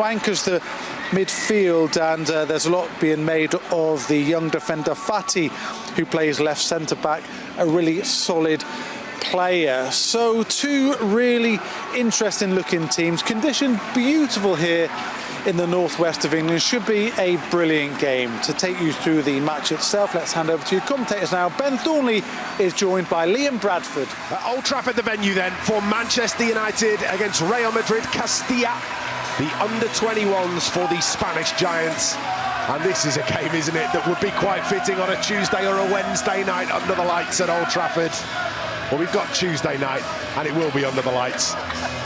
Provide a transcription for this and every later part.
Anchors the midfield, and there's a lot being made of the young defender Fati, who plays left centre-back, a really solid player. So two really interesting looking teams, conditioned beautiful here in the northwest of England. Should be a brilliant game. To take you through the match itself, let's hand over to your commentators now. Ben Thornley is joined by Liam Bradford. Old Trafford, the venue then for Manchester United against Real Madrid Castilla, the under-21s for the Spanish Giants. And this is a game, isn't it, that would be quite fitting on a Tuesday or a Wednesday night under the lights at Old Trafford. Well, we've got Tuesday night, and it will be under the lights,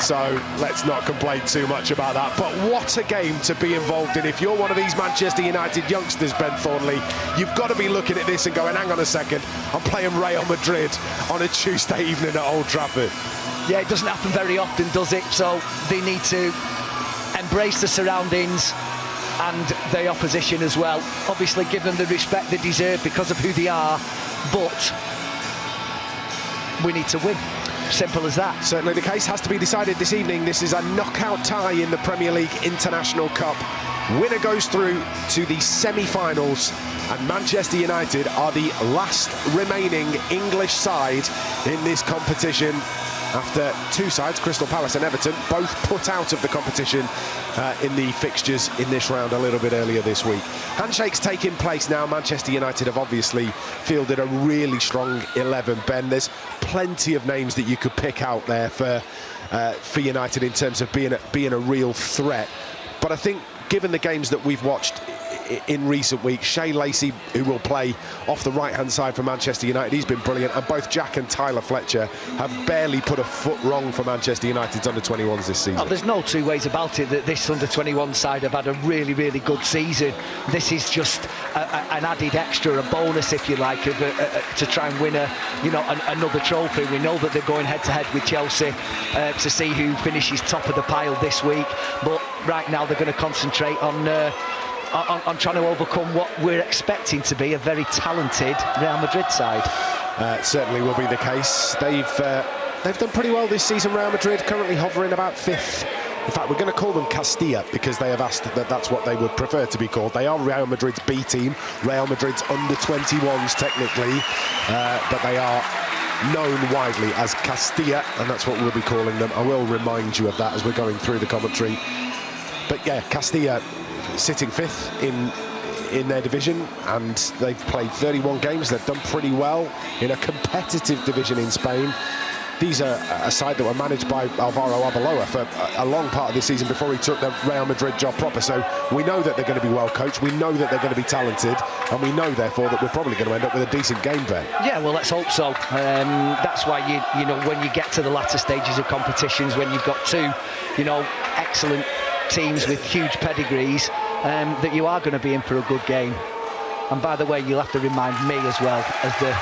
so let's not complain too much about that. But what a game to be involved in. If you're one of these Manchester United youngsters, Ben Thornley, you've got to be looking at this and going, hang on a second, I'm playing Real Madrid on a Tuesday evening at Old Trafford. Yeah, it doesn't happen very often, does it? So they need to embrace the surroundings and the opposition as well. Obviously give them the respect they deserve because of who they are, but we need to win. Simple as that. Certainly the case has to be decided this evening. This is a knockout tie in the Premier League International Cup. Winner goes through to the semi-finals, and Manchester United are the last remaining English side in this competition, after two sides, Crystal Palace and Everton, both put out of the competition in the fixtures in this round a little bit earlier this week. Handshakes taking place now. Manchester United have obviously fielded a really strong 11, Ben. There's plenty of names that you could pick out there for United in terms of being a real threat. But I think, given the games that we've watched in recent weeks, Shea Lacey, who will play off the right-hand side for Manchester United, he's been brilliant, and both Jack and Tyler Fletcher have barely put a foot wrong for Manchester United's under-21s this season. Oh, there's no two ways about it that this under-21 side have had a really, really good season. This is just an added extra, a bonus, if you like, to try and win another trophy. We know that they're going head-to-head with Chelsea to see who finishes top of the pile this week, but right now they're going to concentrate on trying to overcome what we're expecting to be a very talented Real Madrid side. Certainly will be the case. They've done pretty well this season, Real Madrid, currently hovering about 5th. In fact, we're going to call them Castilla because they have asked that that's what they would prefer to be called. They are Real Madrid's B team, Real Madrid's under-21s technically, but they are known widely as Castilla, and that's what we'll be calling them. I will remind you of that as we're going through the commentary. But yeah, Castilla sitting 5th in their division, and they've played 31 games. They've done pretty well in a competitive division in Spain. These are a side that were managed by Alvaro Arbeloa for a long part of this season before he took the Real Madrid job proper. So we know that they're going to be well coached, we know that they're going to be talented, and we know therefore that we're probably going to end up with a decent game there. Yeah, well, let's hope so. That's why you know, when you get to the latter stages of competitions, when you've got two, excellent teams with huge pedigrees, that you are going to be in for a good game. And by the way, you'll have to remind me as well as the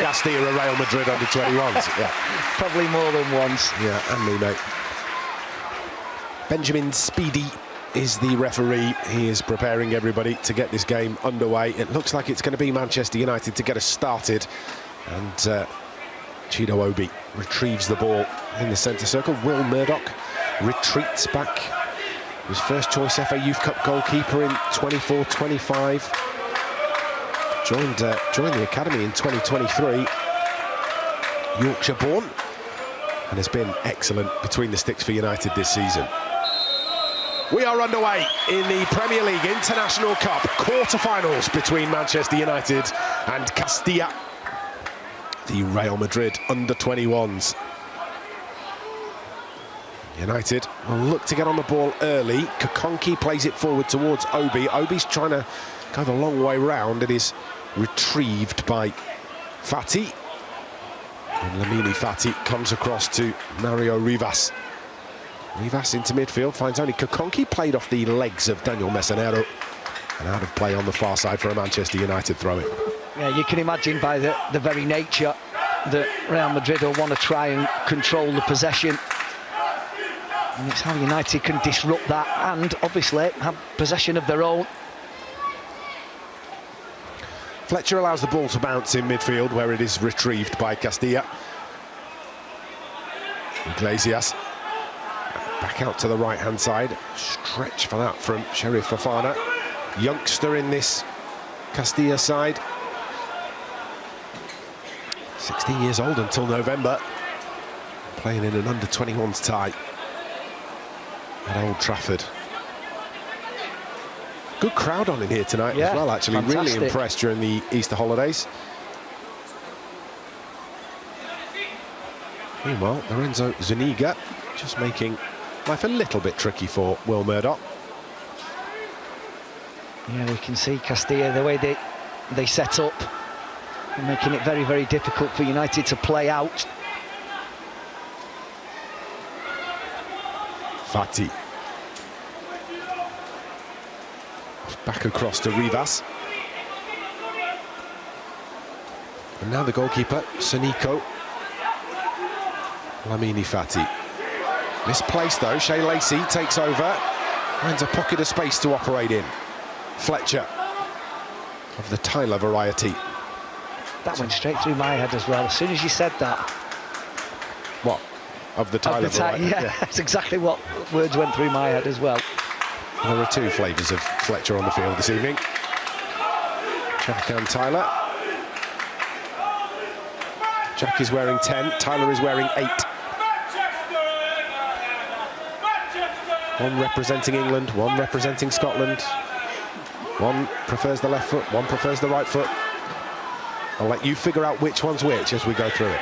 Castilla or Real Madrid under-21s. Yeah, probably more than once. Yeah, and me, mate. Benjamin Speedy is the referee. He is preparing everybody to get this game underway. It looks like it's going to be Manchester United to get us started, and Chido Obi retrieves the ball in the centre circle. Will Murdoch retreats back. His first choice FA Youth Cup goalkeeper in 24-25. Joined the academy in 2023. Yorkshire born, and has been excellent between the sticks for United this season. We are underway in the Premier League International Cup quarter-finals between Manchester United and Castilla, the Real Madrid under-21s. United will look to get on the ball early. Kokonki plays it forward towards Obi. Obi's trying to go the long way round. It is retrieved by Fati. And Lamini Fati comes across to Mario Rivas. Rivas into midfield, finds only Kokonki, played off the legs of Daniel Mesonero. And out of play on the far side for a Manchester United throw-in. Yeah, you can imagine by the very nature that Real Madrid will want to try and control the possession. And it's how United can disrupt that and obviously have possession of their own. Fletcher allows the ball to bounce in midfield, where it is retrieved by Castilla. Iglesias Back out to the right-hand side. Stretch for that from Sheriff Fofana. Youngster in this Castilla side. 16 years old until November. Playing in an under-21s tie at Old Trafford. Good crowd on in here tonight as well, actually. Fantastic. Really impressed during the Easter holidays. Meanwhile, Lorenzo Zuniga just making life a little bit tricky for Will Murdoch. Yeah, we can see Castilla, the way they set up, and making it very, very difficult for United to play out. Fati. Back across to Rivas. And now the goalkeeper, Sonico. Lamini Fati. Misplaced though, Shea Lacey takes over. Finds a pocket of space to operate in. Fletcher, of the Tyler variety. That went straight through my head as well. As soon as you said that. What? Of the Tyler variety? Yeah, that's exactly what words went through my head as well. There are two flavours of Fletcher on the field this evening. Jack and Tyler. Jack is wearing 10, Tyler is wearing 8. One representing England, one representing Scotland. One prefers the left foot, one prefers the right foot. I'll let you figure out which one's which as we go through it.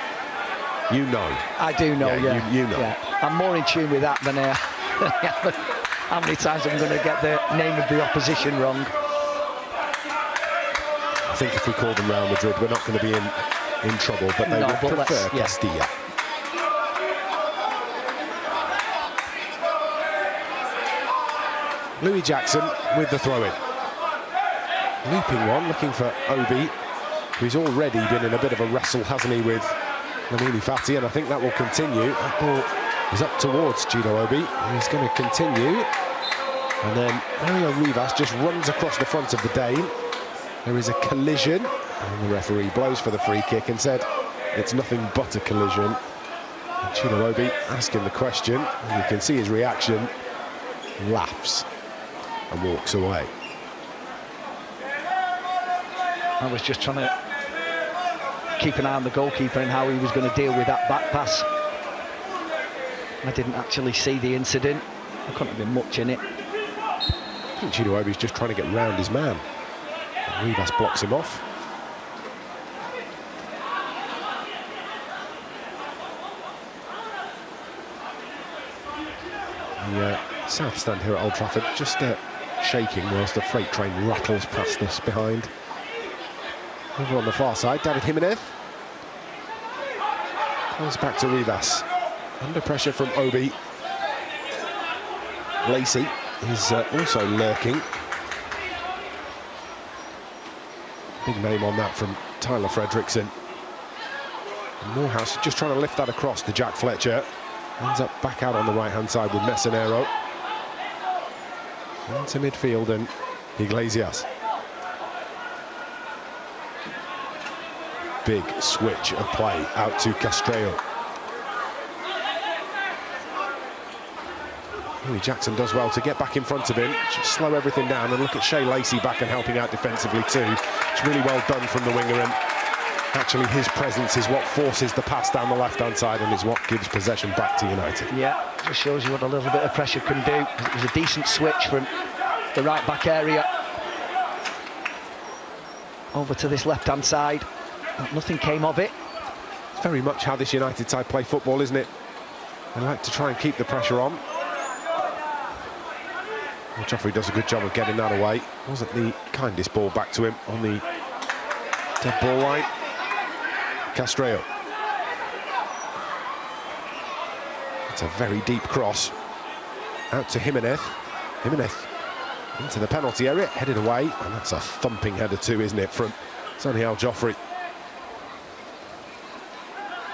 You know. I do know, yeah. You know. Yeah. I'm more in tune with that than how many times I'm going to get the name of the opposition wrong. I think if we call them Real Madrid, we're not going to be in trouble, but they would prefer Castilla. Louis Jackson with the throw-in. Looping one, looking for Obi, who's already been in a bit of a wrestle, hasn't he, with Lamini Fati, and I think that will continue. That ball is up towards Gino Obi, and he's going to continue. And then Mario Rivas just runs across the front of the Dane. There is a collision, and the referee blows for the free kick and said it's nothing but a collision. And Gino Obi asking the question, and you can see his reaction, laughs and walks away. I was just trying to keep an eye on the goalkeeper and how he was going to deal with that back pass. I didn't actually see the incident. There couldn't have been much in it. I think Gino Obi's just trying to get round his man. And Rivas blocks him off. The south stand here at Old Trafford just shaking whilst the freight train rattles past us behind. Over on the far side, David Jimenez. Comes back to Rivas. Under pressure from Obi. Lacey is also lurking. Big name on that from Tyler Fredrickson. And Morehouse just trying to lift that across to Jack Fletcher. Ends up back out on the right-hand side with Messinero. Into midfield and Iglesias. Big switch of play out to Castrillo. Louis Jackson does well to get back in front of him, just slow everything down, and look at Shea Lacey back and helping out defensively too. It's really well done from the winger, and actually his presence is what forces the pass down the left-hand side and is what gives possession back to United. Yeah, just shows you what a little bit of pressure can do. It was a decent switch from the right-back area over to this left-hand side. Nothing came of it. It's very much how this United side play football, isn't it? They like to try and keep the pressure on. Well, Joffrey does a good job of getting that away. Wasn't the kindest ball back to him on the dead ball line. Castrillo. It's a very deep cross. Out to Jimenez. Jimenez into the penalty area, headed away, and that's a thumping header too, isn't it, from Sonny Al Joffrey.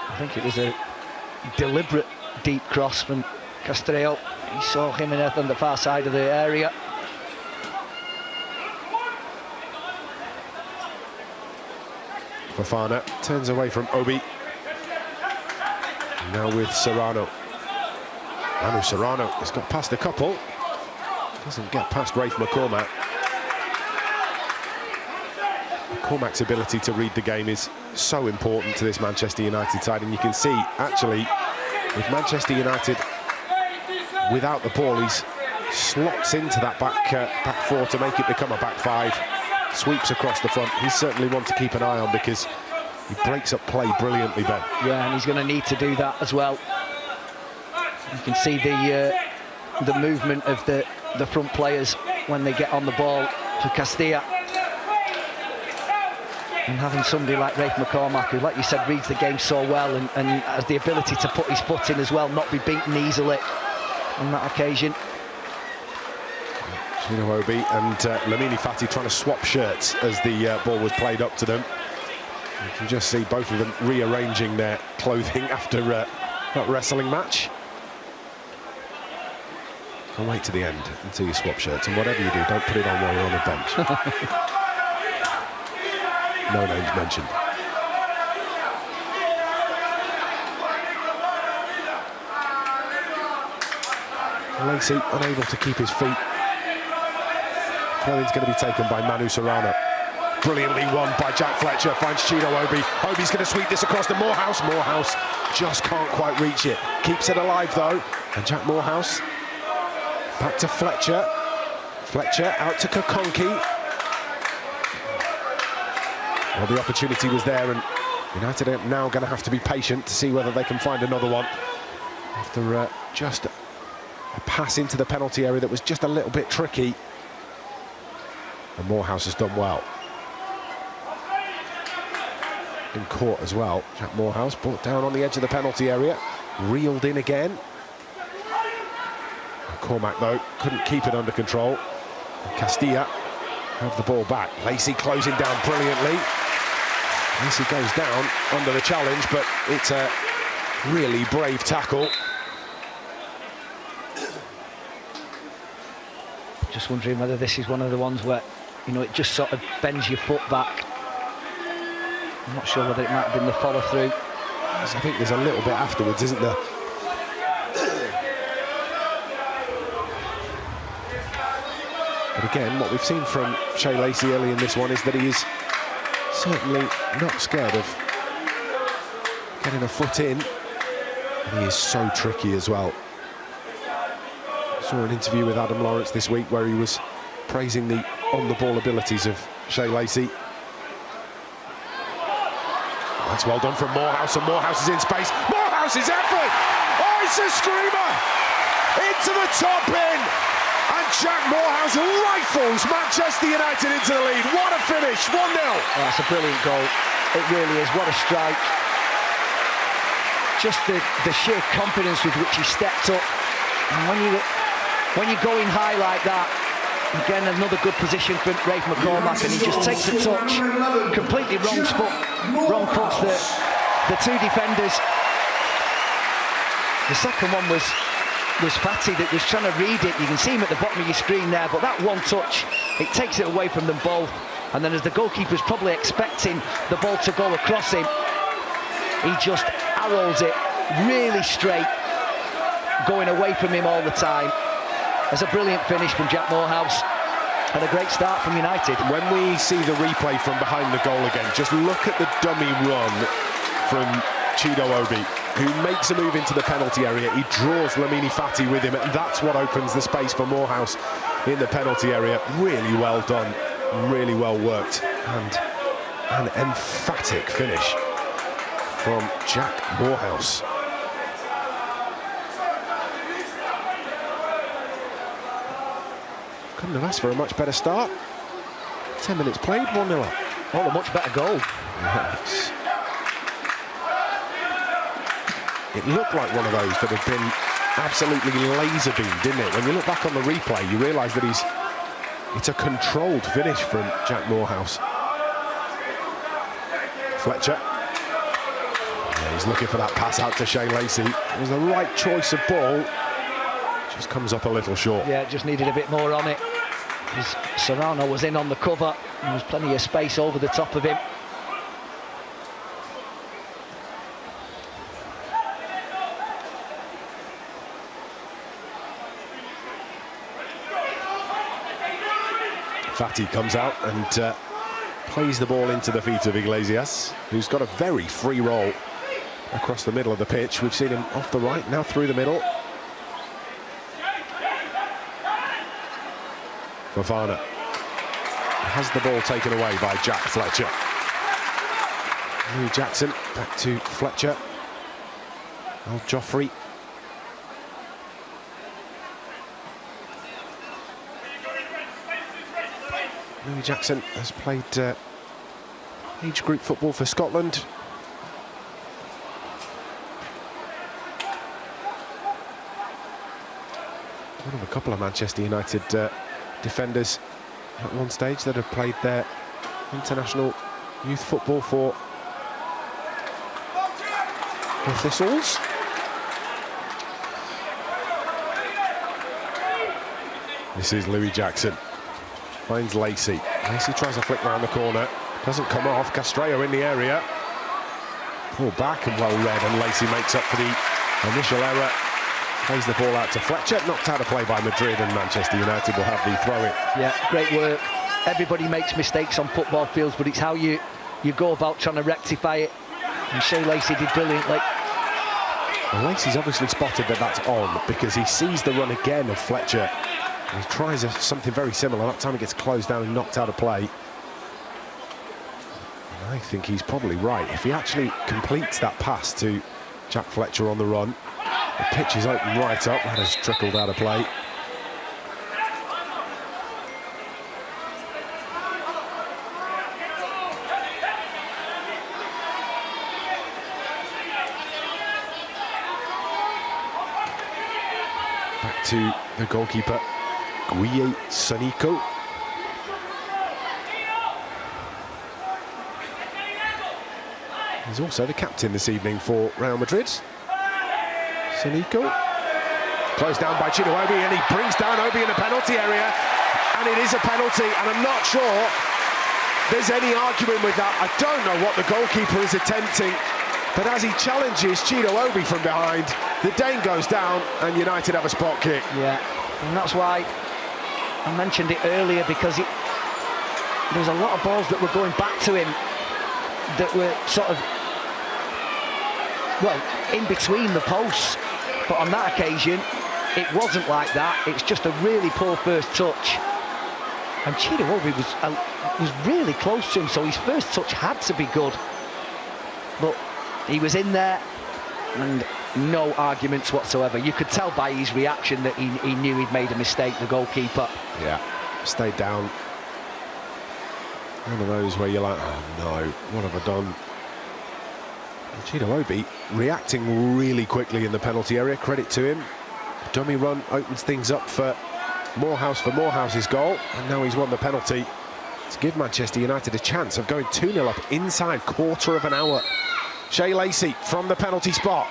I think it was a deliberate deep cross from Castrillo. He saw Jimenez on the far side of the area. Fofana turns away from Obi. Now with Serrano. Manu Serrano has got past a couple. Doesn't get past Rafe McCormack. McCormack's ability to read the game is so important to this Manchester United side, and you can see, actually, with Manchester United without the ball, he's slots into that back four to make it become a back five. Sweeps across the front. He's certainly one to keep an eye on because he breaks up play brilliantly, Ben. Yeah, and he's going to need to do that as well. You can see the movement of the front players when they get on the ball for Castilla. And having somebody like Rafe McCormack, who, like you said, reads the game so well and has the ability to put his foot in as well, not be beaten easily on that occasion. Chino Obi and Lamini Fati trying to swap shirts as the ball was played up to them. You can just see both of them rearranging their clothing after that wrestling match. Can't wait to the end until you swap shirts, and whatever you do, don't put it on while you're on the bench. No names mentioned. Lacey unable to keep his feet. Throw-in's going to be taken by Manu Serrano. Brilliantly won by Jack Fletcher, finds Chino Obi. Obi's going to sweep this across to Morehouse. Morehouse just can't quite reach it. Keeps it alive though. And Jack Morehouse back to Fletcher. Fletcher out to Kokonki. Well, the opportunity was there, and United are now going to have to be patient to see whether they can find another one. After just a pass into the penalty area that was just a little bit tricky. And Morehouse has done well. In court as well. Jack Morehouse brought down on the edge of the penalty area. Reeled in again. Cormac, though, couldn't keep it under control. And Castilla have the ball back. Lacey closing down brilliantly. Lacey goes down under the challenge, but it's a really brave tackle. Just wondering whether this is one of the ones where, you know, it just sort of bends your foot back. I'm not sure whether it might have been the follow-through. I think there's a little bit afterwards, isn't there? But again, what we've seen from Shea Lacey early in this one is that he is certainly not scared of getting a foot in. And he is so tricky as well. I saw an interview with Adam Lawrence this week where he was praising the on-the-ball abilities of Shea Lacey. That's well done from Morehouse, and Morehouse is in space. Morehouse is effort! Oh, it's a screamer! Into the top bin! And Jack Morehouse rifles Manchester United into the lead. What a finish, 1-0. Oh, that's a brilliant goal. It really is, what a strike. Just the sheer confidence with which he stepped up. And when you're going high like that, again, another good position for Rafe McCormack, and he just takes a touch, completely wrong foots the two defenders. The second one was Fati that was trying to read it. You can see him at the bottom of your screen there, but that one touch, it takes it away from them both. And then as the goalkeeper's probably expecting the ball to go across him, he just arrows it really straight, going away from him all the time. There's a brilliant finish from Jack Morehouse and a great start from United. When we see the replay from behind the goal again, just look at the dummy run from Chino Obi, who makes a move into the penalty area. He draws Lamini Fati with him, and that's what opens the space for Morehouse in the penalty area. Really well done, really well worked, and an emphatic finish from Jack Morehouse. Couldn't have asked for a much better start. 10 minutes played, 1-0 up. Oh, a much better goal. Yes. It looked like one of those that had been absolutely laser beamed, didn't it? When you look back on the replay, you realise that it's a controlled finish from Jack Morehouse. Fletcher. Yeah, he's looking for that pass out to Shea Lacey. It was the right choice of ball. Just comes up a little short. Yeah, just needed a bit more on it. Serrano was in on the cover. There was plenty of space over the top of him. Fati comes out and plays the ball into the feet of Iglesias, who's got a very free roll across the middle of the pitch. We've seen him off the right, now through the middle. Fofana has the ball taken away by Jack Fletcher. Louis Jackson back to Fletcher. Al Joffrey. Louis Jackson has played age group football for Scotland. One of a couple of Manchester United defenders at one stage that have played their international youth football for the Thistles. This is Louis Jackson. Finds Lacey. Lacey tries a flick round the corner. Doesn't come off. Castilla in the area. Pulled back and well read, and Lacey makes up for the initial error. Plays the ball out to Fletcher. Knocked out of play by Madrid, and Manchester United will have the throw-in. Yeah, great work. Everybody makes mistakes on football fields, but it's how you go about trying to rectify it. And Shea Lacey did brilliantly. Well, Lacey's obviously spotted that that's on, because he sees the run again of Fletcher. He tries something very similar. That time he gets closed down and knocked out of play. And I think he's probably right. If he actually completes that pass to Jack Fletcher on the run, the pitch is open right up. That has trickled out of play. Back to the goalkeeper, Guille Sonico. He's also the captain this evening for Real Madrid. Sonico. Closed down by Chino Obi, and he brings down Obi in the penalty area. And it is a penalty, and I'm not sure there's any argument with that. I don't know what the goalkeeper is attempting, but as he challenges Chino Obi from behind, the Dane goes down, and United have a spot kick. Yeah, and that's why I mentioned it earlier, because there's a lot of balls that were going back to him that were sort of, well, in between the posts. But on that occasion, it wasn't like that. It's just a really poor first touch. And Chino Obi was really close to him, so his first touch had to be good. But he was in there, and no arguments whatsoever. You could tell by his reaction that he knew he'd made a mistake, the goalkeeper. Yeah, stayed down. One of those where you're like, oh no, what have I done? Chino Obi reacting really quickly in the penalty area, credit to him. Dummy run opens things up for Morehouse's goal, and now he's won the penalty to give Manchester United a chance of going 2-0 up inside quarter of an hour. Shea Lacey from the penalty spot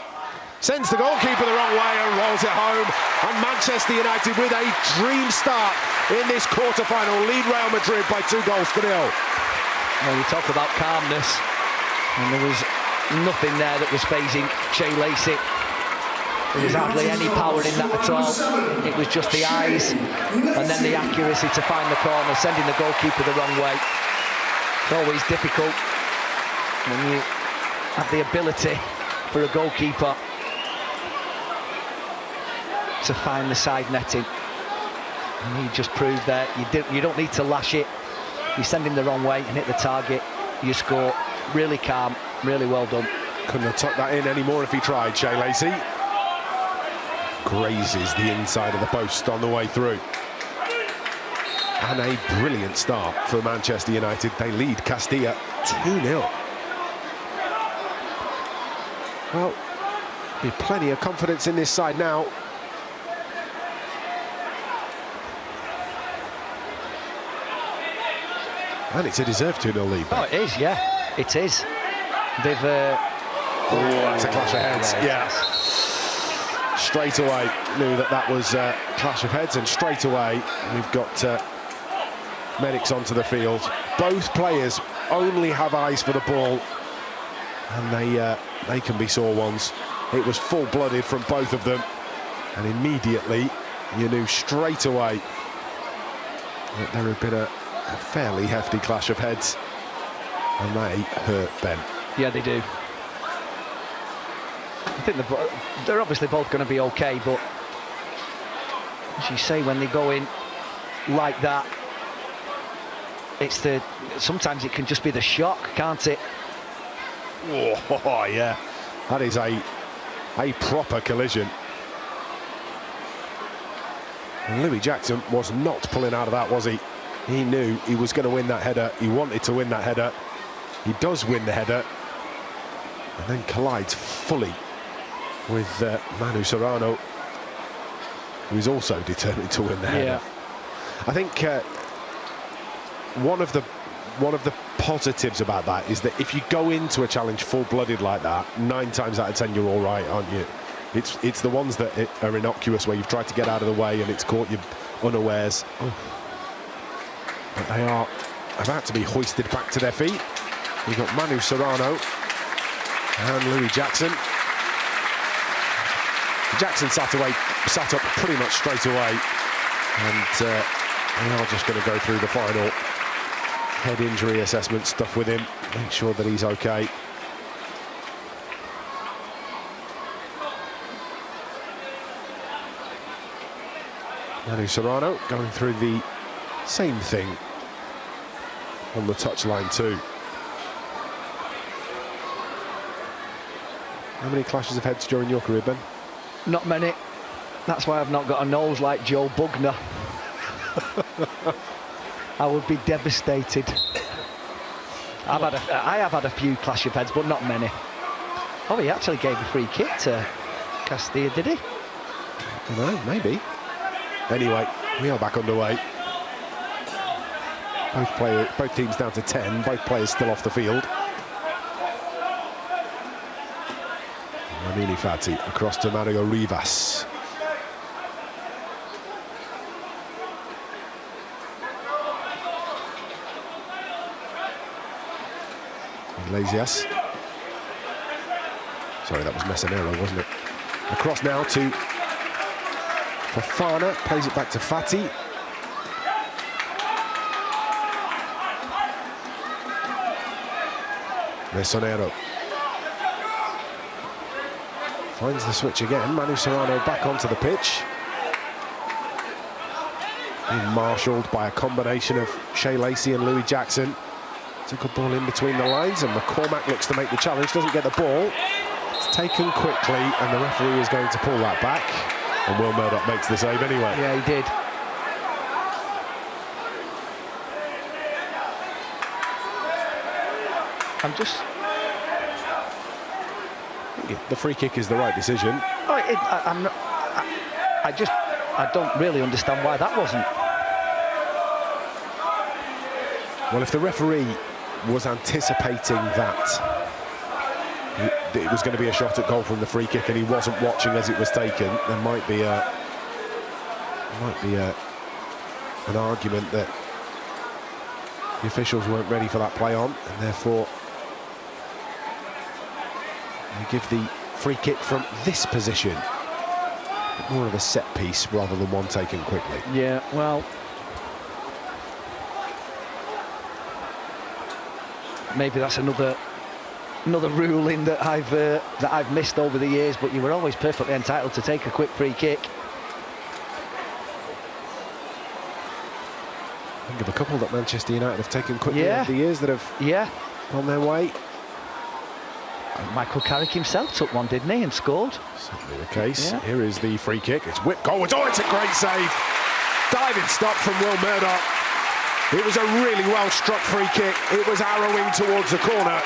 sends the goalkeeper the wrong way and rolls it home, and Manchester United with a dream start in this quarter-final lead Real Madrid by 2-0. Well, you talk about calmness, and there was nothing there that was phasing Shea Lacey. There was hardly any power in that at all. It was just the eyes and then the accuracy to find the corner, sending the goalkeeper the wrong way. It's always difficult when you have the ability for a goalkeeper to find the side netting. And he just proved that you don't need to lash it. You send him the wrong way and hit the target, you score. Really calm, really well done. Couldn't have tucked that in anymore if he tried, Shea Lacey. Grazes the inside of the post on the way through. And a brilliant start for Manchester United. They lead Castilla 2-0. Well, be plenty of confidence in this side now. And it's a deserved 2-0 lead. Oh, it is, yeah. It is. They've... Oh, that's a clash of heads, yeah. Straight away knew that was a clash of heads, and straight away we've got medics onto the field. Both players only have eyes for the ball, and they can be sore ones. It was full-blooded from both of them, and immediately you knew straight away that there had been a a fairly hefty clash of heads, and they hurt Ben. Yeah, they do. I think they're obviously both going to be okay, but as you say, when they go in like that, sometimes it can just be the shock, can't it? Oh, yeah, that is a proper collision. And Louis Jackson was not pulling out of that, was he? He knew he was going to win that header. He wanted to win that header. He does win the header, and then collides fully with Manu Serrano, who is also determined to win the header. I think one of the positives about that is that if you go into a challenge full-blooded like that, 9 times out of 10 you're all right, aren't you? It's the ones that are innocuous, where you've tried to get out of the way and it's caught you unawares. But they are about to be hoisted back to their feet. We've got Manu Serrano and Louis Jackson. Jackson sat up pretty much straight away, and they are just going to go through the final head injury assessment stuff with him, make sure that he's okay. Manu Serrano going through the same thing on the touchline too. How many clashes of heads during your career, Ben? Not many. That's why I've not got a nose like Joe Bugner. I would be devastated. I have had a few clash of heads, but not many. Oh, he actually gave a free kick to Castilla, did he? I don't know, maybe. Anyway, we are back underway. Both teams down to 10, both players still off the field. Ramini Fati across to Mario Rivas. Iglesias. Sorry, that was Mesonero, wasn't it? Across now to Fofana, plays it back to Fati. Mesonero finds the switch again. Manu Serrano back onto the pitch. Being marshalled by a combination of Shea Lacey and Louis Jackson. Took a ball in between the lines, and McCormack looks to make the challenge, doesn't get the ball. It's taken quickly, and the referee is going to pull that back. And Will Murdoch makes the save anyway. Yeah, he did. The free kick is the right decision. I don't really understand why that wasn't. Well, if the referee was anticipating that it was going to be a shot at goal from the free kick, and he wasn't watching as it was taken, there might be an argument that the officials weren't ready for that play on, and therefore they give the free kick from this position. More of a set piece rather than one taken quickly. Yeah, well, maybe that's another ruling that I've missed over the years, but you were always perfectly entitled to take a quick free kick. Think of a couple that Manchester United have taken quickly over the years that have gone their way. Michael Carrick himself took one, didn't he, and scored? Certainly the case. Yeah. Here is the free kick. It's whipped goal. Oh, it's a great save. Diving stop from Will Murdoch. It was a really well-struck free kick. It was arrowing towards the corner.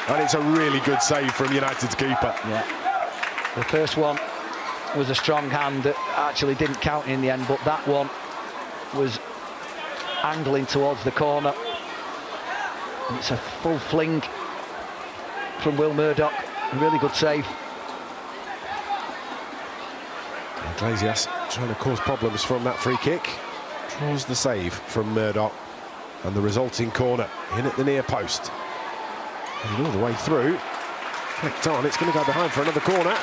And it's a really good save from United's keeper. Yeah. The first one was a strong hand that actually didn't count in the end, but that one was angling towards the corner. And it's a full fling from Will Murdoch. A really good save. Iglesias trying to cause problems from that free kick. Draws the save from Murdoch, and the resulting corner in at the near post. And all the way through, flicked on, it's going to go behind for another corner.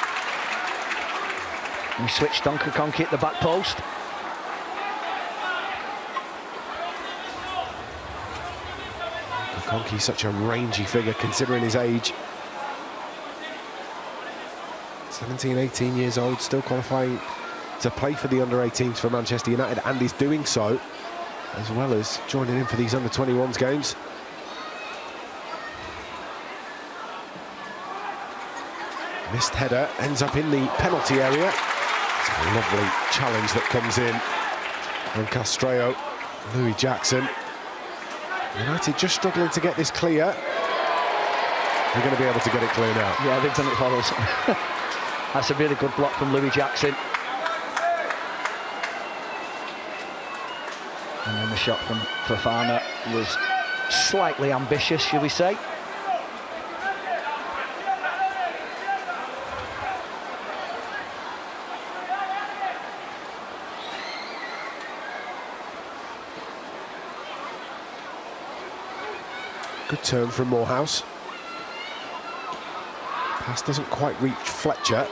We switched Donker Conky at the back post. Conke's such a rangy figure considering his age. 17, 18 years old, still qualifying to play for the under-18s for Manchester United, and is doing so, as well as joining in for these under-21s games. Missed header, ends up in the penalty area. It's a lovely challenge that comes in from Castilla. Louis Jackson. United just struggling to get this clear. They're going to be able to get it clear now. Yeah, they've done it for us. That's a really good block from Louis Jackson. And then the shot from Fofana was slightly ambitious, shall we say. Good turn from Morehouse. Pass doesn't quite reach Fletcher.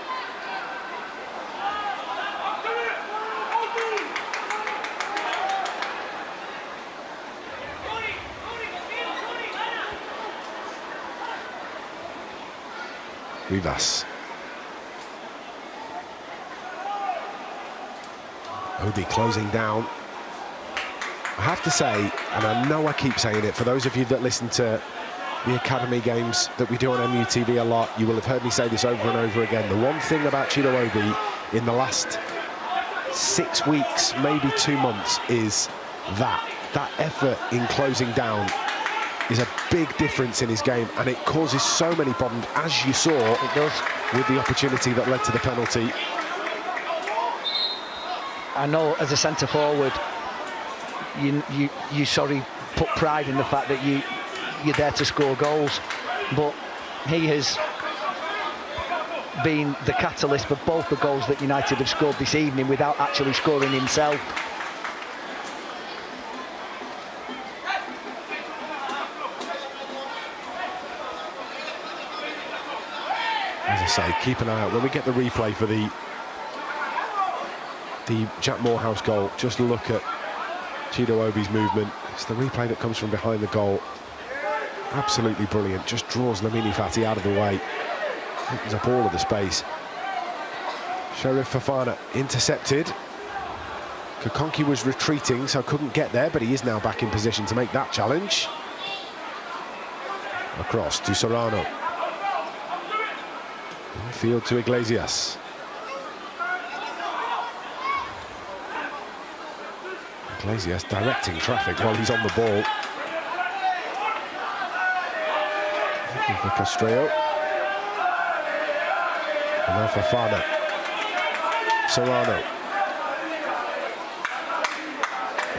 Rivas. Obi closing down. I have to say, and I know I keep saying it, for those of you that listen to the academy games that we do on MUTV a lot, you will have heard me say this over and over again. The one thing about Chido Obi in the last 6 weeks, maybe 2 months, is that effort in closing down is a big difference in his game, and it causes so many problems, as you saw It does. with the opportunity that led to the penalty. I know as a centre forward, you sort of put pride in the fact that you're there to score goals, but he has been the catalyst for both the goals that United have scored this evening without actually scoring himself. As I say, keep an eye out when we get the replay for the Jack Morehouse goal. Just look at Chido Obi's movement. It's the replay that comes from behind the goal. Absolutely brilliant. Just draws Lamini Fati out of the way. Opens up all of the space. Sheriff Fofana intercepted. Conke was retreating, so couldn't get there, but he is now back in position to make that challenge. Across to Serrano. Infield to Iglesias. Iglesias directing traffic while he's on the ball. Looking for Castrillo. And now Fofana. Serrano.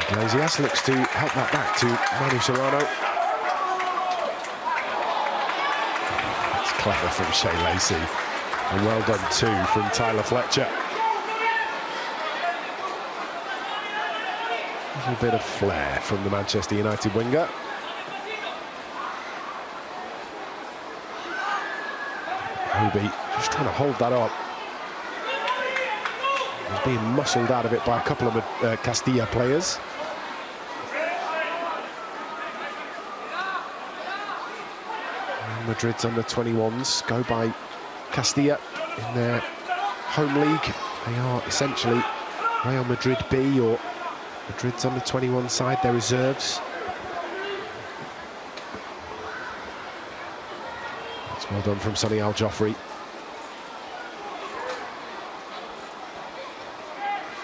Iglesias looks to help that back to Manu Serrano. It's clever from Shea Lacey. And well done too from Tyler Fletcher. A little bit of flair from the Manchester United winger. Obi just trying to hold that up. He's being muscled out of it by a couple of Castilla players. Real Madrid's under-21s go by Castilla in their home league. They are essentially Real Madrid B, or Madrid's under-21 side, their reserves. That's well done from Sonny Al Joffrey.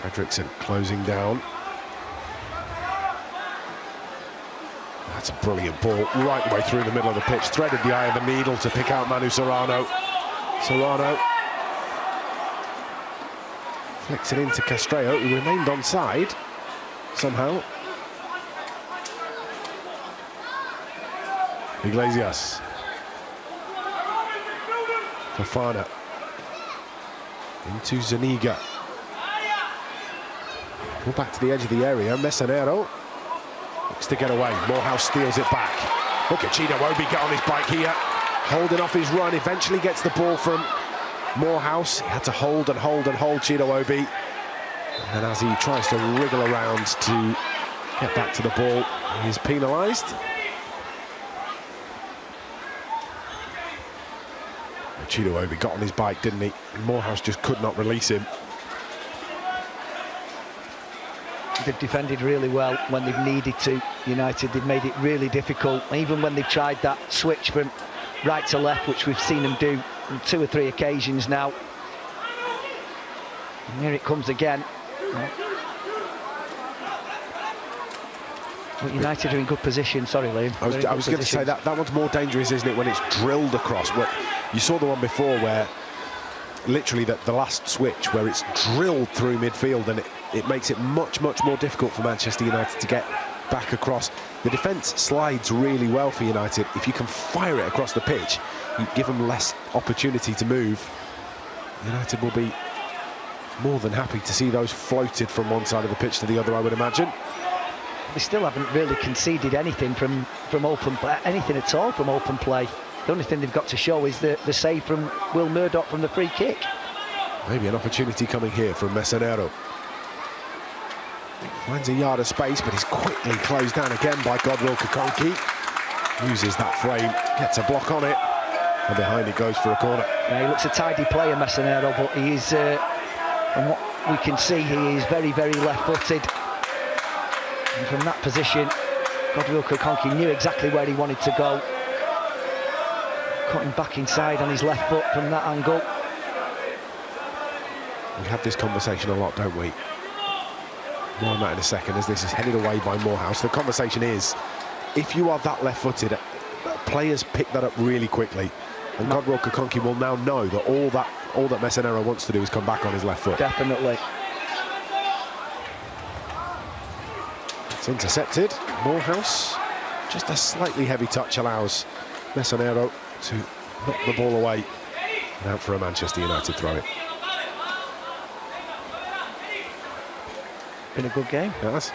Fredrickson closing down. That's a brilliant ball, right the way through the middle of the pitch. Threaded the eye of the needle to pick out Manu Serrano. Serrano flicks it into Castrillo, who remained onside somehow. Iglesias. Fofana. Into Zuniga. Pull back to the edge of the area. Mesonero looks to get away. Morehouse steals it back. Look at Chido Obi get on his bike here. Holding off his run. Eventually gets the ball from Morehouse. He had to hold and hold and hold Chido Obi. And as he tries to wriggle around to get back to the ball, he is penalised. Chido got on his bike, didn't he? Morehouse just could not release him. They've defended really well when they've needed to. United, they've made it really difficult. Even when they've tried that switch from right to left, which we've seen them do on 2 or 3 occasions now. And here it comes again. But United are in good position. Sorry, Liam. I was going to say that one's more dangerous, isn't it, when it's drilled across? You saw the one before where literally the last switch where it's drilled through midfield, and it makes it much more difficult for Manchester United to get back across. The defence slides really well for United. If you can fire it across the pitch, you give them less opportunity to move. United will be more than happy to see those floated from one side of the pitch to the other, I would imagine. They still haven't really conceded anything from open play, anything at all from open play. The only thing they've got to show is the save from Will Murdoch from the free kick. Maybe an opportunity coming here from Mesonero. Finds a yard of space, but is quickly closed down again by Godwill Kokonki. Uses that frame, gets a block on it, and behind it goes for a corner. Yeah, he looks a tidy player, Mesonero, but he is, from what we can see, he is very left-footed. And from that position, Godwill Kokonki knew exactly where he wanted to go. Cutting back inside on his left foot from that angle. We have this conversation a lot, don't we? More on that in a second, as this is headed away by Morehouse. The conversation is, if you are that left-footed, players pick that up really quickly. And Godwill Kokonki will now know that all that Mesonero wants to do is come back on his left foot. Definitely. It's intercepted. Morehouse, just a slightly heavy touch allows Mesonero to knock the ball away and out for a Manchester United throw-in. Been a good game. Yes.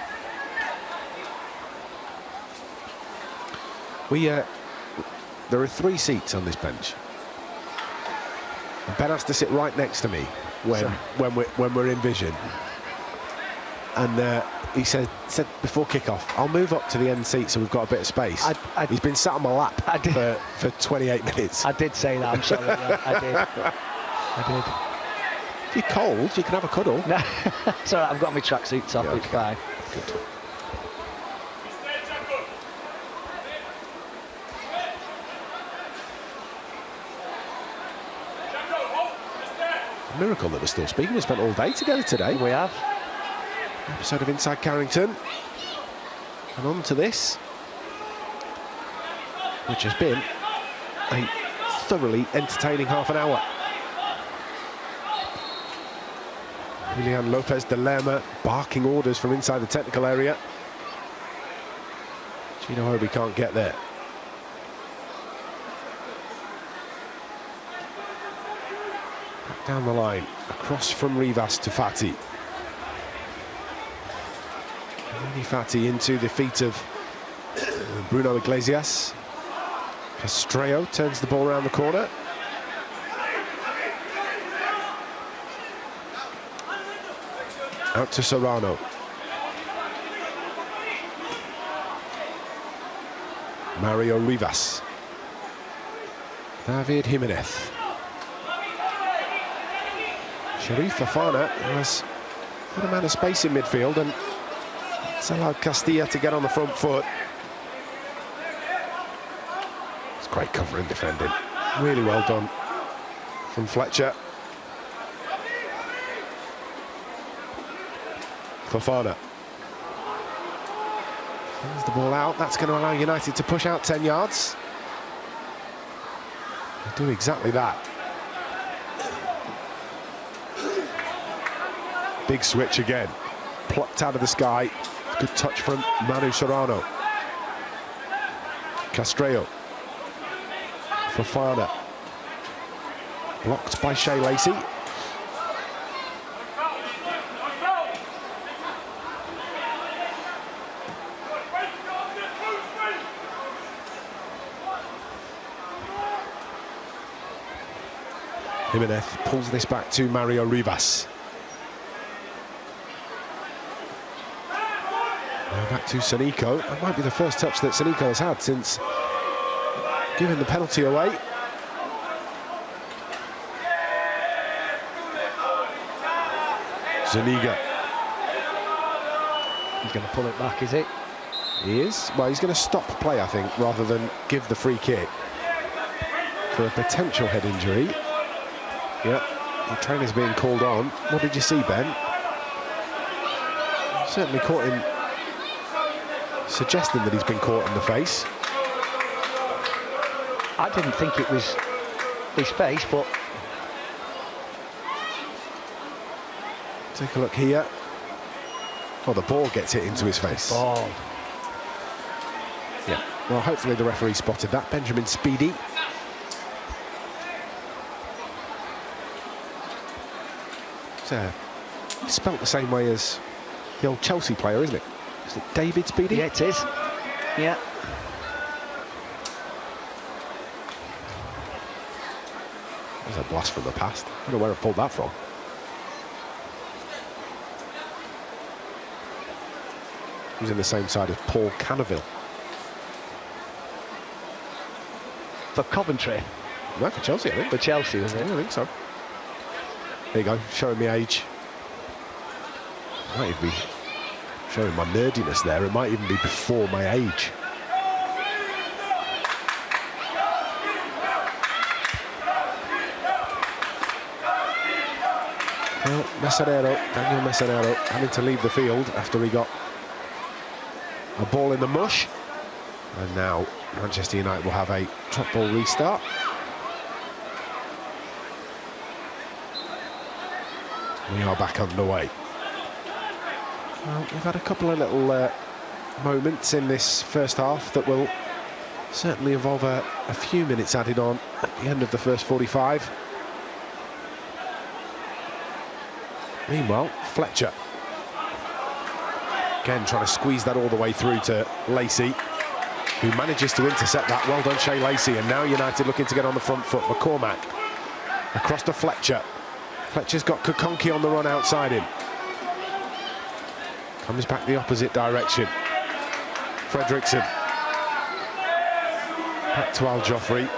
There are 3 seats on this bench. And Ben has to sit right next to me when we're in vision. And he said before kick-off, I'll move up to the end seat so we've got a bit of space. He's been sat on my lap for 28 minutes. I did say that, I'm sorry. I did. If you're cold, you can have a cuddle. No, it's all right, I've got my tracksuits off, it's fine. Good. A miracle that we're still speaking. We spent all day together today. We have. Episode of Inside Carrington. And on to this, which has been a thoroughly entertaining half an hour. Julian Lopez de Lerma barking orders from inside the technical area. Gino Hobie can't get there. Back down the line, across from Rivas to Fati. Only Fati into the feet of Bruno Iglesias. Castilla turns the ball around the corner. Out to Serrano. Mario Rivas. David Jimenez. Sharif Fofana has put a man of space in midfield and it's allowed Castilla to get on the front foot. It's great cover and defending. Really well done from Fletcher. Fofana. Sends the ball out. That's going to allow United to push out 10 yards. They do exactly that. Big switch again. Plucked out of the sky. Good touch from Manu Serrano. Castrillo. Fofana. Blocked by Shea Lacey. Jimenez pulls this back to Mario Rivas. Now back to Sanico. That might be the first touch that Sanico has had since giving the penalty away. Zuniga. He's going to pull it back, is he? He is. Well, he's going to stop play, I think, rather than give the free kick for a potential head injury. Yep, the trainer's being called on. What did you see, Ben? Certainly caught him suggesting that he's been caught in the face. I didn't think it was his face, but... Take a look here. Oh, the ball gets hit into his face. Ball. Yeah, well, hopefully the referee spotted that. Benjamin Speedy. It's spelt the same way as the old Chelsea player, isn't it? Is it David Speedy? Yeah, it is. Yeah. There's a blast from the past. I don't know where I pulled that from. He's in the same side as Paul Cannaville. For Coventry. No, for Chelsea, I think. For Chelsea, was it? Yeah, I think so. There you go, showing me age. Might even be showing my nerdiness there. It might even be before my age. Well, Daniel Mesonero, having to leave the field after he got a ball in the mush. And now Manchester United will have a drop ball restart. We are back underway. Well, we've had a couple of little moments in this first half that will certainly involve a few minutes added on at the end of the first 45. Meanwhile, Fletcher. Again, trying to squeeze that all the way through to Lacey, who manages to intercept that. Well done, Shea Lacey. And now United looking to get on the front foot. McCormack across to Fletcher. Fletcher's got Kukonki on the run outside him. Comes back the opposite direction. Fredrickson. Back to Al Joffrey.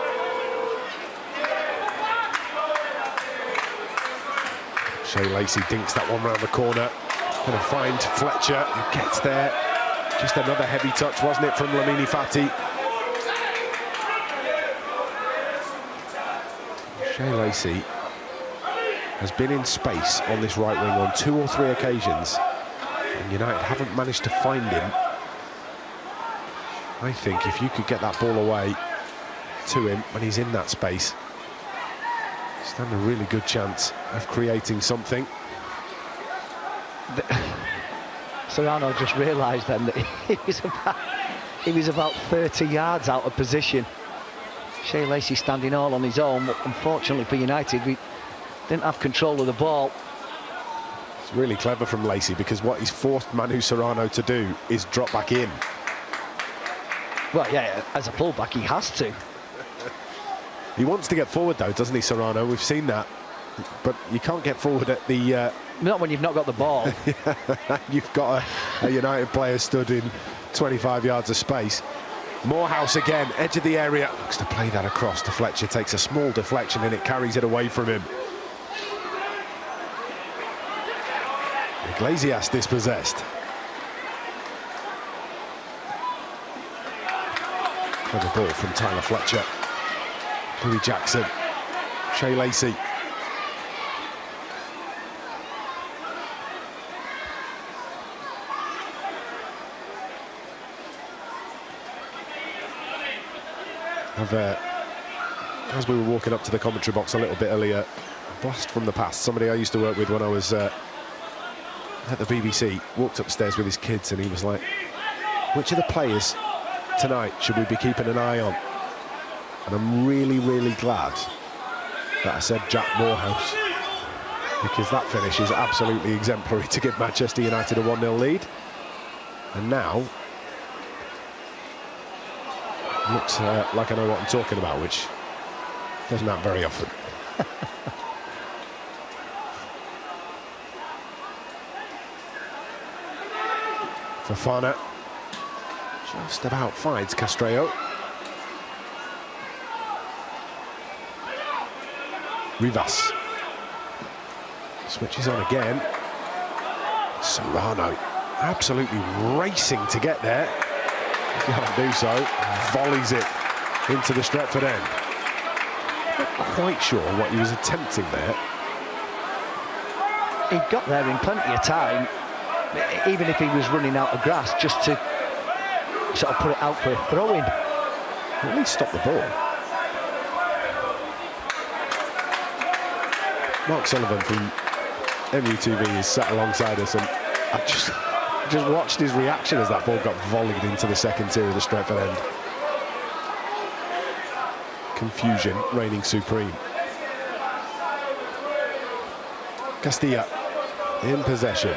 Shea Lacey dinks that one round the corner. Going to find Fletcher, who gets there. Just another heavy touch, wasn't it, from Lamini Fati? Shea Lacey has been in space on this right wing on 2 or 3 occasions, and United haven't managed to find him. I think if you could get that ball away to him when he's in that space, stand a really good chance of creating something. Serrano just realised then that he was about 30 yards out of position. Shea Lacey standing all on his own, but unfortunately for United, we didn't have control of the ball. It's really clever from Lacey, because what he's forced Manu Serrano to do is drop back in. Well, yeah, as a fullback, he has to. He wants to get forward, though, doesn't he, Serrano? We've seen that. But you can't get forward at the... Not when you've not got the ball. You've got a United player stood in 25 yards of space. Morehouse again, edge of the area. Looks to play that across to Fletcher. Takes a small deflection and it carries it away from him. Iglesias dispossessed. Clever ball from Tyler Fletcher. Louis Jackson. Shea Lacey. As we were walking up to the commentary box a little bit earlier, a blast from the past. Somebody I used to work with when I was at the BBC walked upstairs with his kids and he was like, which of the players tonight should we be keeping an eye on? And I'm really, really glad that I said Jack Morehouse, because that finish is absolutely exemplary to give Manchester United a 1-0 lead. And now looks like I know what I'm talking about, which doesn't happen very often. Fofana just about finds Castreo. Rivas switches on again. Serrano absolutely racing to get there. If you can't do so, volleys it into the Stretford end. Not quite sure what he was attempting there. He got there in plenty of time, even if he was running out of grass, just to sort of put it out for a throw-in. At least stop the ball. Mark Sullivan from MUTV is sat alongside us, and I've just watched his reaction as that ball got volleyed into the second tier of the Stretford end. Confusion reigning supreme. Castilla in possession.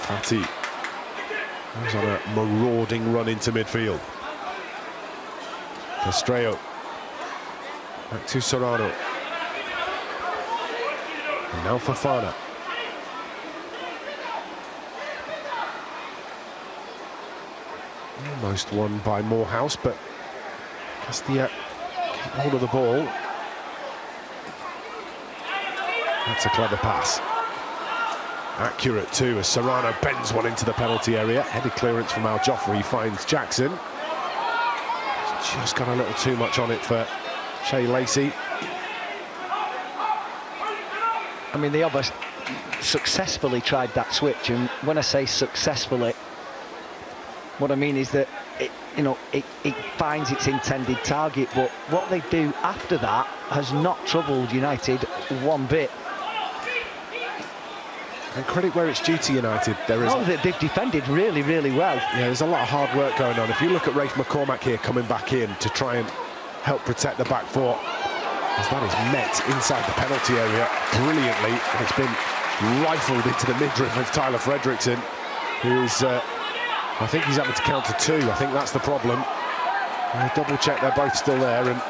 Fati goes on a marauding run into midfield. Castreo back to Serrano. And now Fofana. Almost won by Morehouse, but Castilla keep hold of the ball. That's a clever pass. Accurate too, as Serrano bends one into the penalty area. Headed clearance from Al Joffrey finds Jackson. He's just got a little too much on it for Shea Lacey. I mean, they almost successfully tried that switch, and when I say successfully, what I mean is that it finds its intended target, but what they do after that has not troubled United one bit. And credit where it's due to United. There is they've defended really, really well. Yeah, there's a lot of hard work going on. If you look at Rafe McCormack here coming back in to try and help protect the back four, as that is met inside the penalty area brilliantly, and it's been rifled into the midriff of Tyler Fredrickson, who is, I think he's having to counter two. I think that's the problem. Double check, they're both still there, and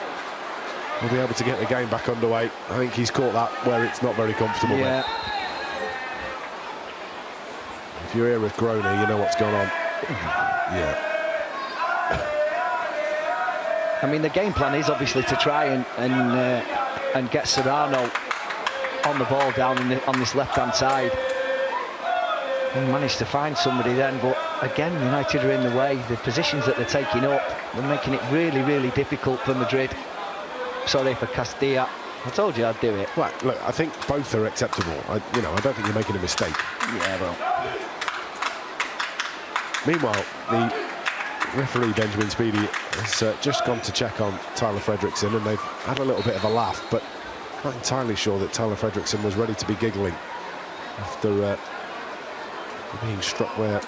we'll be able to get the game back underway. I think he's caught that where it's not very comfortable. Yeah. There. If you're here with Groner, you know what's going on. Yeah. I mean, the game plan is obviously to try and get Serrano on the ball down on this left-hand side. We managed to find somebody then, but again, United are in the way. The positions that they're taking up, they're making it really, really difficult for Madrid. Sorry for Castilla. I told you I'd do it. Well, look, I think both are acceptable. I don't think you're making a mistake. Yeah, well. Meanwhile, the referee, Benjamin Speedy, has just gone to check on Tyler Fredrickson, and they've had a little bit of a laugh, but not entirely sure that Tyler Fredrickson was ready to be giggling after being struck where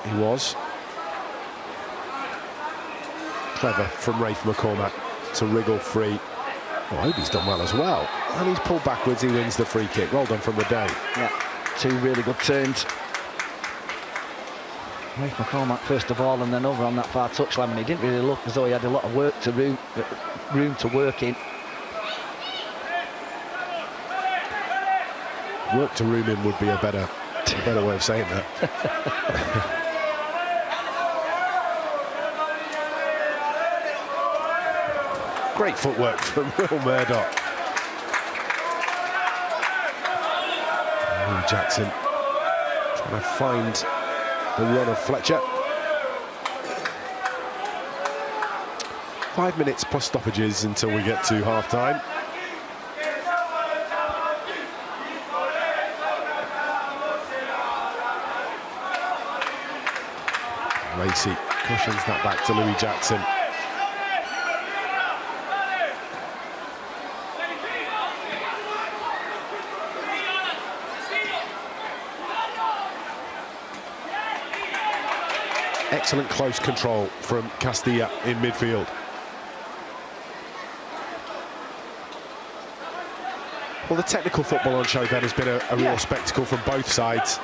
he was. Clever from Rafe McCormack to wriggle free. Well, I hope he's done well as well. And he's pulled backwards, he wins the free kick. Well done from the day. Yeah, two really good turns. Rafe McCormack first of all, and then over on that far touchline, and he didn't really look as though he had a lot of room to work in. Work to room in would be a better way of saying that. Great footwork from Will Murdoch. Jackson trying to find the run of Fletcher. 5 minutes plus stoppages until we get to half-time. Lacey cushions that back to Louis Jackson. Excellent close control from Castilla in midfield. Well, the technical football on show, Ben, has been a real spectacle from both sides.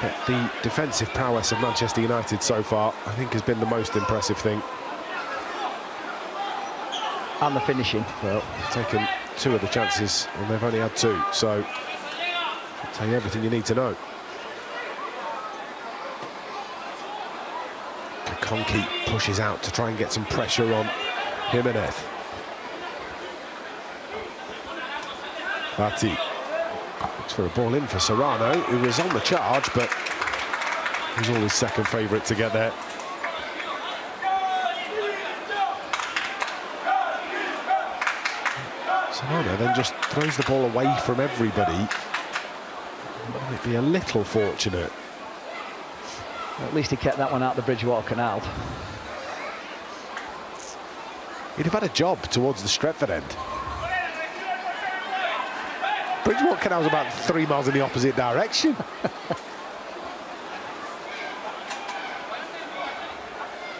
But the defensive prowess of Manchester United so far, I think, has been the most impressive thing. And the finishing. Well, taken two of the chances, and they've only had two, so I'll tell you everything you need to know. Conky pushes out to try and get some pressure on Jimenez. Fati looks for a ball in for Serrano, who was on the charge, but he's always second favourite to get there. Serrano then just throws the ball away from everybody. Might be a little fortunate. At least he kept that one out the Bridgewater Canal. He'd have had a job towards the Stretford end. Bridgewater Canal's about 3 miles in the opposite direction.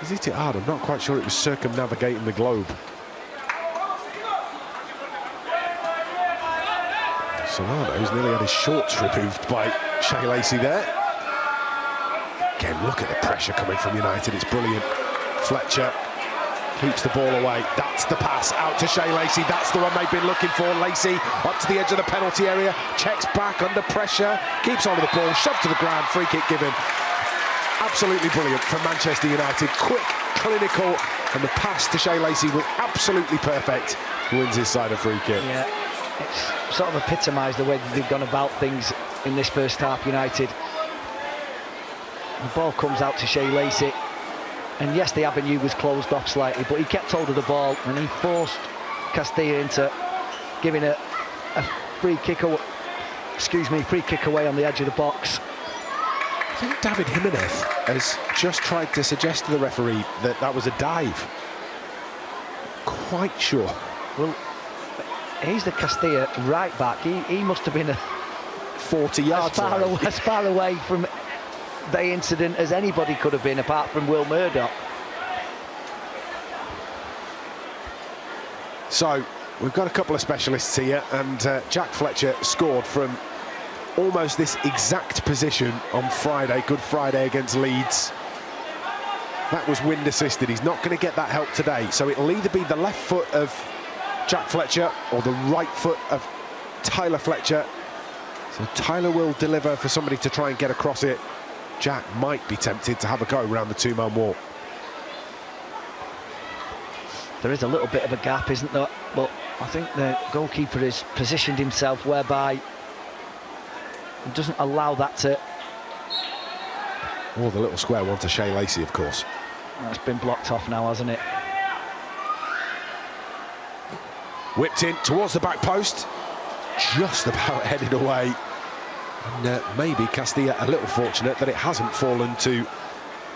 Is it hard? I'm not quite sure it was circumnavigating the globe. Solano's nearly had his shorts removed by Shea Lacey there. Again, look at the pressure coming from United, it's brilliant. Fletcher keeps the ball away. That's the pass out to Shea Lacey. That's the one they've been looking for. Lacey up to the edge of the penalty area, checks back under pressure, keeps on with the ball, shoved to the ground, free kick given. Absolutely brilliant from Manchester United. Quick, clinical, and the pass to Shea Lacey was absolutely perfect. Wins his side a free kick. Yeah, it's sort of epitomised the way that they've gone about things in this first half, United. The ball comes out to Shea Lacey. And yes, the avenue was closed off slightly, but he kept hold of the ball and he forced Castilla into giving a free kick away on the edge of the box. I think David Jimenez has just tried to suggest to the referee that that was a dive. Quite sure. Well, he's the Castilla right back. He must have been 40 yards as far away from the incident as anybody could have been, apart from Will Murdoch. So we've got a couple of specialists here, and Jack Fletcher scored from almost this exact position on Friday, Good Friday against Leeds. That was wind assisted. He's not going to get that help today, so it'll either be the left foot of Jack Fletcher or the right foot of Tyler Fletcher. So Tyler will deliver for somebody to try and get across it. Jack might be tempted to have a go around the two-man wall. There is a little bit of a gap, isn't there? But I think the goalkeeper has positioned himself whereby he doesn't allow that to... Oh, the little square one to Shea Lacey, of course. That's been blocked off now, hasn't it? Whipped in towards the back post. Just about headed away. And maybe Castilla a little fortunate that it hasn't fallen to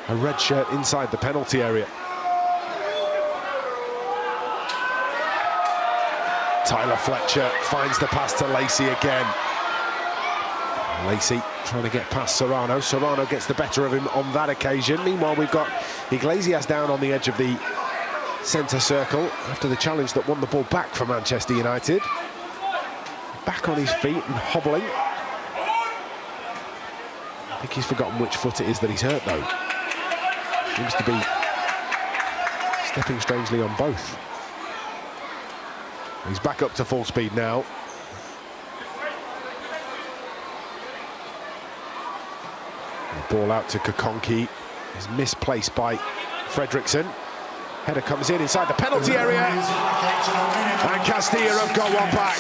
a red shirt inside the penalty area. Tyler Fletcher finds the pass to Lacey again. Lacey trying to get past Serrano. Serrano gets the better of him on that occasion. Meanwhile, we've got Iglesias down on the edge of the centre circle after the challenge that won the ball back for Manchester United. Back on his feet and hobbling. I think he's forgotten which foot it is that he's hurt, though. Seems to be stepping strangely on both. He's back up to full speed now. The ball out to Kokonki is misplaced by Fredriksson. Header comes in inside the penalty area. And Castilla have got one back.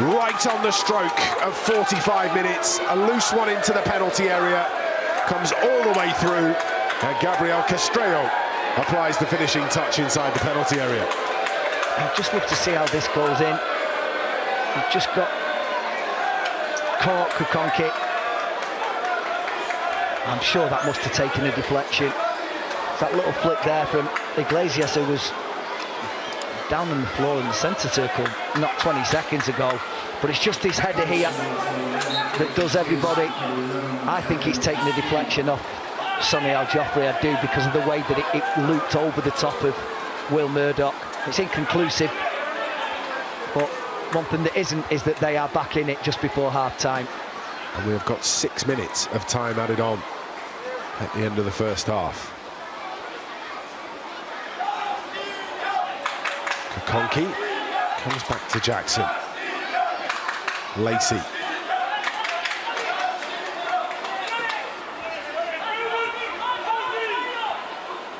Right on the stroke of 45 minutes. A loose one into the penalty area. Comes all the way through. And Gabriel Castrello applies the finishing touch inside the penalty area. I'd just love to see how this goes in. You've just got caught Kokonki. I'm sure that must have taken a deflection. That little flick there from Iglesias, who was down on the floor in the centre circle not 20 seconds ago. But it's just this header here that does everybody. I think he's taken a deflection off Sonny Al-Joffrey, I do, because of the way that it looped over the top of Will Murdoch. It's inconclusive, but one thing that isn't is that they are back in it just before half-time. And we've got 6 minutes of time added on at the end of the first half. Kokonki comes back to Jackson. Lacey.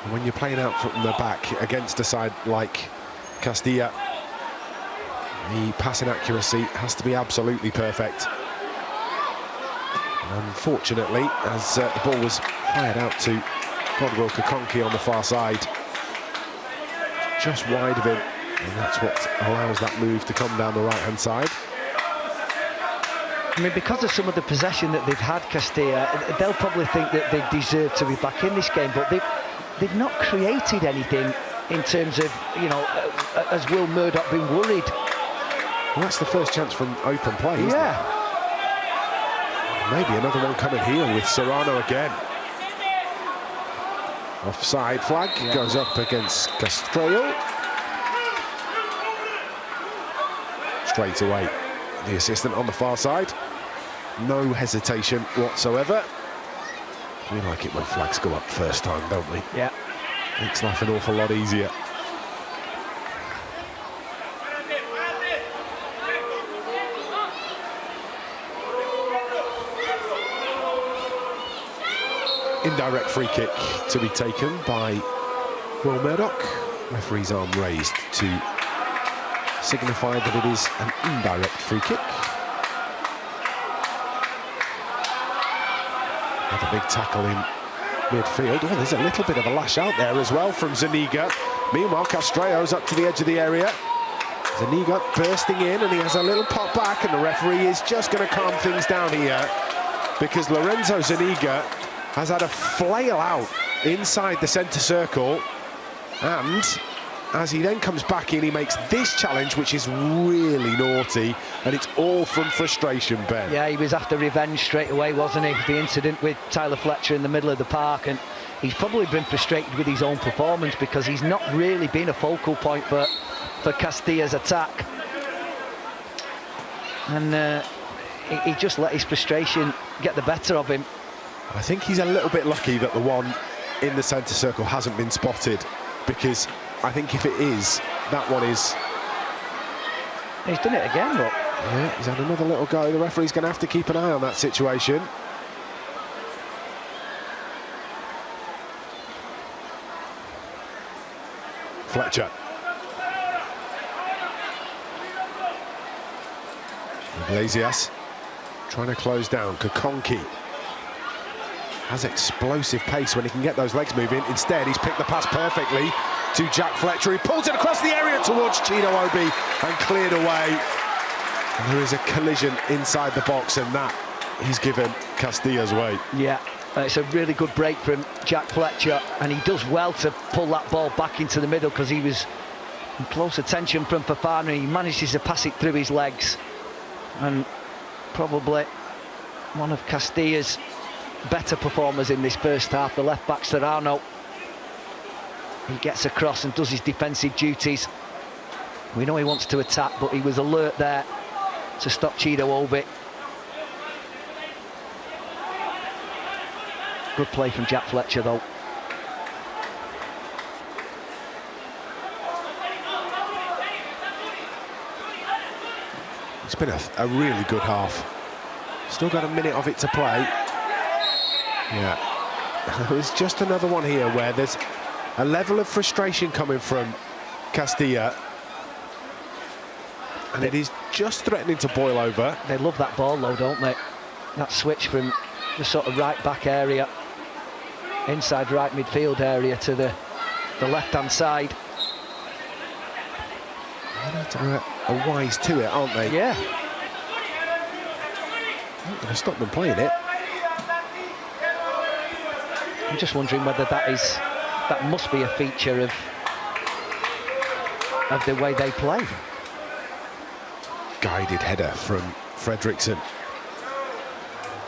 And when you're playing out from the back against a side like Castilla, the passing accuracy has to be absolutely perfect. And unfortunately, as the ball was fired out to Godwill Kakonki on the far side, just wide of him, and that's what allows that move to come down the right-hand side. I mean, because of some of the possession that they've had, Castilla, they'll probably think that they deserve to be back in this game, but they've not created anything in terms of, you know, has Will Murdoch been worried? Well, that's the first chance from open play, isn't it? Maybe another one coming here with Serrano again. Offside flag goes up against Castrello. Straight away, the assistant on the far side. No hesitation whatsoever. We like it when flags go up first time, don't we? Yeah. Makes life an awful lot easier. Indirect free kick to be taken by Will Murdoch. Referee's arm raised to signify that it is an indirect free kick. Another big tackle in midfield. Oh, there's a little bit of a lash out there as well from Zuniga. Meanwhile, Castrello's up to the edge of the area. Zuniga bursting in, and he has a little pop back, and the referee is just going to calm things down here, because Lorenzo Zuniga has had a flail out inside the centre circle, and as he then comes back in, he makes this challenge, which is really naughty, and it's all from frustration, Ben. Yeah, he was after revenge straight away, wasn't he? The incident with Tyler Fletcher in the middle of the park, and he's probably been frustrated with his own performance because he's not really been a focal point for Castilla's attack. And he just let his frustration get the better of him. I think he's a little bit lucky that the one in the centre circle hasn't been spotted, because I think if it is, that one is... He's done it again, look. Yeah, he's had another little go. The referee's going to have to keep an eye on that situation. Fletcher. Iglesias trying to close down. Kakonki has explosive pace when he can get those legs moving. Instead, he's picked the pass perfectly to Jack Fletcher. He pulls it across the area towards Chido Obi and cleared away. And there is a collision inside the box, and that he's given Castilla's way. Yeah, it's a really good break from Jack Fletcher, and he does well to pull that ball back into the middle, because he was in close attention from Fofana. He manages to pass it through his legs, and probably one of Castilla's better performers in this first half, the left back Serrano. He gets across and does his defensive duties. We know he wants to attack, but he was alert there to stop Chido Obi. Good play from Jack Fletcher, though. It's been a really good half. Still got a minute of it to play. Yeah, there's just another one here where there's a level of frustration coming from Castilla, and it is just threatening to boil over. They love that ball, though, don't they? That switch from the sort of right-back area, inside right midfield area, to the left-hand side. They're wise to it, aren't they? Yeah. Not going to stop them playing it. I'm just wondering whether that must be a feature of the way they play. Guided header from Fredriksson.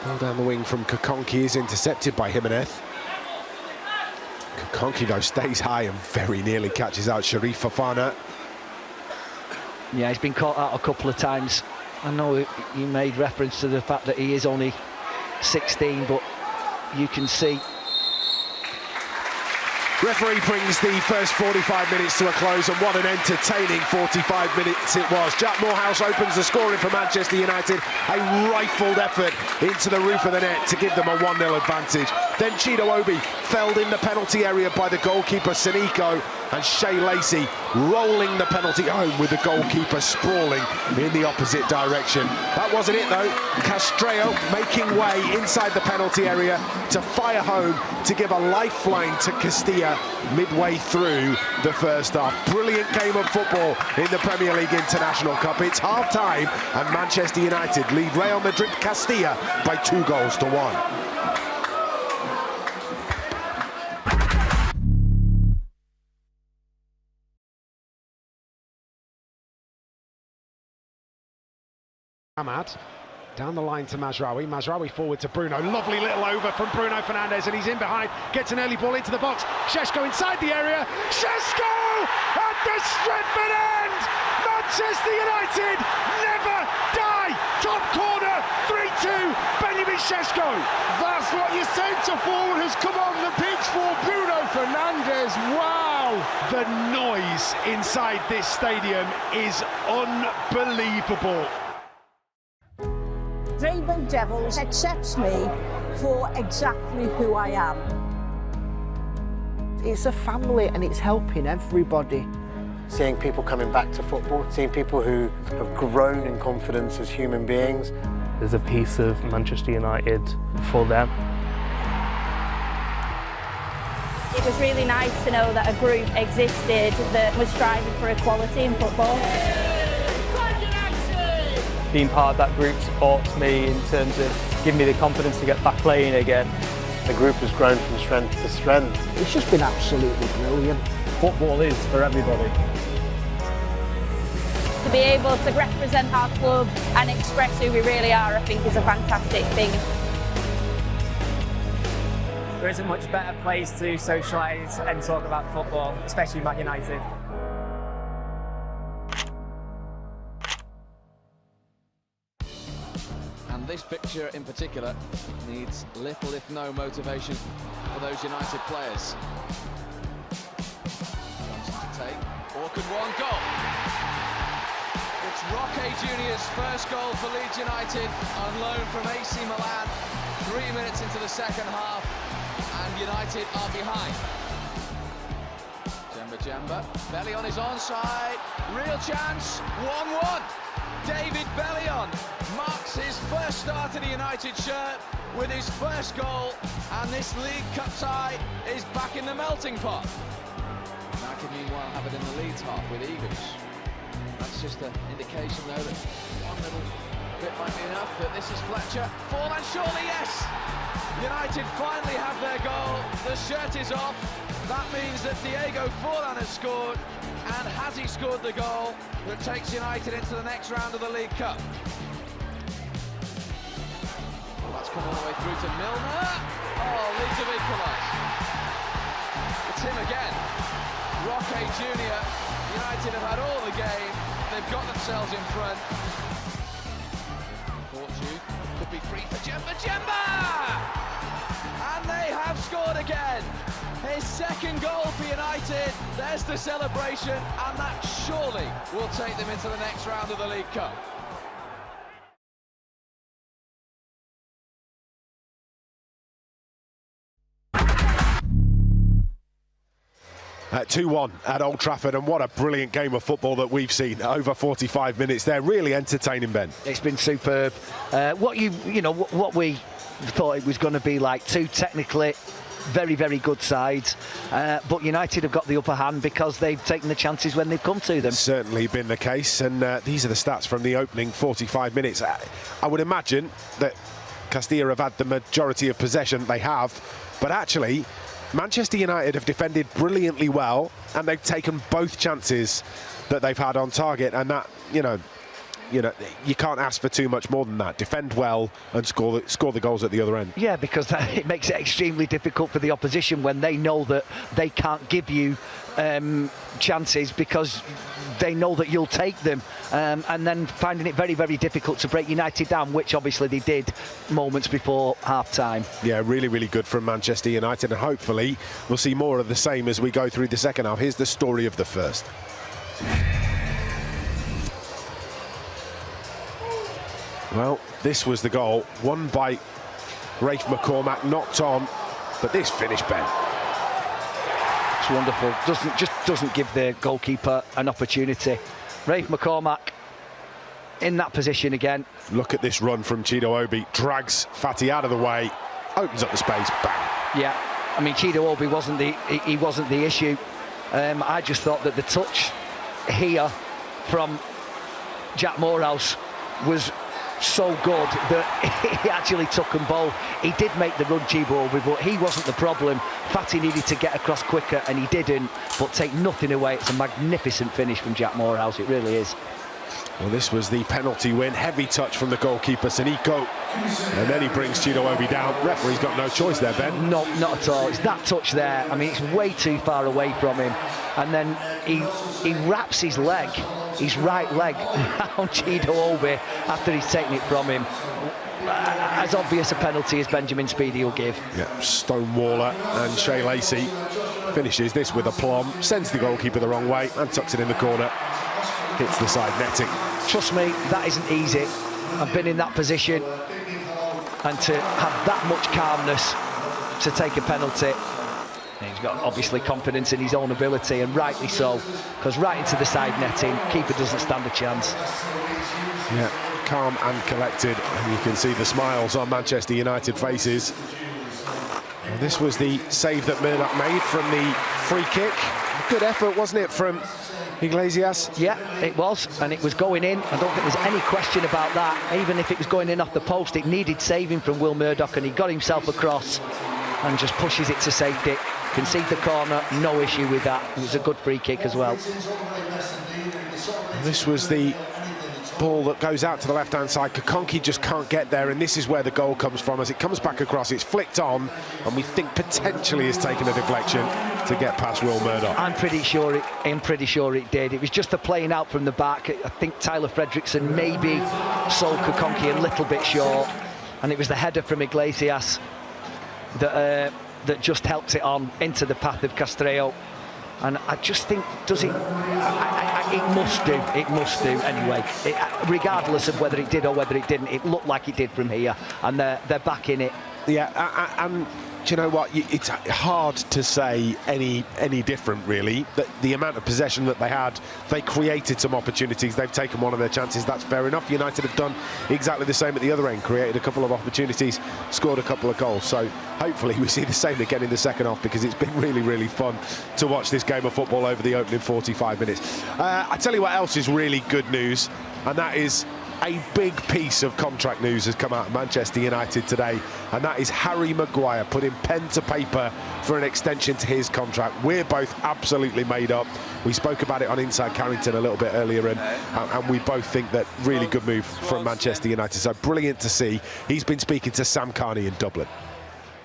Ball down the wing from Kakonki is intercepted by Jimenez. Kakonki, though, stays high and very nearly catches out Sharif Fofana. Yeah, he's been caught out a couple of times. I know you made reference to the fact that he is only 16, but you can see. Referee brings the first 45 minutes to a close, and what an entertaining 45 minutes it was. Jack Morehouse opens the scoring for Manchester United. A rifled effort into the roof of the net to give them a 1-0 advantage. Then Chido Obi felled in the penalty area by the goalkeeper Sinico, and Shea Lacey rolling the penalty home with the goalkeeper sprawling in the opposite direction. That wasn't it though. Castreo making way inside the penalty area to fire home to give a lifeline to Castilla midway through the first half. Brilliant game of football in the Premier League International Cup. It's half-time and Manchester United lead Real Madrid Castilla by 2-1. Ahmad, down the line to Mazraoui. Mazraoui forward to Bruno. Lovely little over from Bruno Fernandes, and he's in behind. Gets an early ball into the box. Šeško inside the area. Šeško at the Stretford end! Manchester United never die! Top corner, 3-2, Benjamin Šeško. That's what your centre forward has come on the pitch for, Bruno Fernandes. Wow! The noise inside this stadium is unbelievable. Rainbow Devils accepts me for exactly who I am. It's a family and it's helping everybody. Seeing people coming back to football, seeing people who have grown in confidence as human beings. There's a piece of Manchester United for them. It was really nice to know that a group existed that was striving for equality in football. Being part of that group supports me in terms of giving me the confidence to get back playing again. The group has grown from strength to strength. It's just been absolutely brilliant. Football is for everybody. To be able to represent our club and express who we really are, I think is a fantastic thing. There isn't much better place to socialise and talk about football, especially Man United. This picture in particular needs little if no motivation for those United players. Johnson to take, or could one goal? It's Roque Jr.'s first goal for Leeds United on loan from AC Milan. 3 minutes into the second half and United are behind. Djemba, Bellion is onside, real chance, 1-1. David Bellion marks his first start in a United shirt with his first goal, and this League Cup tie is back in the melting pot. United meanwhile have it in the Leeds half with Eagles. That's just an indication though that one little bit might be enough, but this is Fletcher. Forlan surely, yes! United finally have their goal, the shirt is off. That means that Diego Forlan has scored, and has he scored the goal that takes United into the next round of the League Cup? That's come all the way through to Milner. Oh, Leeds have equalised. It's him again. Roque Jr. United have had all the game. They've got themselves in front. Fortune could be free for Djemba! And they have scored again. His second goal for United. There's the celebration, and that surely will take them into the next round of the League Cup. 2-1 at Old Trafford, and what a brilliant game of football that we've seen over 45 minutes there. Really entertaining, Ben. It's been superb. What we thought it was going to be like, two technically very, very good sides, but United have got the upper hand because they've taken the chances when they've come to them. Certainly been the case, and these are the stats from the opening 45 minutes. I would imagine that Castilla have had the majority of possession. They have, but actually Manchester United have defended brilliantly well, and they've taken both chances that they've had on target, and that, you can't ask for too much more than that. Defend well and score the goals at the other end. Yeah, because it makes it extremely difficult for the opposition when they know that they can't give you chances because they know that you'll take them, and then finding it very, very difficult to break United down, which obviously they did moments before half-time. Yeah, really, really good from Manchester United, and hopefully we'll see more of the same as we go through the second half. Here's the story of the first. Well, this was the goal, won by Rafe McCormack, knocked on But this finish, Ben. It's wonderful. Doesn't give the goalkeeper an opportunity. Rafe McCormack in that position again. Look at this run from Chido Obi. Drags Fati out of the way, opens up the space, bang. Yeah, I mean, Chido Obi wasn't the issue. I just thought that the touch here from Jack Morehouse was so good that he actually took them both. He did make the run, Chido Obi, but he wasn't the problem. Fati needed to get across quicker and he didn't, but take nothing away. It's a magnificent finish from Jack Morehouse, it really is. Well, this was the penalty win. Heavy touch from the goalkeeper, Saniko. And then he brings Chido Obi down. Referee's got no choice there, Ben. No, not at all. It's that touch there. I mean, it's way too far away from him. And then he wraps his leg, his right leg, around Chido Obi after he's taken it from him. As obvious a penalty as Benjamin Speedy will give. Yeah, Stonewaller and Shea Lacey finishes this with aplomb, sends the goalkeeper the wrong way and tucks it in the corner. Hits the side netting. Trust me, that isn't easy. I've been in that position, and to have that much calmness to take a penalty. He's got obviously confidence in his own ability, and rightly so, because right into the side netting, keeper doesn't stand a chance. Yeah, calm and collected, and you can see the smiles on Manchester United faces. And this was the save that Murdoch made from the free kick. Good effort, wasn't it, from Iglesias? Yeah, it was, and it was going in. I don't think there's any question about that. Even if it was going in off the post, it needed saving from Will Murdoch, and he got himself across and just pushes it to safety. Concede the corner, no issue with that. It was a good free kick as well. This was the ball that goes out to the left-hand side. Kokonki just can't get there, and this is where the goal comes from. As it comes back across, it's flicked on, and we think potentially has taken a deflection to get past Will Murdoch. I'm pretty sure it did. It was just the playing out from the back. I think Tyler Fredrickson maybe sold Kokonki a little bit short, and it was the header from Iglesias that just helped it on into the path of Castilla. And I just think, does it? It must do. It must do anyway. Regardless of whether it did or whether it didn't, it looked like it did from here, and they're back in it. Yeah, and do you know what? It's hard to say any different, really. The amount of possession that they had, they created some opportunities. They've taken one of their chances. That's fair enough. United have done exactly the same at the other end. Created a couple of opportunities, scored a couple of goals. So hopefully we see the same again in the second half, because it's been really, really fun to watch this game of football over the opening 45 minutes. I tell you what else is really good news, and that is a big piece of contract news has come out of Manchester United today, and that is Harry Maguire putting pen to paper for an extension to his contract. We're both absolutely made up. We spoke about it on Inside Carrington a little bit earlier, and we both think that really good move from Manchester United. So brilliant to see. He's been speaking to Sam Carney in Dublin.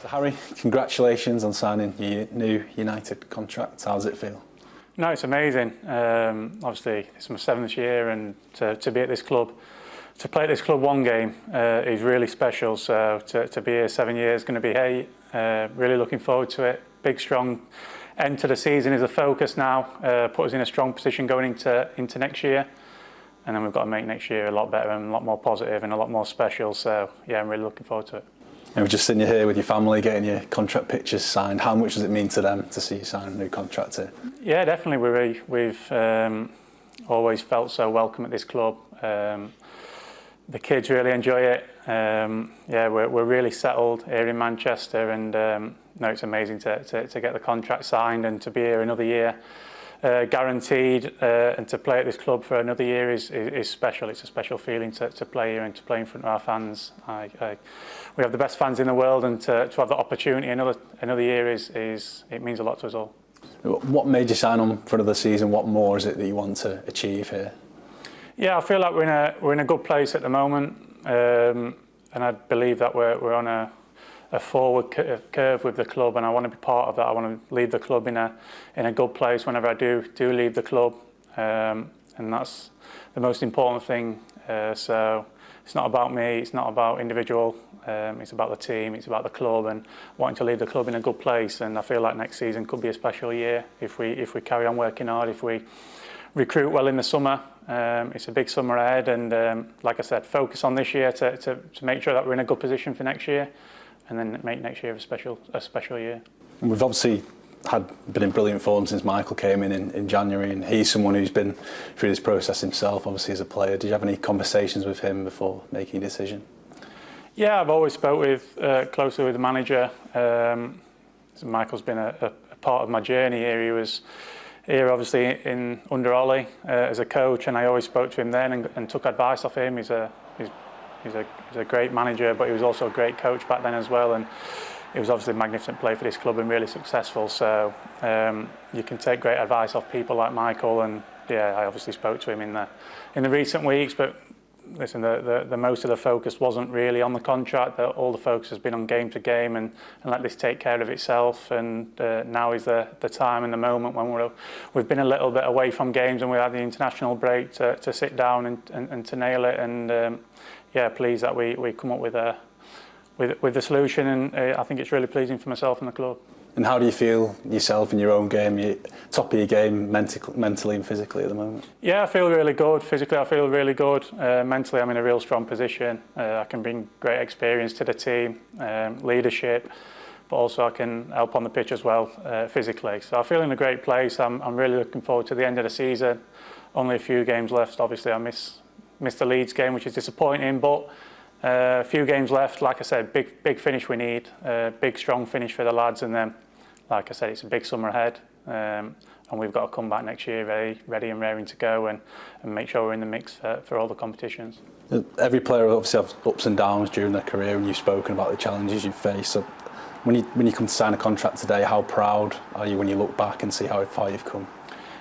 So Harry, congratulations on signing your new United contract. How does it feel? No, it's amazing. Obviously, it's my 7th year, and to be at this club, to play at this club one game is really special. So to be here 7 years, going to be 8. Really looking forward to it. Big, strong end to the season is a focus now. Put us in a strong position going into next year. And then we've got to make next year a lot better and a lot more positive and a lot more special. So, yeah, I'm really looking forward to it. And we've just seen you here with your family getting your contract pictures signed. How much does it mean to them to see you sign a new contract here? Yeah, definitely. We've always felt so welcome at this club. The kids really enjoy it. Yeah, we're really settled here in Manchester, and no, it's amazing to get the contract signed and to be here another year, guaranteed, and to play at this club for another year is special. It's a special feeling to play here and to play in front of our fans. We have the best fans in the world, and to have the opportunity another year it means a lot to us all. What made you sign on for another season? What more is it that you want to achieve here? Yeah, I feel like we're in a good place at the moment, and I believe that we're on a forward curve with the club, and I want to be part of that. I want to leave the club in a good place whenever I do leave the club, and that's the most important thing. So it's not about me, it's not about individual, it's about the team, it's about the club, and wanting to leave the club in a good place. And I feel like next season could be a special year if we carry on working hard, if we recruit well in the summer. It's a big summer ahead, and like I said, focus on this year to make sure that we're in a good position for next year, then make next year a special year. And we've obviously been in brilliant form since Michael came in January, and he's someone who's been through this process himself, obviously, as a player. Did you have any conversations with him before making a decision? Yeah, I've always spoke closely with the manager. So Michael's been a part of my journey here. He was here obviously under Ollie as a coach, and I always spoke to him then and took advice off him. He's a great manager, but he was also a great coach back then as well, and he was obviously a magnificent player for this club and really successful. So you can take great advice off people like Michael, and yeah, I obviously spoke to him in the recent weeks. But listen, the most of the focus wasn't really on the contract. All the focus has been on game to game and let this take care of itself. And now is the time and the moment when we've been a little bit away from games and we had the international break to sit down and to nail it. And yeah, pleased that we come up with the solution, and I think it's really pleasing for myself and the club. And how do you feel yourself in your own game? You're top of your game mentally and physically at the moment? Yeah, I feel really good. Physically, I feel really good. Mentally, I'm in a real strong position. I can bring great experience to the team, leadership, but also I can help on the pitch as well physically. So I feel in a great place. I'm really looking forward to the end of the season. Only a few games left. Obviously, I missed the Leeds game, which is disappointing, but a few games left. Like I said, big finish we need, big strong finish for the lads, and then, like I said, it's a big summer ahead, and we've got to come back next year ready and raring to go and make sure we're in the mix for all the competitions. Every player obviously has ups and downs during their career, and you've spoken about the challenges you face. So when you come to sign a contract today, how proud are you when you look back and see how far you've come?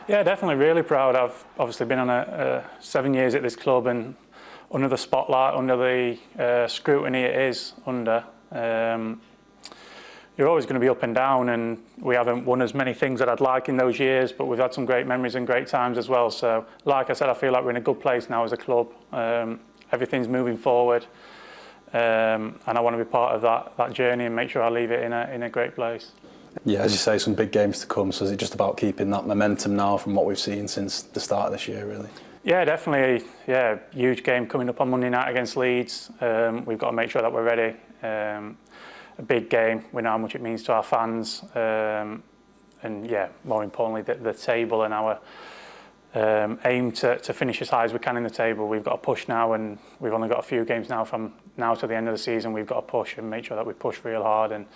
Yeah, definitely really proud. I've obviously been on 7 years at this club, and under the spotlight, under the scrutiny it is under, you're always going to be up and down, and we haven't won as many things that I'd like in those years, but we've had some great memories and great times as well. So, like I said, I feel like we're in a good place now as a club. Everything's moving forward, and I want to be part of that journey and make sure I leave it in a great place. Yeah, as you say, some big games to come, so is it just about keeping that momentum now from what we've seen since the start of this year, really? Yeah, definitely. Yeah, huge game coming up on Monday night against Leeds. We've got to make sure that we're ready. A big game. We know how much it means to our fans, and yeah, more importantly, the table and our aim to finish as high as we can in the table. We've got to push now, and we've only got a few games now from now to the end of the season. We've got to push and make sure that we push real hard and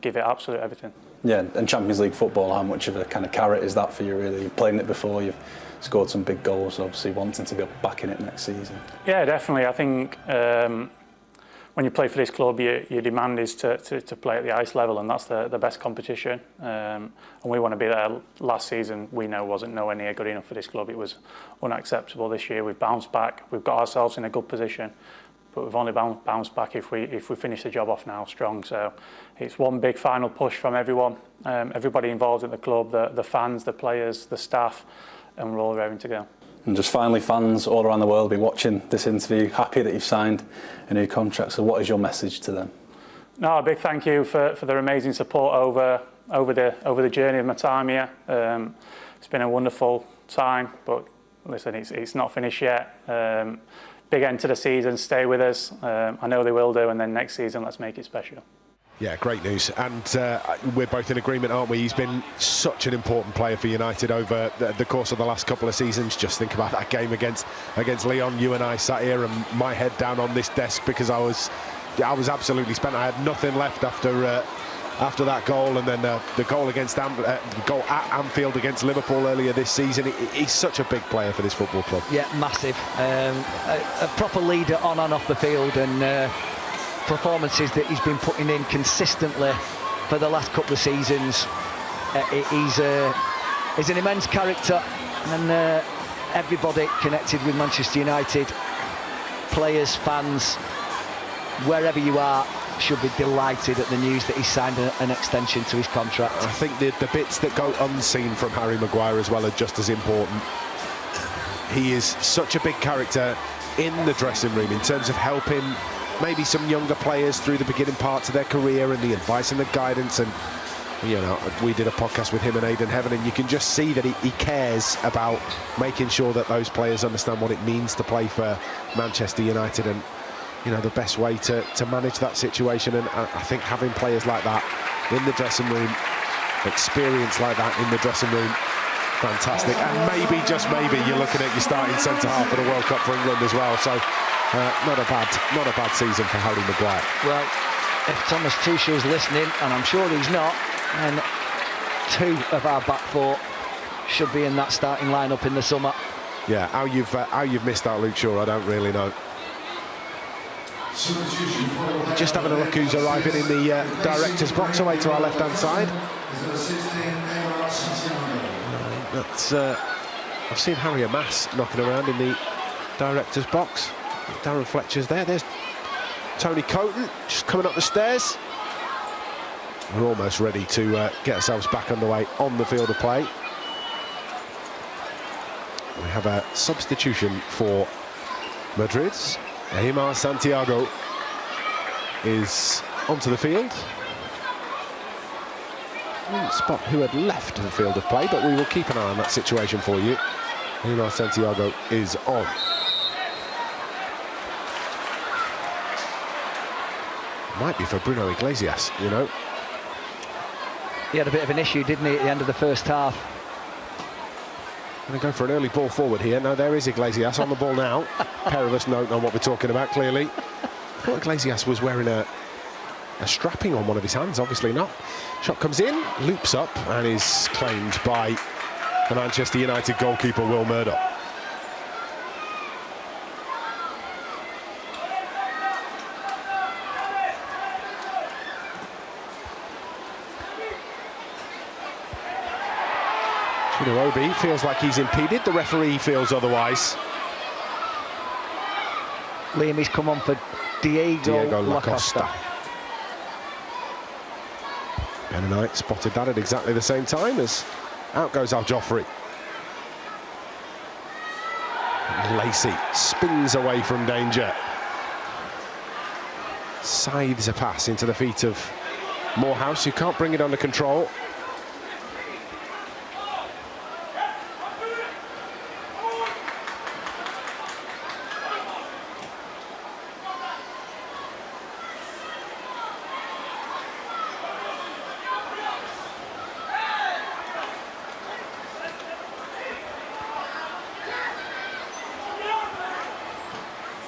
give it absolute everything. Yeah, and Champions League football, how much of a kind of carrot is that for you, really? You've played in it before, you've scored some big goals, obviously wanting to be back in it next season. Yeah, definitely. I think when you play for this club, your demand is to play at the ice level, and that's the best competition. And we want to be there. Last season, we know wasn't nowhere near good enough for this club. It was unacceptable. This year, we've bounced back. We've got ourselves in a good position, but we've only bounced back if we finish the job off now strong. So it's one big final push from everyone, everybody involved at the club, the fans, the players, the staff, and we're all raring to go. And just finally, fans all around the world will be watching this interview, happy that you've signed a new contract. So what is your message to them? No, a big thank you for their amazing support over the journey of my time here. It's been a wonderful time, but listen, it's not finished yet. Big end to the season, stay with us. I know they will do, and then next season, let's make it special. Yeah, great news, and we're both in agreement, aren't we? He's been such an important player for United over the course of the last couple of seasons. Just think about that game against Lyon. You and I sat here, and my head down on this desk because I was absolutely spent. I had nothing left after that goal, and then the goal goal at Anfield against Liverpool earlier this season. He's such a big player for this football club. Yeah, massive. A proper leader on and off the field, and performances that he's been putting in consistently for the last couple of seasons. He's an immense character, and everybody connected with Manchester United, players, fans, wherever you are, should be delighted at the news that he's signed an extension to his contract. I think the bits that go unseen from Harry Maguire as well are just as important. He is such a big character in the dressing room in terms of helping maybe some younger players through the beginning parts of their career, and the advice and the guidance. And you know, we did a podcast with him and Aidan Heaven, and you can just see that he cares about making sure that those players understand what it means to play for Manchester United. And you know, the best way to manage that situation. And I think having players like that in the dressing room, experience like that in the dressing room, fantastic. And maybe, just maybe, you're looking at your starting centre-half for the World Cup for England as well. So not a bad season for Harry Maguire. Well, if Thomas Tuchel's listening, and I'm sure he's not, then 2 of our back 4 should be in that starting lineup in the summer. Yeah, how you've missed out, Luke Shaw, I don't really know. Just having a look who's arriving in the director's box away to our left-hand side. I've seen Harry Amass knocking around in the director's box. Darren Fletcher's there. There's Tony Coton just coming up the stairs. We're almost ready to get ourselves back underway on the field of play. We have a substitution for Madrid's. Aimar Santiago is onto the field. Spot who had left the field of play, but we will keep an eye on that situation for you. Aimar Santiago is on. Might be for Bruno Iglesias, you know. He had a bit of an issue, didn't he, at the end of the first half? Going to go for an early ball forward here. No, there is Iglesias on the ball now. Perilous note on what we're talking about, clearly. I thought Iglesias was wearing a strapping on one of his hands, obviously not. Shot comes in, loops up, and is claimed by the Manchester United goalkeeper, Will Murdoch. Obi feels like he's impeded. The referee feels otherwise. Liam, he's come on for Diego Lacosta. Benonite spotted that at exactly the same time as out goes Al Joffrey. Lacey spins away from danger. Scythes a pass into the feet of Morehouse, who can't bring it under control.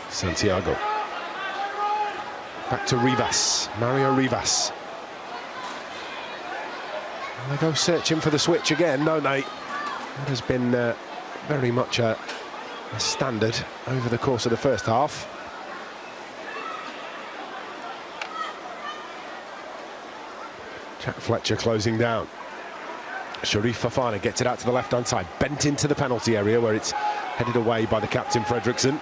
Santiago. Back to Rivas, Mario Rivas. And they go searching for the switch again, don't they? That has been very much a standard over the course of the first half. Jack Fletcher closing down. Sharif Fofana gets it out to the left-hand side, bent into the penalty area where it's headed away by the captain, Fredrickson.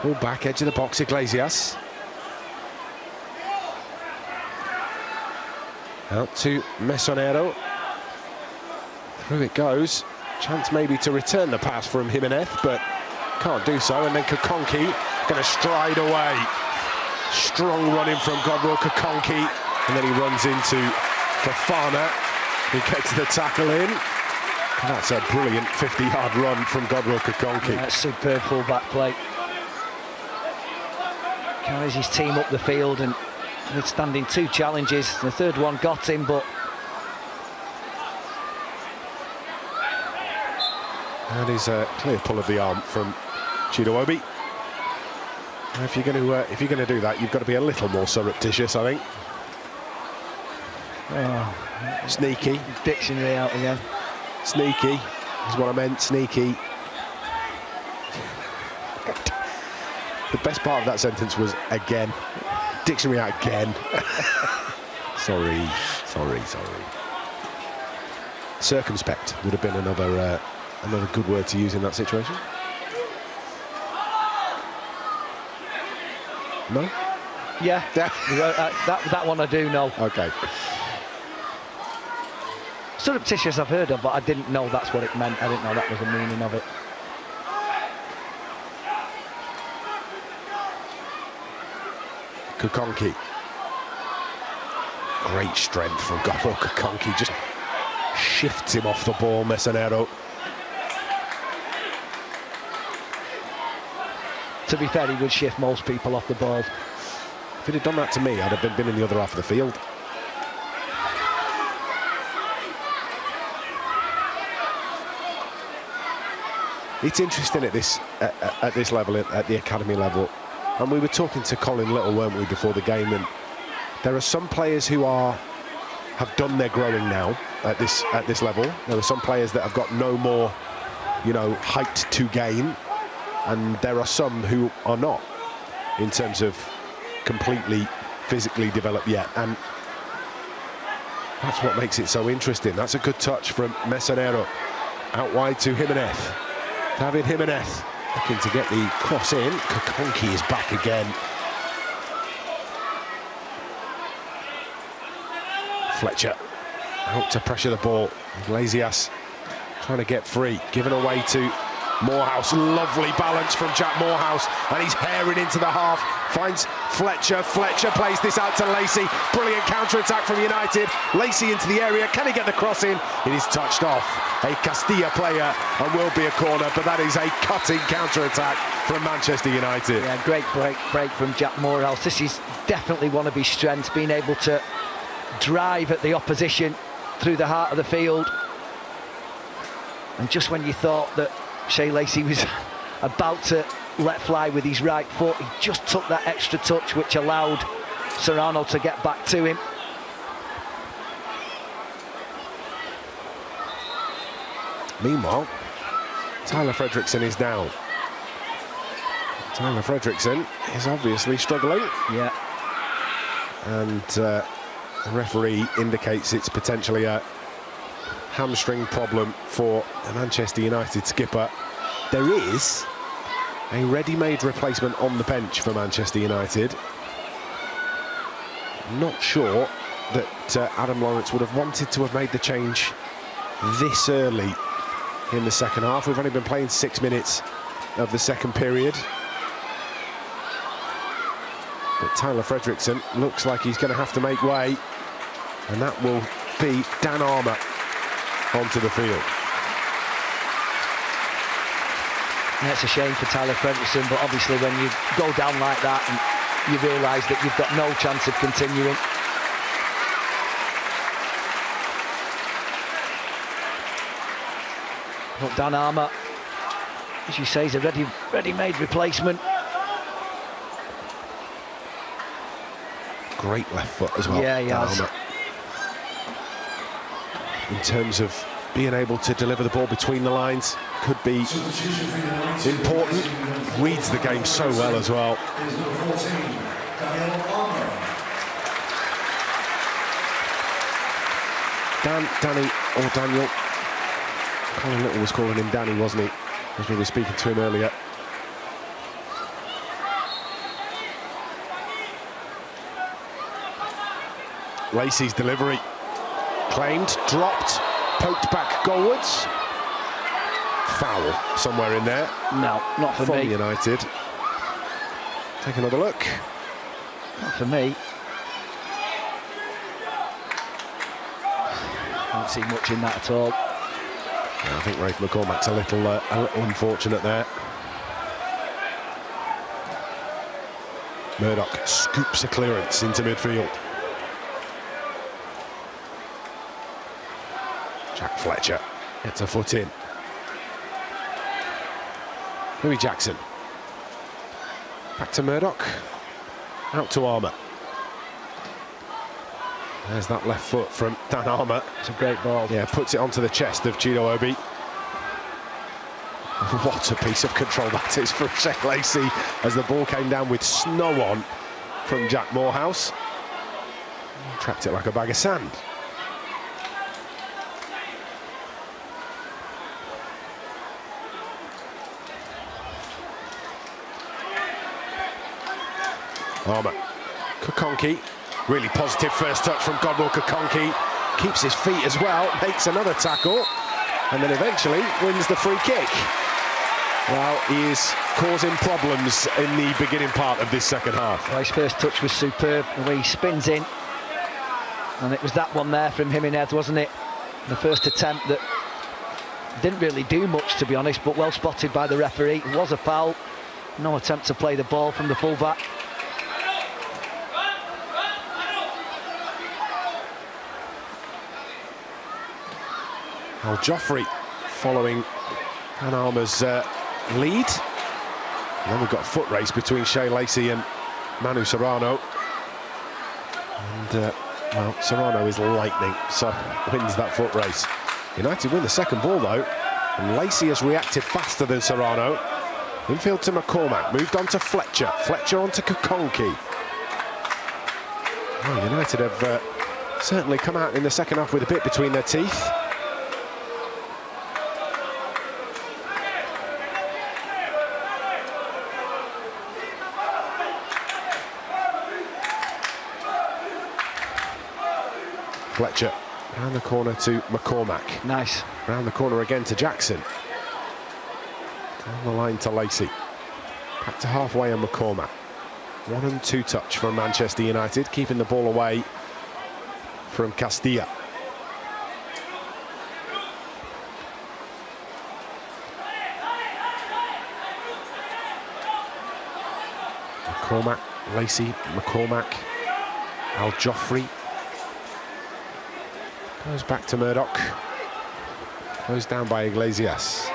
Pull back, edge of the box, Iglesias. Out to Mesonero. Through it goes. Chance maybe to return the pass from Jimenez, but can't do so. And then Kokonki going to stride away. Strong running from Godwill Kokonki. And then he runs into Fofana, who gets the tackle in. And that's a brilliant 50-yard run from Godwill Kokonki. Yeah, superb full-back play. Carries his team up the field and withstanding 2 challenges. The third one got him, but that is a clear pull of the arm from Chido-Obi. If you're going to do that, you've got to be a little more surreptitious, I think. Oh, sneaky. Dictionary out again. Sneaky is what I meant. Sneaky. The best part of that sentence was again. Dictionary out again. Sorry. Circumspect would have been another good word to use in that situation. No? Yeah. that one I do know. Okay. Surreptitious I've heard of, but I didn't know that's what it meant. I didn't know that was the meaning of it. Kokonki. Great strength from Godwill Kokonki. Just shifts him off the ball, Mesonero. to be fair, he would shift most people off the ball. If he'd have done that to me, I'd have been in the other half of the field. It's interesting at this level, at the academy level, and we were talking to Colin Little, weren't we, before the game, and there are some players who have done their growing now at this level. There are some players that have got no more, you know, height to gain, and there are some who are not, in terms of completely physically developed yet, and that's what makes it so interesting. That's a good touch from Mesonero, out wide to Jimenez. David Jimenez looking to get the cross in. Kokonki is back again. Fletcher out to pressure the ball. Iglesias trying to get free, given away to Morehouse. Lovely balance from Jack Morehouse, and he's herring into the half. Finds Fletcher. Fletcher plays this out to Lacey. Brilliant counter-attack from United. Lacey into the area. Can he get the cross in? It is touched off. A Castilla player, and will be a corner, but that is a cutting counter-attack from Manchester United. Yeah, great break from Jack Morehouse. This is definitely one of his strengths, being able to drive at the opposition through the heart of the field. And just when you thought that Shea Lacey was about to let fly with his right foot, he just took that extra touch which allowed Serrano to get back to him. Meanwhile, Tyler Fredrickson is down. Tyler Fredrickson is obviously struggling. Yeah. And the referee indicates it's potentially a hamstring problem for the Manchester United skipper. There is a ready-made replacement on the bench for Manchester United. Not sure that Adam Lawrence would have wanted to have made the change this early in the second half. We've only been playing 6 minutes of the second period. But Tyler Fredrickson looks like he's going to have to make way, and that will be Dan Armour onto the field. Yeah, it's a shame for Tyler Fredrickson, but obviously when you go down like that and you realise that you've got no chance of continuing. But Dan Armour, as you say, is a ready-made replacement. Great left foot as well. Yeah, he has. Armour. In terms of being able to deliver the ball between the lines, could be important. Reads the game so well as well. Danny or Daniel. Colin Little was calling him Danny, wasn't he? As we were speaking to him earlier. Lacey's delivery. Claimed, dropped, poked back goalwards. Foul somewhere in there. No, not for me. From United. Take another look. Not for me. Can't see much in that at all. Yeah, I think Rafe McCormack's a little unfortunate there. Murdoch scoops a clearance into midfield. Jack Fletcher gets a foot in. Louis Jackson. Back to Murdoch. Out to Armour. There's that left foot from Dan Armour. It's a great ball. Yeah, puts it onto the chest of Chido Obi. What a piece of control that is from Shea Lacey as the ball came down with snow on from Jack Morehouse. Trapped it like a bag of sand. Armour. Kokonki. Really positive first touch from Godwill Kokonki. Keeps his feet as well, makes another tackle, and then eventually wins the free kick. Well, he is causing problems in the beginning part of this second half. Well, his first touch was superb, the way he spins in. And it was that one there from Jimenez, wasn't it? The first attempt that didn't really do much, to be honest, but well spotted by the referee. It was a foul. No attempt to play the ball from the full-back. Al Joffrey following Van Armour's lead. And then we've got a foot race between Shea Lacey and Manu Serrano. And, well, Serrano is lightning, so wins that foot race. United win the second ball, though, and Lacey has reacted faster than Serrano. Infield to McCormack, moved on to Fletcher. Fletcher on to Kokonki. Oh, United have certainly come out in the second half with a bit between their teeth. Fletcher round the corner to McCormack. Nice. Round the corner again to Jackson. Down the line to Lacey. Back to halfway and McCormack. 1 and 2 touch from Manchester United, keeping the ball away from Castilla. McCormack, Lacey, McCormack, Al Joffrey. Goes back to Murdoch. Goes down by Iglesias.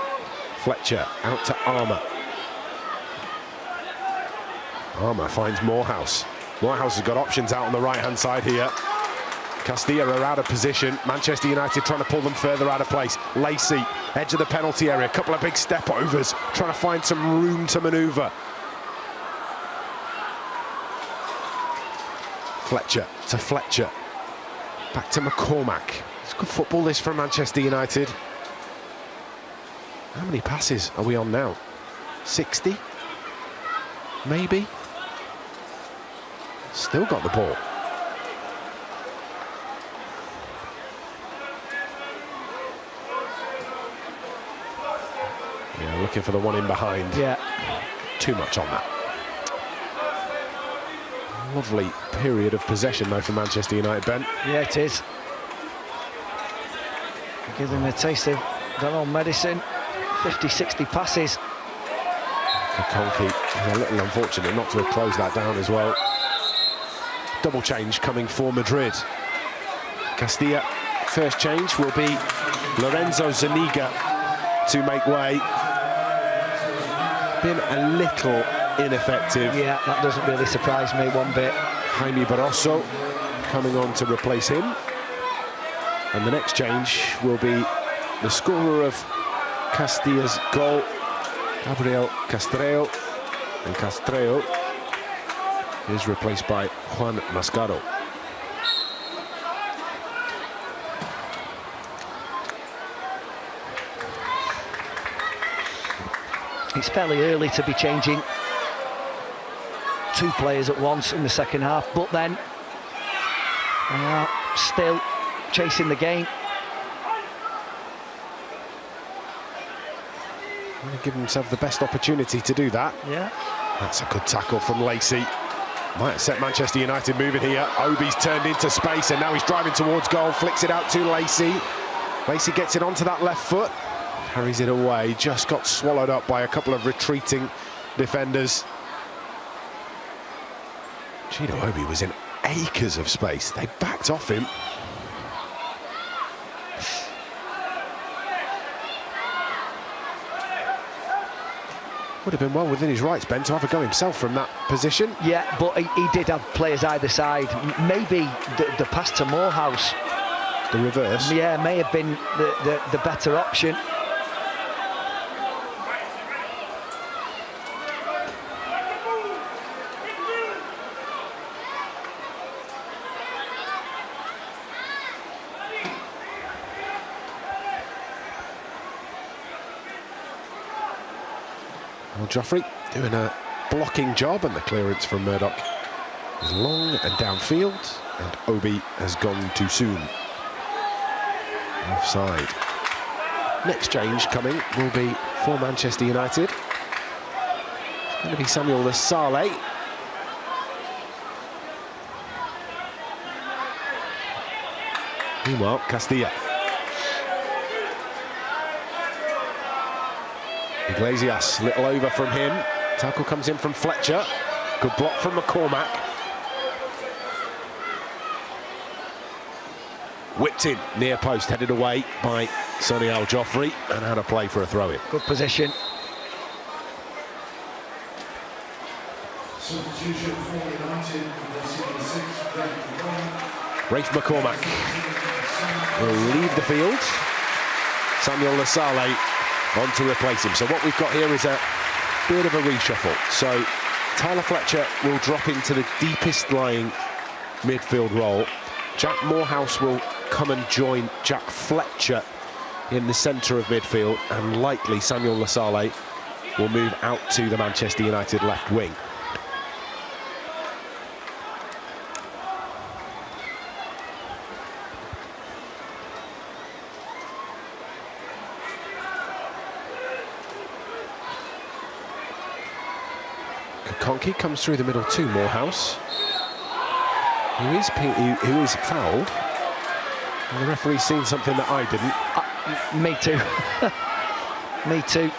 Fletcher out to Armour. Armour finds Morehouse. Morehouse has got options out on the right-hand side here. Castilla are out of position. Manchester United trying to pull them further out of place. Lacey, edge of the penalty area. A couple of big step-overs, trying to find some room to manoeuvre. Fletcher to Fletcher. Back to McCormack. It's good football, this, from Manchester United. How many passes are we on now? 60? Maybe? Still got the ball. Yeah, looking for the one in behind. Yeah. Too much on that. Lovely period of possession, though, for Manchester United, Ben. Yeah, it is. Give them a taste of their own medicine. 50, 60 passes. Kokonki is a little unfortunate not to have closed that down as well. Double change coming for Madrid. Castilla, first change will be Lorenzo Zuniga to make way. Been a little ineffective. Yeah, that doesn't really surprise me one bit. Jaime Barroso coming on to replace him. And the next change will be the scorer of Castilla's goal, Gabriel Castreo. And Castreo is replaced by Juan Mascaro. It's fairly early to be changing 2 players at once in the second half, but then they are still chasing the game. Going to give himself the best opportunity to do that. Yeah. That's a good tackle from Lacey. Might have set Manchester United moving here. Obi's turned into space and now he's driving towards goal. Flicks it out to Lacey. Lacey gets it onto that left foot. Carries it away. Just got swallowed up by a couple of retreating defenders. Chido Obi was in acres of space. They backed off him. Would have been well within his rights, Ben, to have a go himself from that position. Yeah, but he did have players either side. Maybe the pass to Morehouse, the reverse, yeah, may have been the better option. Well, Joffrey doing a blocking job, and the clearance from Murdoch is long and downfield, and Obi has gone too soon. Offside. Next change coming will be for Manchester United. It's going to be Samuel Lasale. Meanwhile, Castilla. Iglesias, little over from him. Tackle comes in from Fletcher. Good block from McCormack. Whipped in, near post, headed away by Sonny Al Joffrey, and out of play for a throw-in. Good position. Rafe McCormack will leave the field. Samuel Lasale on to replace him. So what we've got here is a bit of a reshuffle. So Tyler Fletcher will drop into the deepest lying midfield role. Jack Morehouse will come and join Jack Fletcher in the centre of midfield, and likely Samuel Lasale will move out to the Manchester United left wing. Kokonki comes through the middle to Morehouse, who is fouled. And the referee's seen something that I didn't. Me too. Me too.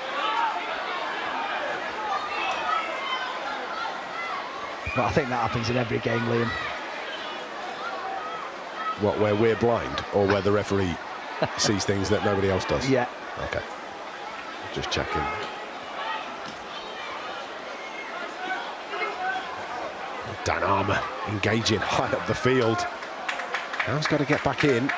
But I think that happens in every game, Liam. What, where we're blind, or where the referee sees things that nobody else does? Yeah. Okay. Just checking. Dan Armour engaging high up the field. Now he's got to get back in.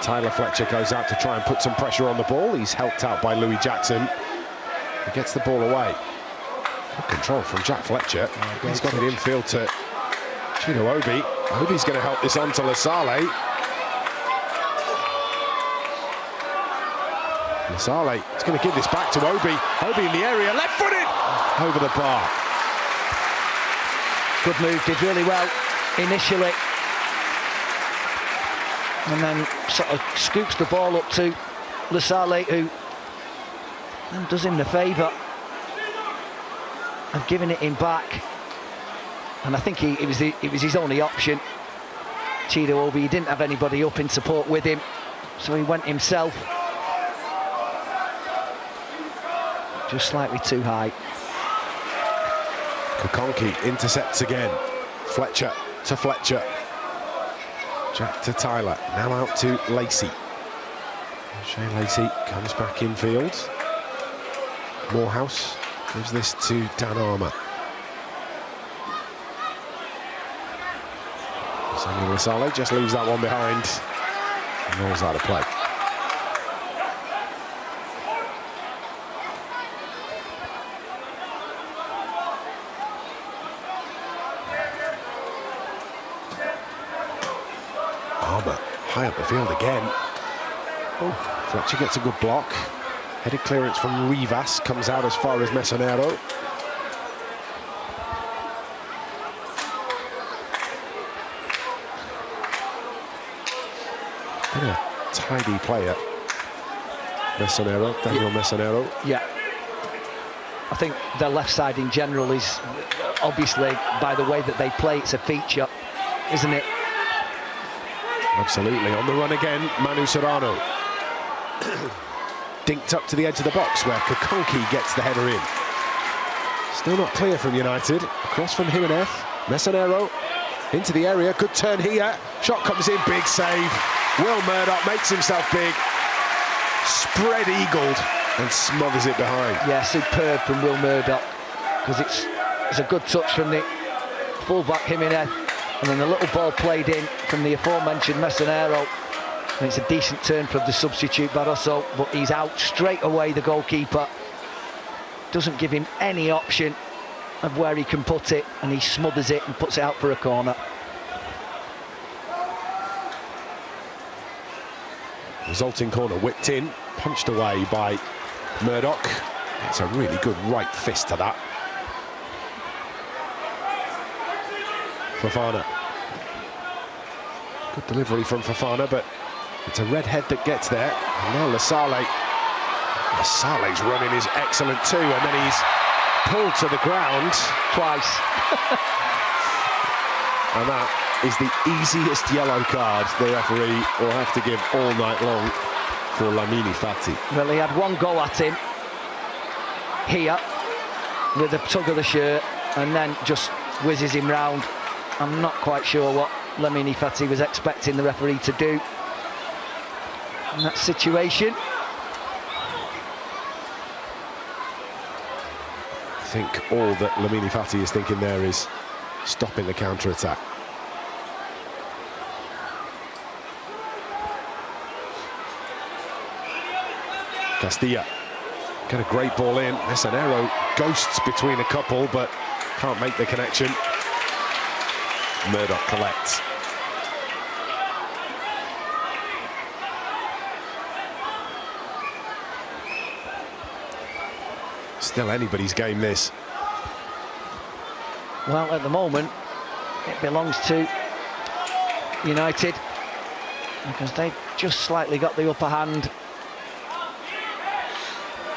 Tyler Fletcher goes out to try and put some pressure on the ball. He's helped out by Louis Jackson. He gets the ball away. Good control from Jack Fletcher. He's got it infield to Chino Obi. Obi's going to help this on to Lasale. Lasale is going to give this back to Obi. Obi in the area, left-footed! Over the bar. Good move, did really well initially. And then sort of scoops the ball up to Lasale, who then does him the favour of giving it him back. And I think it was his only option. Chido Obi, he didn't have anybody up in support with him, so he went himself. Just slightly too high. Kokonki intercepts again. Fletcher to Fletcher. Jack to Tyler. Now out to Lacey. Shane Lacey comes back in field. Morehouse gives this to Dan Armour. Samuel Lasale just leaves that one behind and rolls out of play. Armour high up the field again. Oh, Fletcher gets a good block. Headed clearance from Rivas, comes out as far as Mesonero. Been a tidy player, Mesonero, Daniel Mesonero. Yeah. I think their left side in general is, obviously, by the way that they play, it's a feature, isn't it? Absolutely. On the run again, Manu Serrano. Dinked up to the edge of the box where Kokonki gets the header in. Still not clear from United. Across from Jimenez. Mesonero into the area. Good turn here. Shot comes in. Big save. Will Murdoch makes himself big. Spread eagled and smothers it behind. Yeah, superb from Will Murdoch, because it's a good touch from the full-back Jimenez, and then the little ball played in from the aforementioned Mesonero. And it's a decent turn from the substitute Barroso, but he's out straight away, the goalkeeper. Doesn't give him any option of where he can put it, and he smothers it and puts it out for a corner. Resulting corner whipped in, punched away by Murdoch. It's a really good right fist to that. Fofana. Good delivery from Fofana, but it's a red head that gets there. And now Lasale's running is excellent too, and then he's pulled to the ground twice. And that is the easiest yellow card the referee will have to give all night long for Lamini Fati. Well, he had one go at him, here with a tug of the shirt and then just whizzes him round. I'm not quite sure what Lamine Fati was expecting the referee to do in that situation. I think all that Lamine Fati is thinking there is stopping the counter-attack. Castilla get a great ball in. Mesonero ghosts between a couple but can't make the connection. Murdoch collects. Still anybody's game, this. Well, at the moment it belongs to United because they just slightly got the upper hand.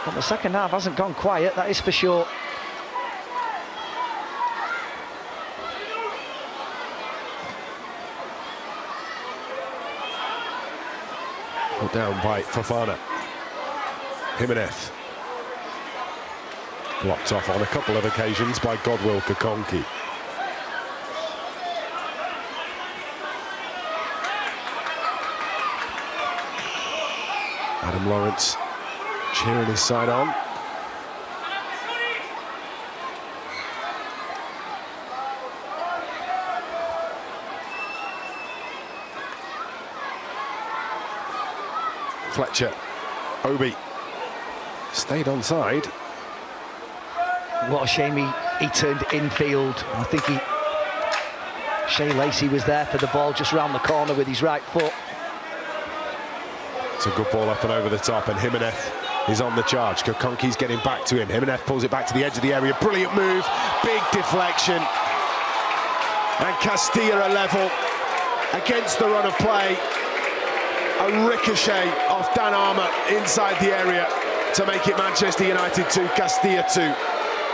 But the second half hasn't gone quiet, that is for sure. Put down by Fofana. Jimenez. Blocked off on a couple of occasions by Godwill Kokonki. Adam Lawrence cheering his side on. Fletcher, Obi, stayed onside. What a shame he turned infield. I think Shea Lacey was there for the ball just round the corner with his right foot. It's a good ball up and over the top, and Jimenez is on the charge. Kokonki's getting back to him. Jimenez pulls it back to the edge of the area. Brilliant move, big deflection. And Castilla are level against the run of play. A ricochet off Dan Armour inside the area to make it Manchester United 2, Castilla 2.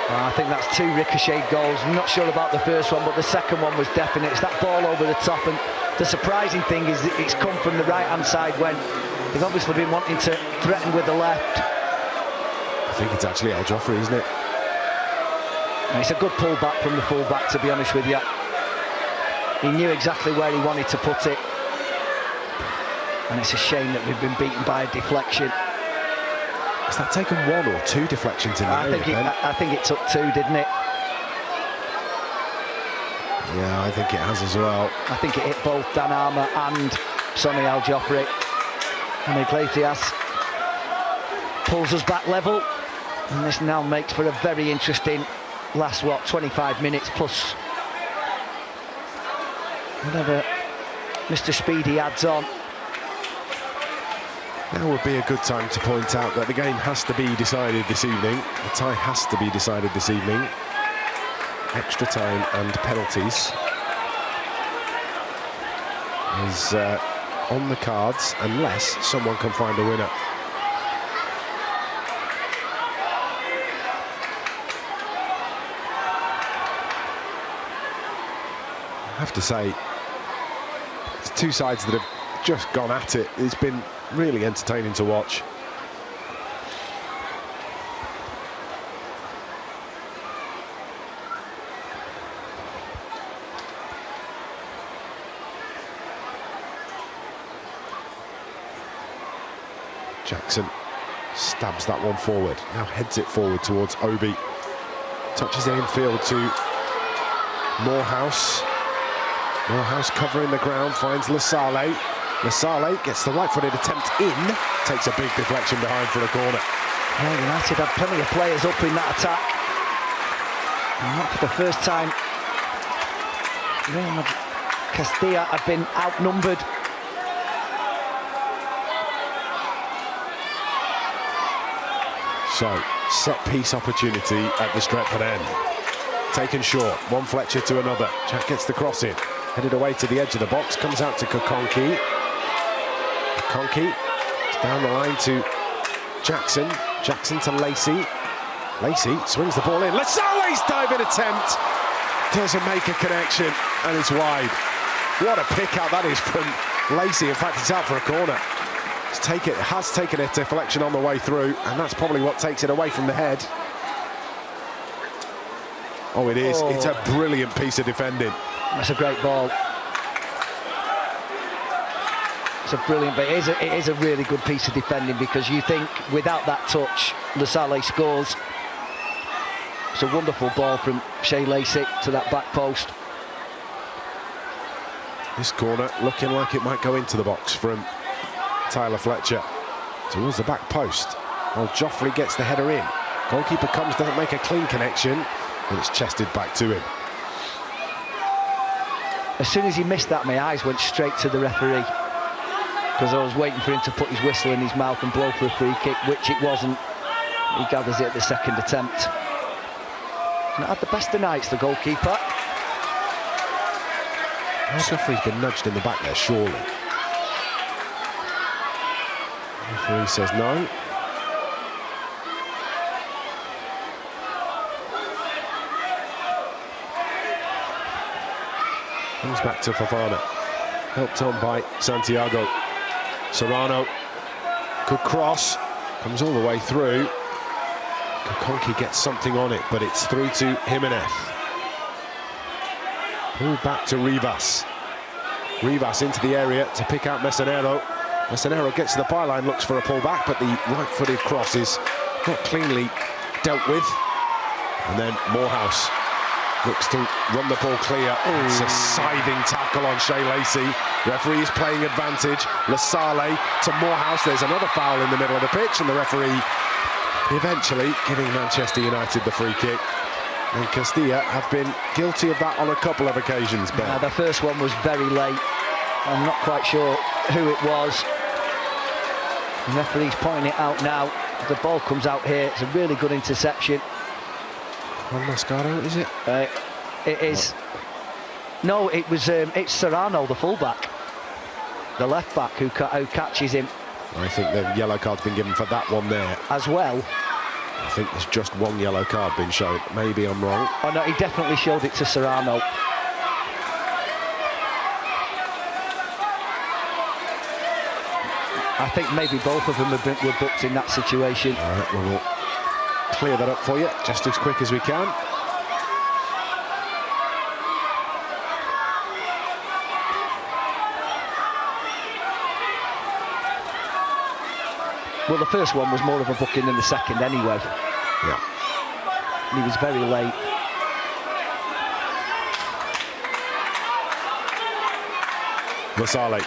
I think that's 2 ricochet goals. I'm not sure about the first one, but the second one was definite. It's that ball over the top, and the surprising thing is that it's come from the right-hand side when they've obviously been wanting to threaten with the left. I think it's actually Al Joffrey, isn't it? And it's a good pull back from the full-back, to be honest with you. He knew exactly where he wanted to put it. And it's a shame that we've been beaten by a deflection. Has that taken 1 or 2 deflections in the area? I think it took 2, didn't it? Yeah, I think it has as well. I think it hit both Dan Armour and Sonny Al Joffrey. And Iglesias pulls us back level. And this now makes for a very interesting last, 25 minutes plus whatever Mr. Speedy adds on. Now would be a good time to point out that the game has to be decided this evening. The tie has to be decided this evening. Extra time and penalties is on the cards unless someone can find a winner. I have to say, it's 2 sides that have just gone at it. It's been really entertaining to watch. Jackson stabs that one forward, now heads it forward towards Obi. Touches it infield to Morehouse. Morehouse covering the ground, finds Lasale. Lasale gets the right-footed attempt in, takes a big deflection behind for the corner. Well, United had plenty of players up in that attack. And not for the first time. Real Madrid, Castilla had been outnumbered. So, set-piece opportunity at the Stretford end. Taken short, one Fletcher to another. Jack gets the cross in. Headed away to the edge of the box, comes out to Kokonki. Kokonki down the line to Jackson. Jackson to Lacey. Lacey swings the ball in. Lasale's diving attempt doesn't make a connection, and it's wide. What a pick out that is from Lacey. In fact, it's out for a corner. Has taken a deflection on the way through, and that's probably what takes it away from the head. Oh, it is. It's a brilliant piece of defending. That's a great ball. It's a brilliant, but it is a really good piece of defending, because you think without that touch, Lasale scores. It's a wonderful ball from Shea Lacey to that back post. This corner looking like it might go into the box from Tyler Fletcher. Towards the back post. Well, Joffrey gets the header in. Goalkeeper comes, doesn't make a clean connection, and it's chested back to him. As soon as he missed that, my eyes went straight to the referee, because I was waiting for him to put his whistle in his mouth and blow for a free kick, which it wasn't. He gathers it at the second attempt. Not had the best of nights, the goalkeeper. Joffrey's been nudged in the back there, surely. The referee says no. Comes back to Fofana. Helped on by Santiago. Serrano. Good cross. Comes all the way through. Kokonki gets something on it, but it's through to Jimenez. Pulled back to Rivas. Rivas into the area to pick out Mesonero. Mesonero gets to the byline, looks for a pullback, but the right-footed cross is not cleanly dealt with. And then Morehouse looks to run the ball clear. It's a scything tackle on Shea Lacey. Referee is playing advantage. Lasale to Morehouse. There's another foul in the middle of the pitch, and the referee eventually giving Manchester United the free kick. And Castilla have been guilty of that on a couple of occasions, Ben. The first one was very late. I'm not quite sure who it was. The referee's pointing it out now. The ball comes out here. It's a really good interception. Juan Mascaro, is it? It is. No, it was. It's Serrano, the fullback, the left back, who catches him. I think the yellow card's been given for that one there as well. I think there's just one yellow card been shown. Maybe I'm wrong. Oh no, he definitely showed it to Serrano. I think maybe both of them were booked in that situation. All right, well, we'll clear that up for you just as quick as we can. Well, the first one was more of a booking than the second anyway. Yeah. And he was very late. Lasale.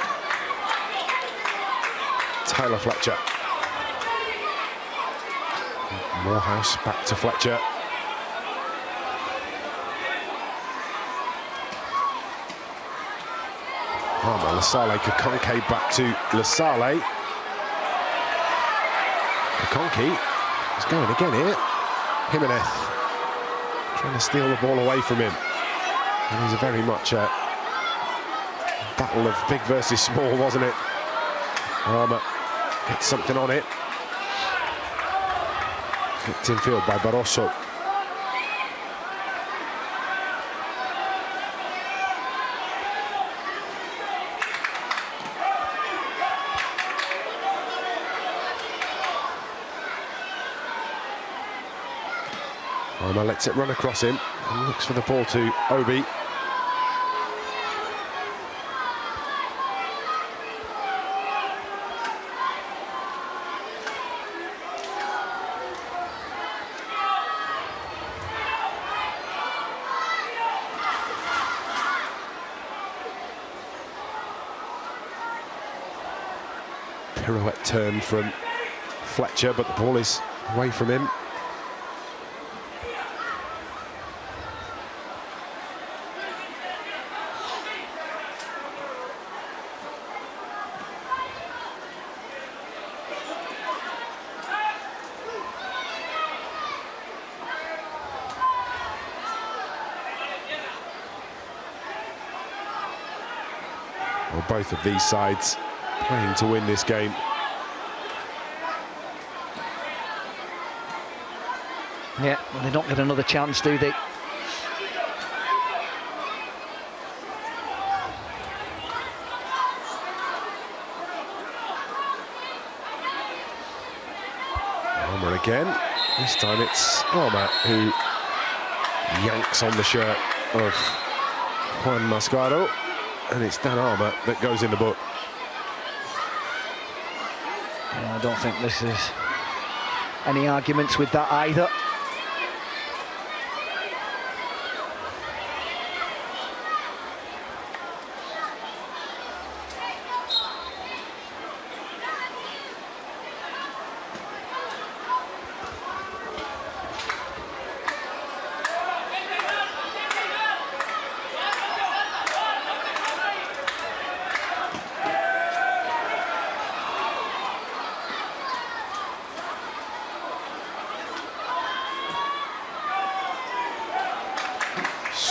Tyler Fletcher. Morehouse back to Fletcher. Oh, well, Lasale, Kokonke back to Lasale. Kokonke is going again here. Jimenez trying to steal the ball away from him. And he's a very much a battle of big versus small, wasn't it? Armour gets something on it. Flicked in field by Barroso. Armour lets it run across him and looks for the ball to Obi. Pirouette turn from Fletcher, but the ball is away from him. Well, both of these sides playing to win this game. Yeah, well, they don't get another chance, do they? Armour again. This time it's Armour who yanks on the shirt of Juan Mascaro, and it's Dan Armour that goes in the book. I don't think this is any arguments with that either.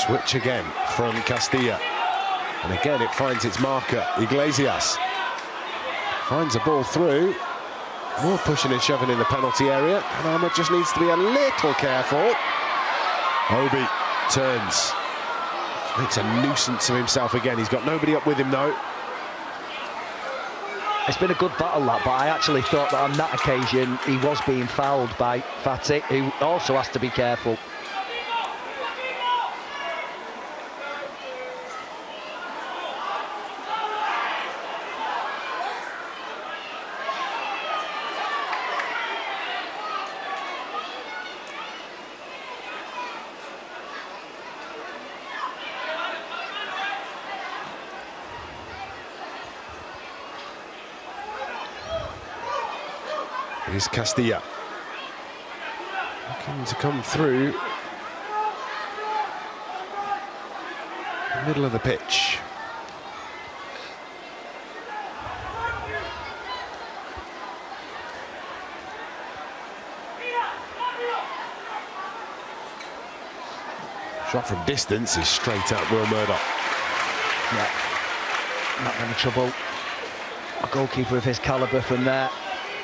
Switch again from Castilla, and again it finds its marker. Iglesias finds a ball through, more pushing and shoving in the penalty area, and Armour just needs to be a little careful. Obi turns, makes a nuisance of himself again. He's got nobody up with him though. It's been a good battle, that, but I actually thought that on that occasion he was being fouled by Fati, who also has to be careful. Here's Castilla, looking to come through the middle of the pitch. Shot from distance is straight at Will Murdoch. Yeah, not any trouble. A goalkeeper of his calibre from there.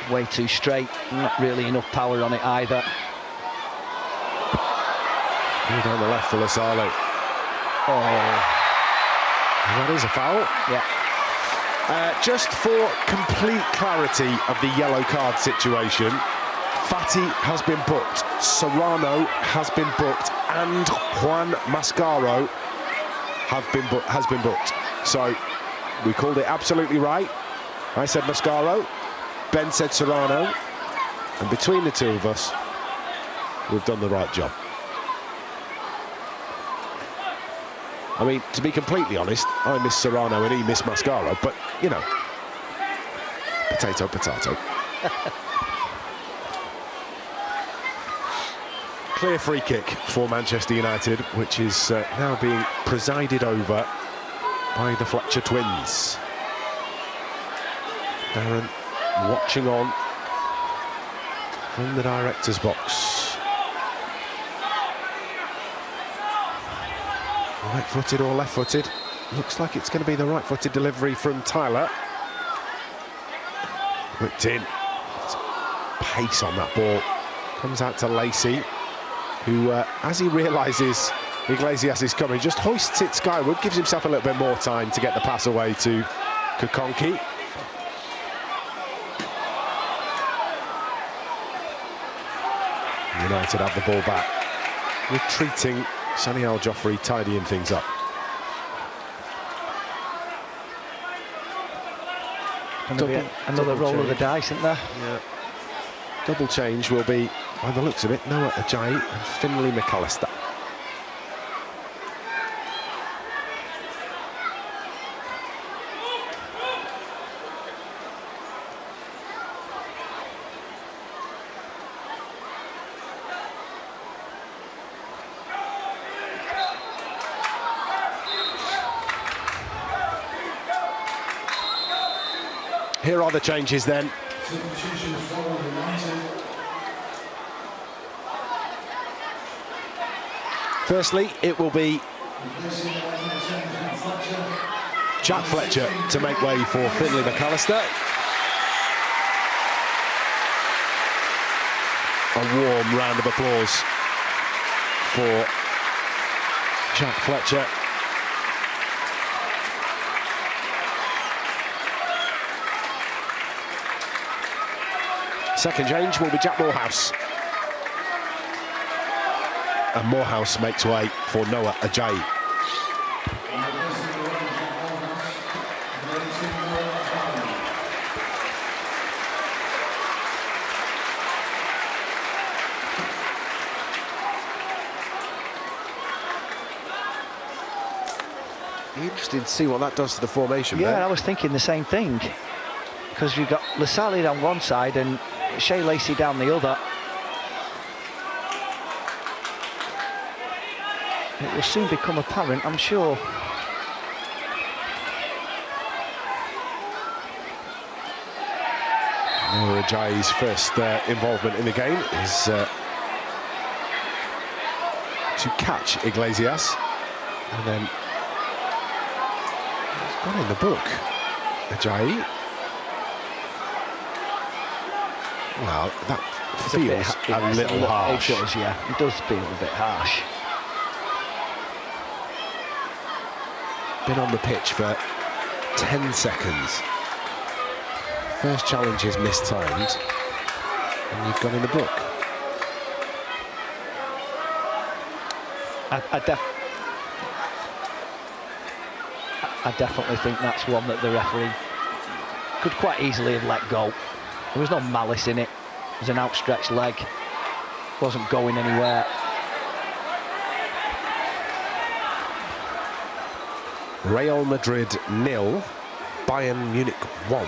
Way too straight, not really enough power on it either. All down the left for Lasalo. Oh, that is a foul. Yeah. Just for complete clarity of the yellow card situation, Fati has been booked, Serrano has been booked, and Juan Mascaro has been booked. So we called it absolutely right. I said Mascaro, Ben said Serrano, and between the two of us, we've done the right job. I mean, to be completely honest, I miss Serrano and he missed Mascaro, but, you know, potato, potato. Clear free kick for Manchester United, which is now being presided over by the Fletcher twins. Darren watching on from the director's box. Right-footed or left-footed? Looks like it's going to be the right-footed delivery from Tyler. Whipped in. Pace on that ball. Comes out to Lacey, who, as he realises Iglesias is coming, just hoists it skyward, gives himself a little bit more time to get the pass away to Kokonki. United have the ball back, retreating. Sonny Al-Joffrey tidying things up. Another roll of the dice, isn't there? Yeah. Double change will be, by the looks of it, Noah Ajayi and Finlay McAllister. Here are the changes then. Firstly, it will be Jack Fletcher to make way for Finlay McAllister. A warm round of applause for Jack Fletcher. Second change will be Jack Morehouse. And Morehouse makes way for Noah Ajayi. Interesting to see what that does to the formation. Yeah, Ben. I was thinking the same thing, because you've got Lasali down one side and Shea Lacey down the other. It will soon become apparent, I'm sure. Noah Ajayi's first involvement in the game is to catch Iglesias, and then he's got in the book. Ajayi. Well, that feels a little harsh. It does, yeah. It does feel a bit harsh. Been on the pitch for 10 seconds. First challenge is mistimed, and you've gone in the book. I definitely think that's one that the referee could quite easily have let go. There was no malice in it. It was an outstretched leg. Wasn't going anywhere. Real Madrid 0, Bayern Munich 1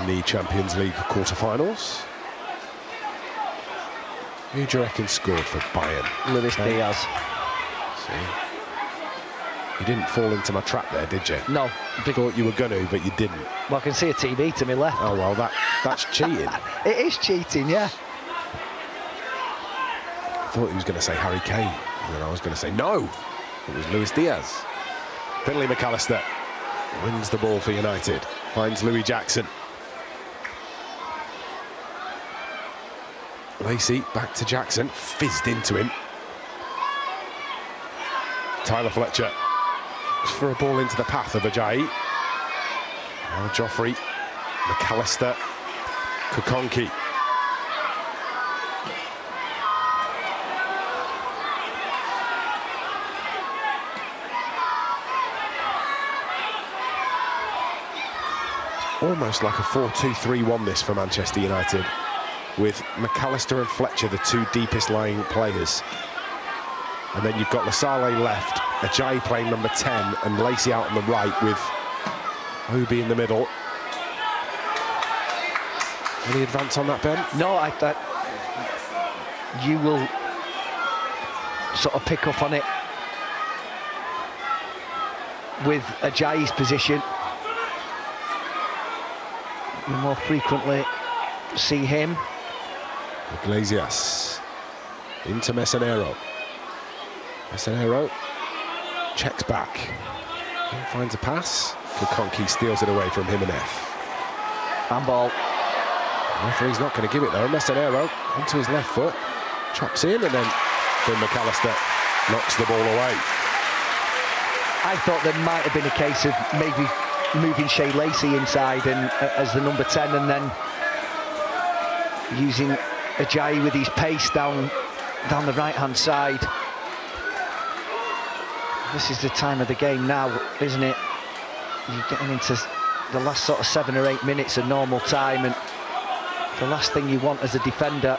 in the Champions League quarter-finals. Who do you reckon scored for Bayern? Luis Diaz. See? You didn't fall into my trap there, did you? No. I thought you were going to, but you didn't. Well, I can see a TV to my left. Oh, well, that's cheating. It is cheating, yeah. I thought he was going to say Harry Kane, and then I was going to say no. It was Luis Diaz. Finlay McAllister wins the ball for United. Finds Louis Jackson. Lacey back to Jackson. Fizzed into him. Tyler Fletcher for a ball into the path of Ajayi. Now Joffrey, McAllister, Kukonki. Almost like a 4-2-3-1 this for Manchester United, with McAllister and Fletcher the two deepest lying players. And then you've got Lasale left, Ajayi playing number 10, and Lacey out on the right with Obi in the middle. Any advance on that, Ben? No, I thought you will sort of pick up on it with Ajayi's position. You more frequently see him. Iglesias into Mesonero. Mesonero checks back and finds a pass. Kukonki steals it away from Jimenez. Handball. The referee's not going to give it though. Mesonero onto his left foot, chops in, and then Finn McAllister knocks the ball away. I thought there might have been a case of maybe moving Shea Lacey inside and as the number 10, and then using Ajayi with his pace down the right-hand side. This is the time of the game now, isn't it? You're getting into the last sort of 7 or 8 minutes of normal time, and the last thing you want as a defender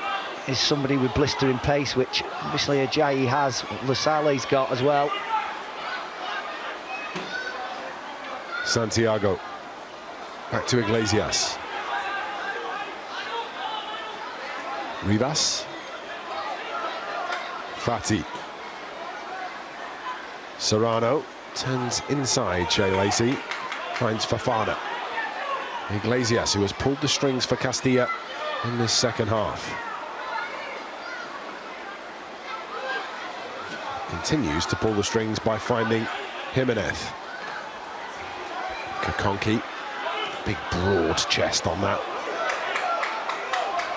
is somebody with blistering pace, which obviously Ajayi has, Lasale's got as well. Santiago back to Iglesias. Rivas. Fati. Serrano turns inside. Shea Lacey finds Fafana. Iglesias, who has pulled the strings for Castilla in this second half, continues to pull the strings by finding Jimenez. Kukonki, big broad chest on that.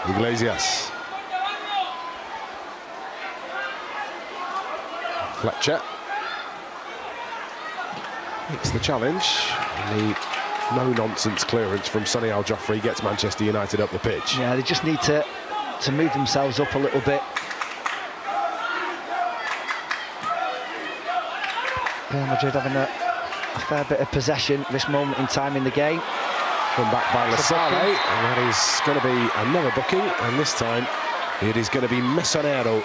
Iglesias. Fletcher makes the challenge, and the no-nonsense clearance from Sonny Al Joffrey gets Manchester United up the pitch. Yeah, they just need to move themselves up a little bit. Real Madrid having a fair bit of possession at this moment in time in the game. Come back by Lasale, and that is going to be another booking, and this time it is going to be Mesonero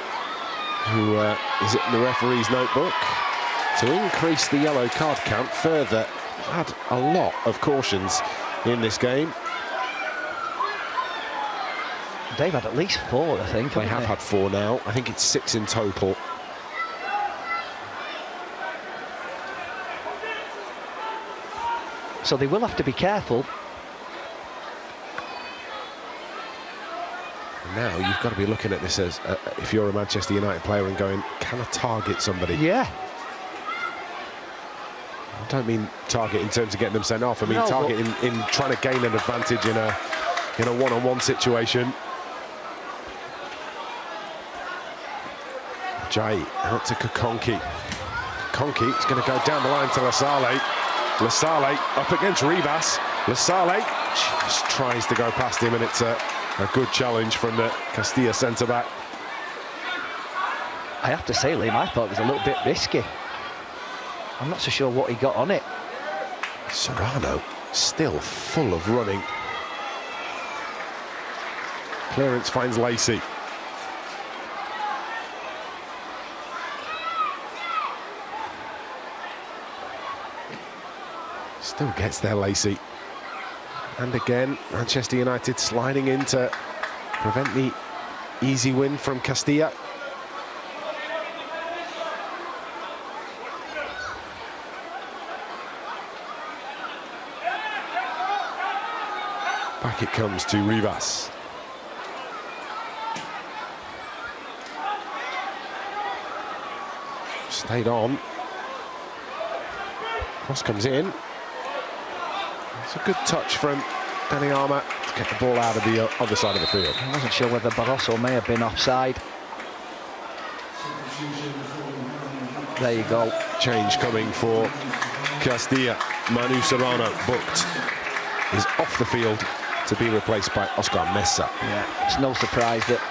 who is in the referee's notebook to increase the yellow card count further. Had a lot of cautions in this game. They've had at least 4, I think. They have had 4 now. I think it's 6 in total. So they will have to be careful. Now you've got to be looking at this as if you're a Manchester United player and going, can I target somebody? Yeah. I don't mean target in terms of getting them sent off. I mean target in trying to gain an advantage in a one-on-one situation. Jay out to Kokonki. Kokonki is going to go down the line to Lasale. Lasale up against Rivas. Lasale just tries to go past him, and it's a good challenge from the Castilla centre-back. I have to say, Liam, I thought it was a little bit risky. I'm not so sure what he got on it. Serrano still full of running. Clearance finds Lacey. Still gets there, Lacey. And again, Manchester United sliding in to prevent the easy win from Castilla. Back it comes to Rivas. Stayed on. Cross comes in. It's a good touch from Dani Armour to get the ball out of the other side of the field. I wasn't sure whether Barroso may have been offside. There you go. Change coming for Castilla. Manu Serrano booked. Is off the field to be replaced by Oscar Mesa. Yeah, it's no surprise that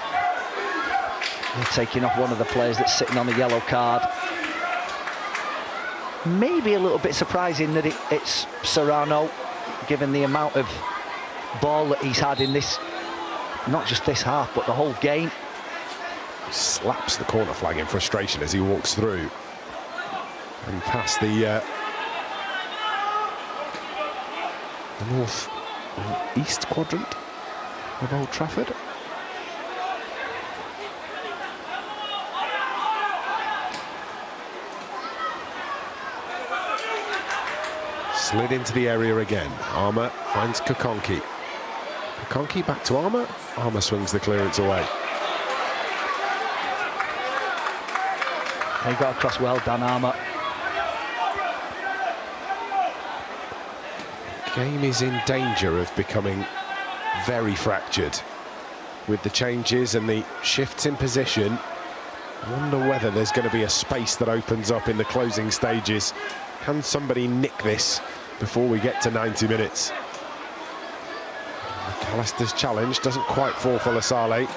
they're taking off one of the players that's sitting on a yellow card. Maybe a little bit surprising that it's Serrano, given the amount of ball that he's had in this, not just this half, but the whole game. Slaps the corner flag in frustration as he walks through and past the north east quadrant of Old Trafford. Slid into the area again. Armour finds Kokonki. Kokonki back to Armour. Armour swings the clearance away. He got across well, Dan Armour. Game is in danger of becoming very fractured with the changes and the shifts in position. I wonder whether there's going to be a space that opens up in the closing stages. Can somebody nick this before we get to 90 minutes? McAllister's challenge doesn't quite fall for Lasale.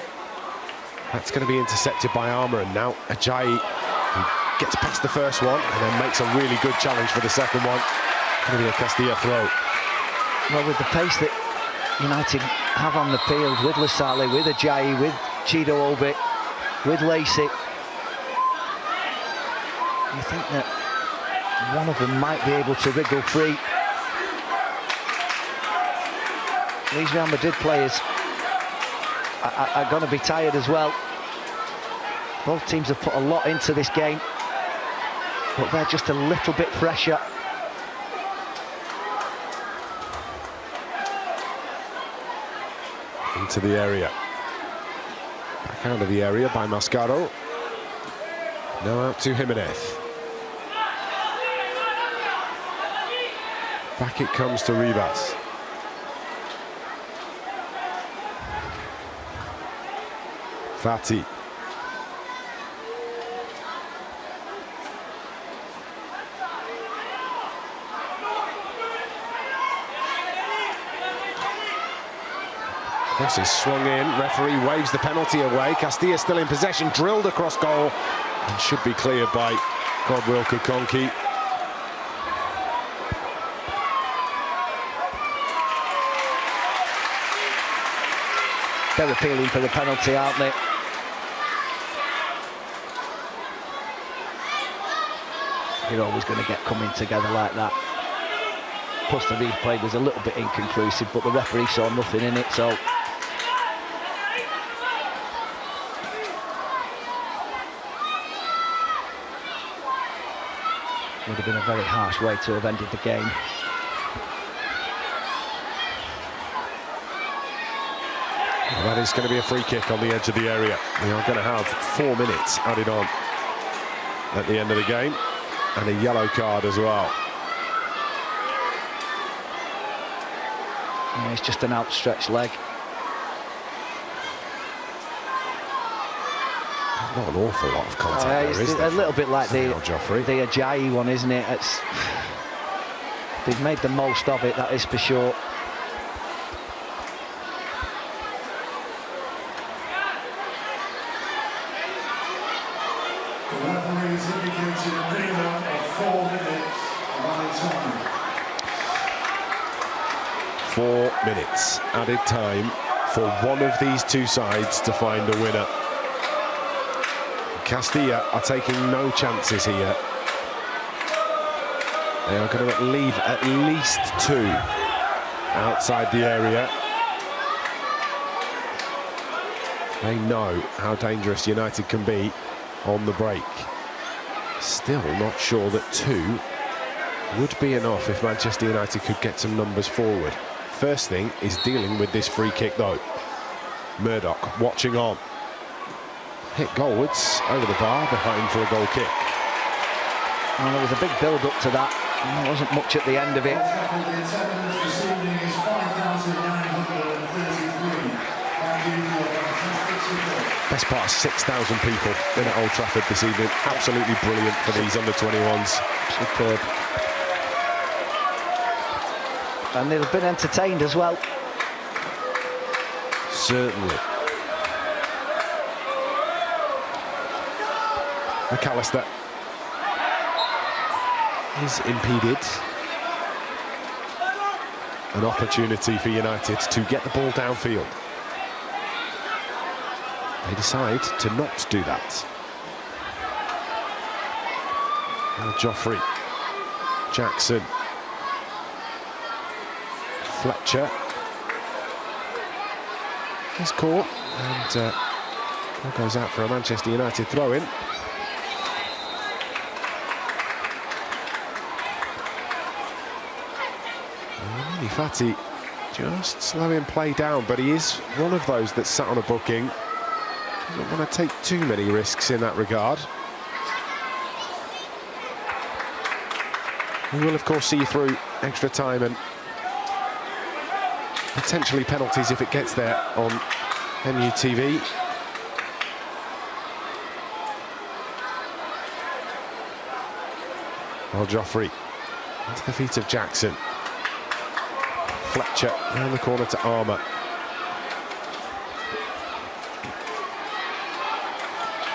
That's going to be intercepted by Armour, and now Ajayi, who gets past the first one and then makes a really good challenge for the second one. Going to be a Castilla throw. Well, with the pace that United have on the field, with Lasale, with Ajayi, with Chido Obi, with Lacey, you think that one of them might be able to wriggle free. These Real Madrid players are going to be tired as well. Both teams have put a lot into this game, but they're just a little bit fresher. Into the area. Back out of the area by Mascaro. Now out to Jimenez. Back it comes to Rivas. Fati. Cross is swung in, referee waves the penalty away. Castilla still in possession, drilled across goal, and should be cleared by Godwill Kokonki. They're appealing for the penalty, aren't they? You're always going to get coming together like that. Plus the replay was a little bit inconclusive, but the referee saw nothing in it, so... Would have been a very harsh way to have ended the game. Well, that is going to be a free kick on the edge of the area. We are going to have 4 minutes added on at the end of the game, and a yellow card as well. Yeah, it's just an outstretched leg. Not an awful lot of contact there, is there? A little bit like the Joffrey. Ajayi one, isn't it? They've made the most of it, that is for sure. The referees indicated a minimum of 4 minutes of added time. 4 minutes added time for one of these two sides to find a winner. Castilla are taking no chances here. They are going to leave at least 2 outside the area. They know how dangerous United can be on the break. Still not sure that 2 would be enough if Manchester United could get some numbers forward. First thing is dealing with this free kick though. Murdoch watching on. Hit goalwards over the bar, behind for a goal kick. Well, there was a big build-up to that, and there wasn't much at the end of it. Best part of 6,000 people in at Old Trafford this evening. Absolutely brilliant for these under-21s. Superb. And they've been entertained as well. Certainly. McAllister is impeded. An opportunity for United to get the ball downfield. They decide to not do that. Now Joffrey, Jackson, Fletcher is caught, and ball goes out for a Manchester United throw-in. Fati just slowing play down, but he is one of those that sat on a booking. Doesn't want to take too many risks in that regard. We will of course see through extra time and potentially penalties if it gets there on MUTV. Well, Joffrey into the feet of Jackson. Fletcher round the corner to Armour.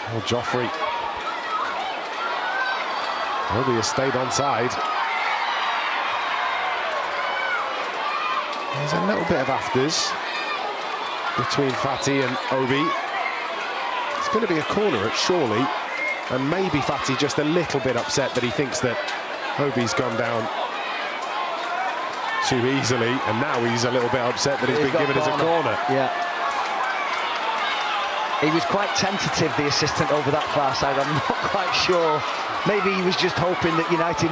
Well, Joffrey. Obi has stayed onside. There's a little bit of afters between Fati and Obi. It's going to be a corner at Shawley, and maybe Fati just a little bit upset that he thinks that Obi's gone down too easily, and now he's a little bit upset that he's been given as a corner. Yeah. He was quite tentative, the assistant, over that far side. I'm not quite sure. Maybe he was just hoping that United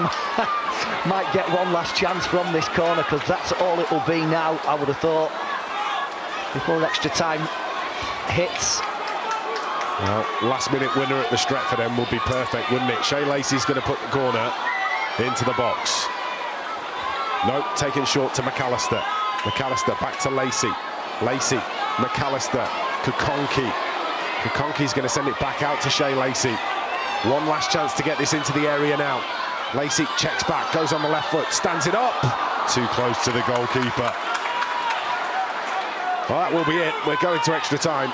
might get one last chance from this corner, because that's all it will be now, I would have thought, before extra time hits. Well, last-minute winner at the Stretford end would be perfect, wouldn't it? Shea Lacey's going to put the corner into the box. Nope, taken short to McAllister. McAllister back to Lacey. Lacey, McAllister, Kukonki. Kukonki's going to send it back out to Shea Lacey. One last chance to get this into the area now. Lacey checks back, goes on the left foot, stands it up. Too close to the goalkeeper. Well, that will be it. We're going to extra time.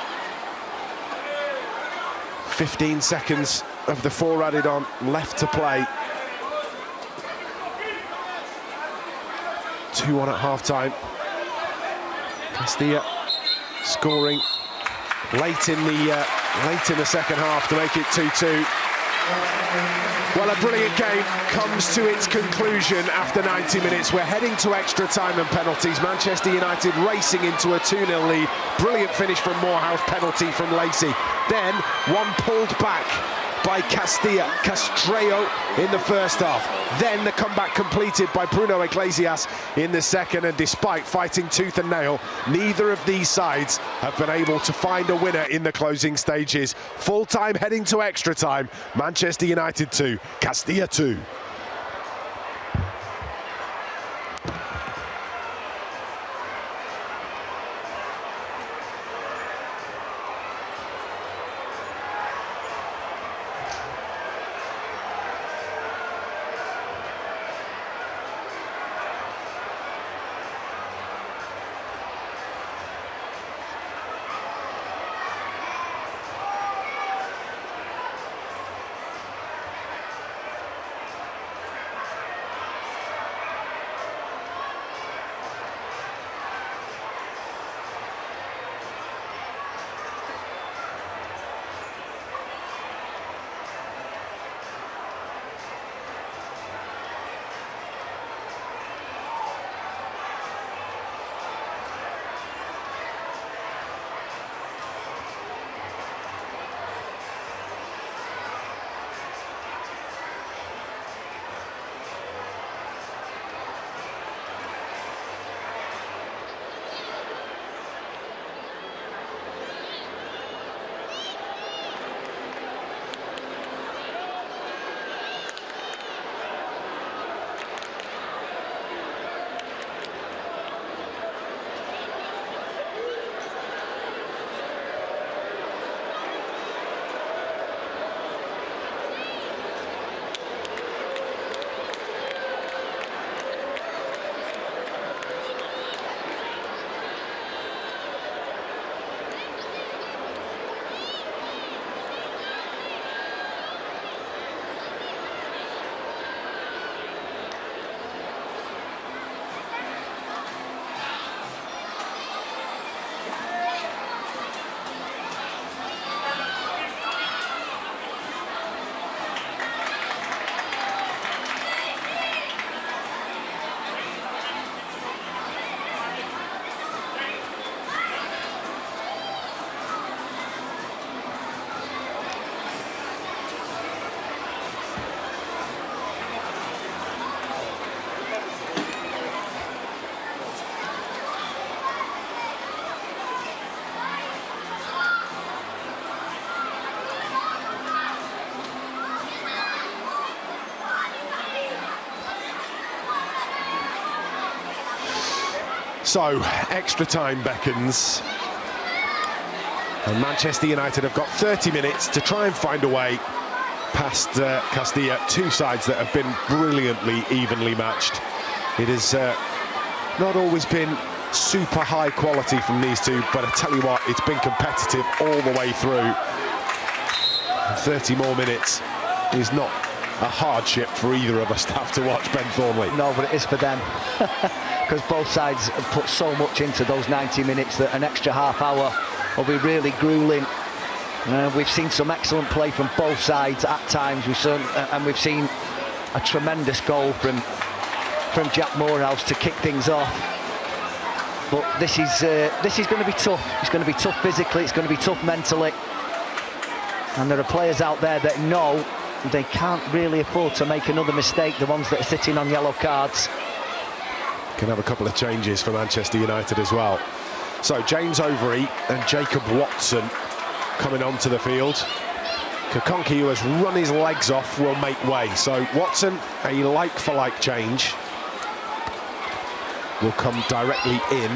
15 seconds of the 4 added on left to play. 2-1 at half-time. Castilla scoring late in the second half to make it 2-2. Well, a brilliant game comes to its conclusion after 90 minutes. We're heading to extra time and penalties. Manchester United racing into a 2-0 lead. Brilliant finish from Morehouse, penalty from Lacey. Then one pulled back by Castilla, in the first half. Then the comeback completed by Bruno Iglesias in the second, and despite fighting tooth and nail, neither of these sides have been able to find a winner in the closing stages. Full time heading to extra time. Manchester United 2, Castilla 2. So, extra time beckons. And Manchester United have got 30 minutes to try and find a way past Castilla, two sides that have been brilliantly evenly matched. It has not always been super high quality from these two, but I tell you what, it's been competitive all the way through. 30 more minutes is not a hardship for either of us to have to watch, Ben Thornley. No, but it is for them. Because both sides have put so much into those 90 minutes that an extra half hour will be really grueling. We've seen some excellent play from both sides at times. We've seen a tremendous goal from Jack Morehouse to kick things off. But this is going to be tough. It's going to be tough physically. It's going to be tough mentally. And there are players out there that know they can't really afford to make another mistake. The ones that are sitting on yellow cards. Can have a couple of changes for Manchester United as well. So James Overy and Jacob Watson coming onto the field. Kokonki, who has run his legs off, will make way. So Watson, a like-for-like change, will come directly in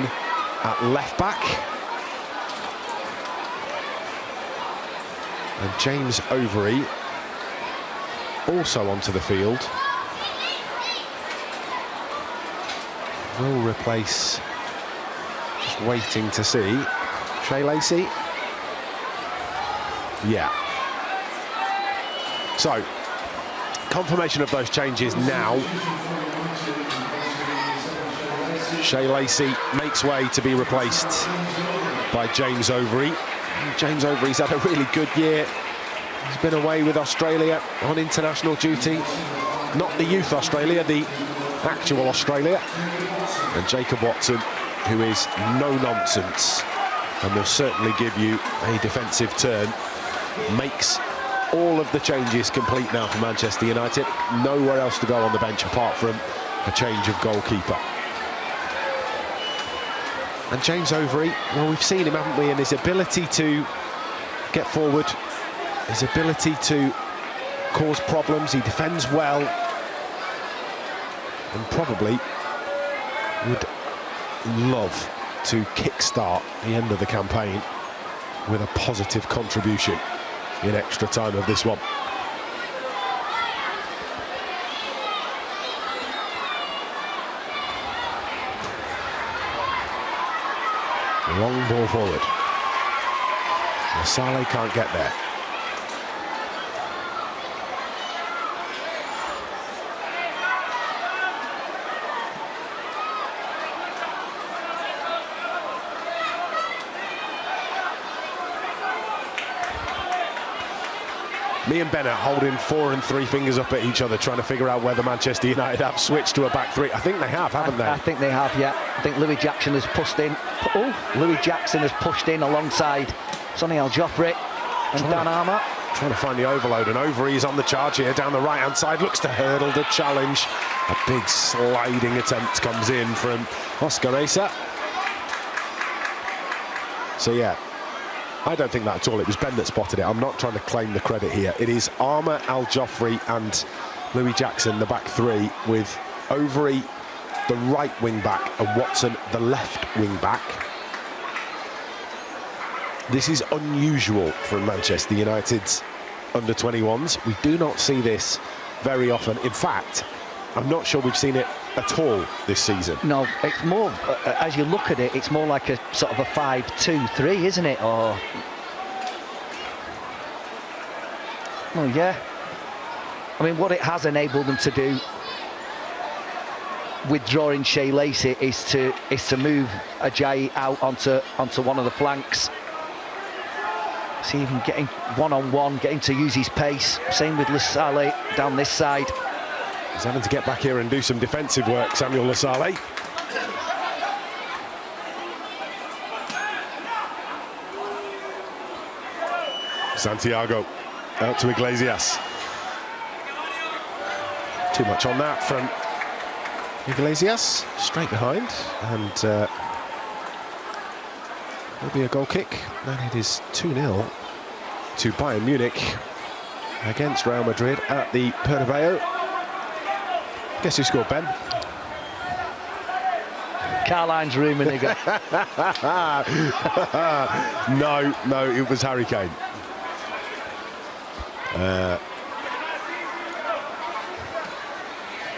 at left back. And James Overy also onto the field. Will replace, just waiting to see, Shea Lacey. Yeah. So, confirmation of those changes now. Shea Lacey makes way to be replaced by James Overy. James Overy's had a really good year. He's been away with Australia on international duty. Not the youth Australia, the actual Australia. And Jacob Watson, who is no nonsense and will certainly give you a defensive turn, makes all of the changes complete now for Manchester United. Nowhere else to go on the bench apart from a change of goalkeeper. And James Overy, well, we've seen him, haven't we, in his ability to get forward, his ability to cause problems. He defends well and probably would love to kickstart the end of the campaign with a positive contribution in extra time of this one. Long ball forward. Saleh can't get there. Me and Bennett holding 4 and 3 fingers up at each other, trying to figure out whether Manchester United have switched to a back three. I think they have, haven't they? I think they have, yeah. I think Louis Jackson has pushed in. Louis Jackson has pushed in alongside Sonny El Joffrey and Dan Armour. Trying to find the overload, and Overy is on the charge here down the right-hand side. Looks to hurdle the challenge. A big sliding attempt comes in from Oscar Mesa. So yeah, I don't think that at all. It was Ben that spotted it. I'm not trying to claim the credit here. It is Armour, Al Joffrey and Louis Jackson, the back three, with Overy, the right wing back, and Watson, the left wing back. This is unusual from Manchester United's under-21s. We do not see this very often. In fact, I'm not sure we've seen it at all this season. No, it's more, as you look at it, it's more like a sort of a 5-2-3, isn't it? Or, well, yeah. I mean, what it has enabled them to do, withdrawing Shea Lacey, is to move Ajayi out onto one of the flanks. See, even getting one-on-one, getting to use his pace. Same with Lasale down this side. He's having to get back here and do some defensive work, Samuel Lasale. Santiago out to Iglesias. Too much on that from Iglesias, straight behind, and there'll be a goal kick, and it is 2-0 to Bayern Munich against Real Madrid at the Bernabeu. Guess who scored, Ben? Karl-Heinz Rummenigge. No, it was Harry Kane.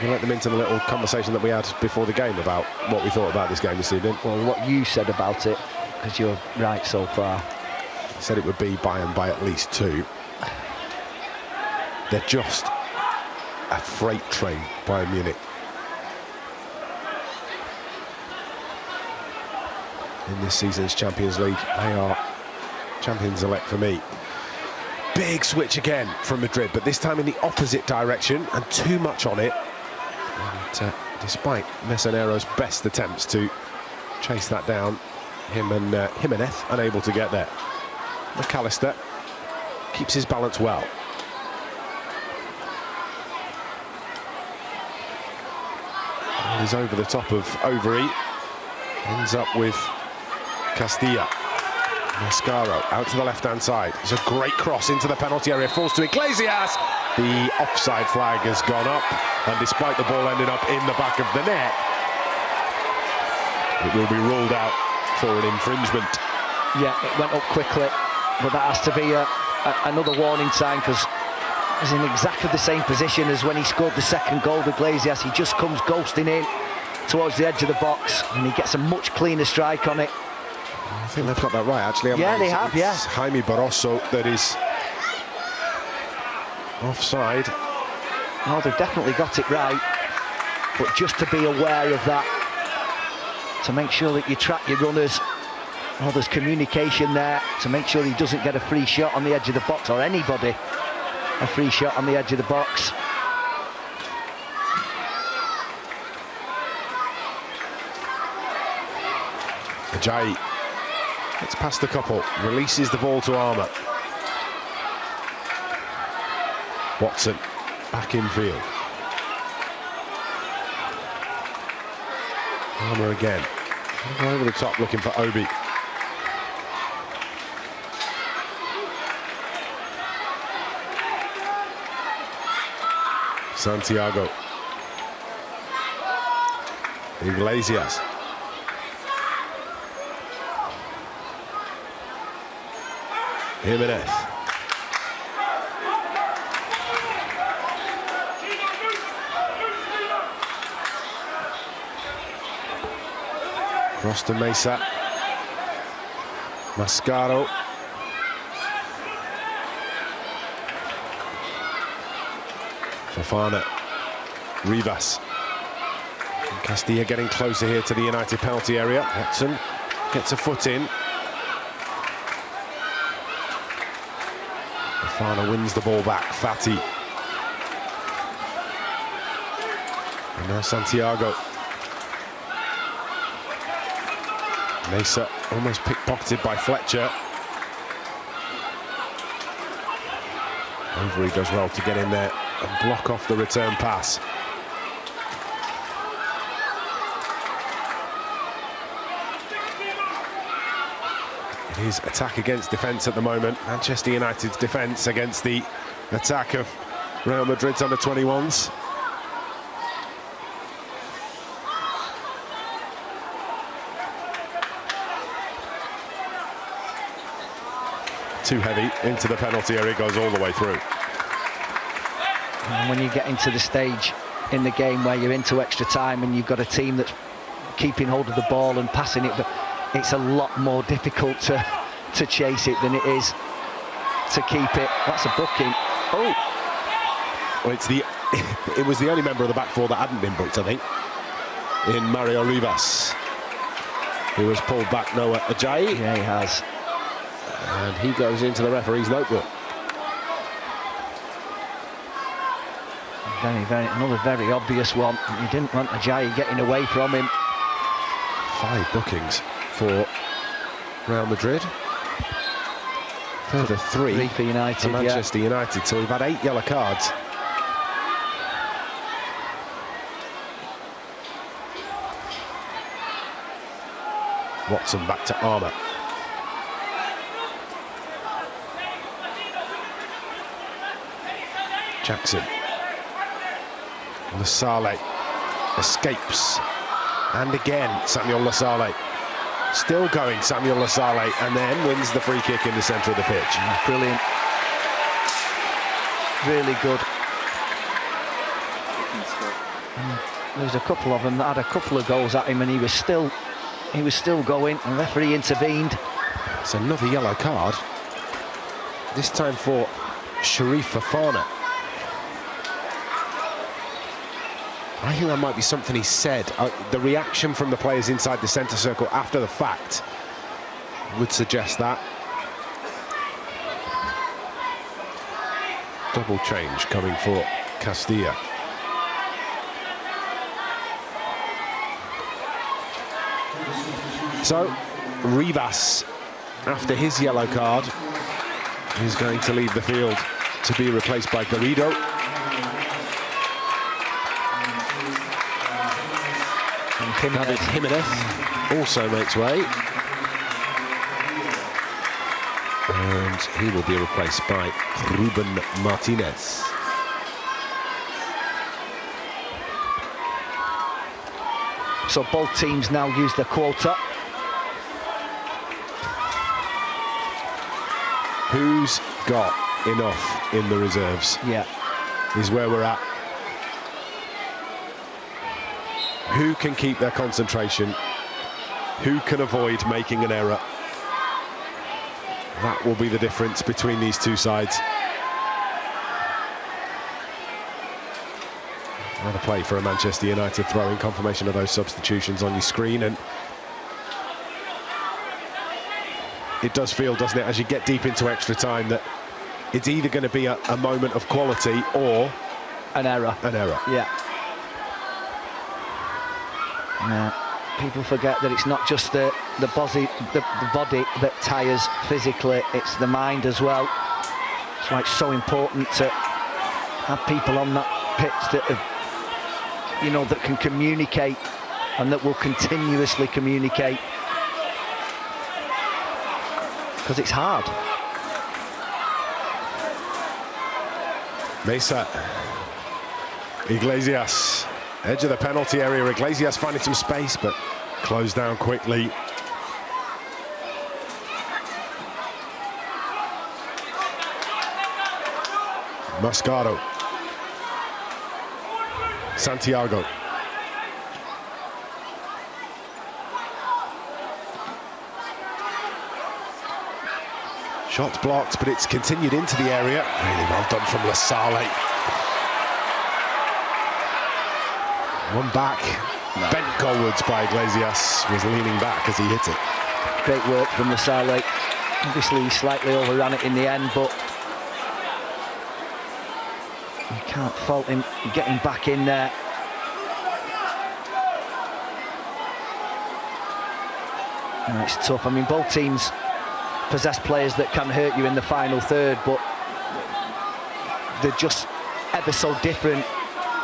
We'll let them into the little conversation that we had before the game about what we thought about this game this evening. Well, what you said about it, because you're right so far. I said it would be Bayern by at least 2. They're just a freight train, Bayern Munich. In this season's Champions League, they are champions-elect for me. Big switch again from Madrid, but this time in the opposite direction, and too much on it. And despite Mesonero's best attempts to chase that down, him and Jimenez unable to get there. McAllister keeps his balance well. And he's over the top of Overy. Ends up with Castilla. Mascaro out to the left-hand side. It's a great cross into the penalty area. Falls to Iglesias. The offside flag has gone up, and despite the ball ending up in the back of the net, it will be ruled out for an infringement. Yeah, it went up quickly, but that has to be another warning sign, because he's in exactly the same position as when he scored the second goal with Iglesias. He just comes ghosting in towards the edge of the box, and he gets a much cleaner strike on it. I think they've got that right, actually. Yeah, they have, yeah. It's Jaime Barroso that is offside. No, they've definitely got it right, but just to be aware of that, to make sure that you track your runners Oh, there's communication there to make sure he doesn't get a free shot on the edge of the box, or anybody a free shot on the edge of the box. Ajayi gets past the couple, releases the ball to Armour. Watson back in field. Armour again. Over the top looking for Obi. Santiago. Iglesias. Jimenez. Cross to Mesa. Mascaro. Fofana. Rivas. And Castilla getting closer here to the United penalty area. Watson gets a foot in. Fofana wins the ball back. Fati. And now Santiago. Mesa almost pickpocketed by Fletcher. Overy does well to get in there and block off the return pass. It is attack against defence at the moment. Manchester United's defence against the attack of Real Madrid's under-21s. Too heavy into the penalty area, goes all the way through. And when you get into the stage in the game where you're into extra time and you've got a team that's keeping hold of the ball and passing it, but it's a lot more difficult to chase it than it is to keep it. That's a booking. Oh, well, it was the only member of the back four that hadn't been booked, I think, in Mario Rivas, who has pulled back Noah Ajayi. Yeah, he has. And he goes into the referee's notebook. Another very obvious one. He didn't want Ajayi getting away from him. 5 bookings for Real Madrid. Further 3 for United, for Manchester United. So we've had 8 yellow cards. Watson back to Armour. Jackson. Lasale escapes. And again, Samuel Lasale. Still going, Samuel Lasale, and then wins the free kick in the centre of the pitch. Brilliant. Really good. There was a couple of them that had a couple of goals at him, and he was still going. The referee intervened. It's another yellow card. This time for Sharif Fofana. I think that might be something he said. The reaction from the players inside the centre circle after the fact would suggest that. Double change coming for Castilla. So, Rivas, after his yellow card, is going to leave the field to be replaced by Garrido. And Jimenez also makes way. And he will be replaced by Ruben Martinez. So both teams now use their quota. Who's got enough in the reserves? Yeah. Is where we're at. Who can keep their concentration? Who can avoid making an error? That will be the difference between these two sides. Another play for a Manchester United throw-in, confirmation of those substitutions on your screen. And it does feel, doesn't it, as you get deep into extra time, that it's either going to be a moment of quality or an error. An error. Yeah. People forget that it's not just the body that tires physically, it's the mind as well. That's why it's so important to have people on that pitch that have, you know, that can communicate and that will continuously communicate, because it's hard. Mesa, Iglesias, edge of the penalty area. Iglesias finding some space, but closed down quickly. Mascaro. Santiago. Shot blocked, but it's continued into the area. Really well done from Lasale. One back, bent goalwards by Iglesias, was leaning back as he hit it. Great work from Lasale. Obviously he slightly overran it in the end, but you can't fault him getting back in there. No, it's tough. I mean, both teams possess players that can hurt you in the final third, but they're just ever so different.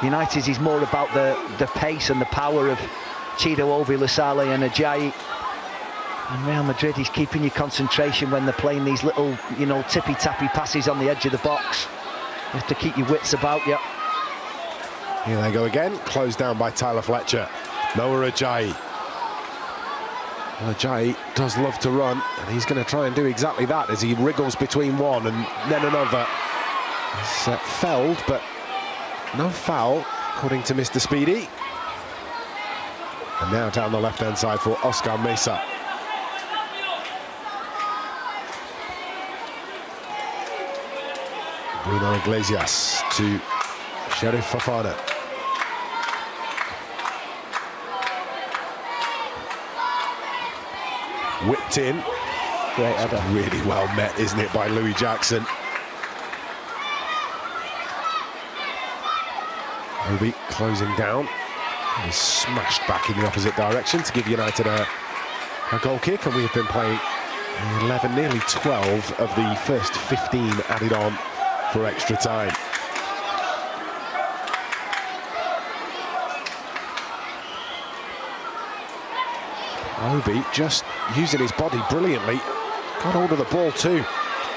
United's is more about the pace and the power of Chido Obi, Lasale and Ajayi. And Real Madrid is keeping your concentration when they're playing these little, you know, tippy-tappy passes on the edge of the box. You have to keep your wits about you. Here they go again, closed down by Tyler Fletcher. Noah Ajayi. Well, Ajayi does love to run, and he's going to try and do exactly that as he wriggles between one and then another. He's felled, but no foul, according to Mr. Speedy. And now down the left-hand side for Oscar Mesa. Bruno Iglesias to Sheriff Fofana. Whipped in. Great header. Really well met, isn't it, by Louis Jackson. Obi closing down. He's smashed back in the opposite direction to give United a goal kick, and we have been playing 11, nearly 12 of the first 15 added on for extra time. Obi just using his body brilliantly. Got hold of the ball too.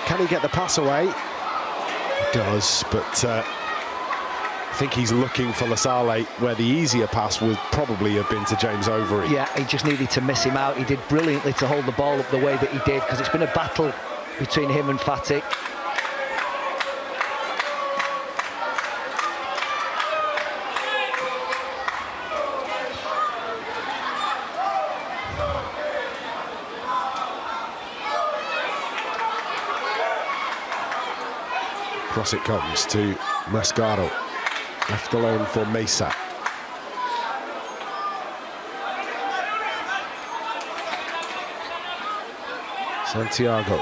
Can he get the pass away? He does, but I think he's looking for Lasale, where the easier pass would probably have been to James Overy. Yeah, he just needed to miss him out. He did brilliantly to hold the ball up the way that he did, because it's been a battle between him and Fati. Cross it comes to Mascaro. Left alone for Mesa. Santiago.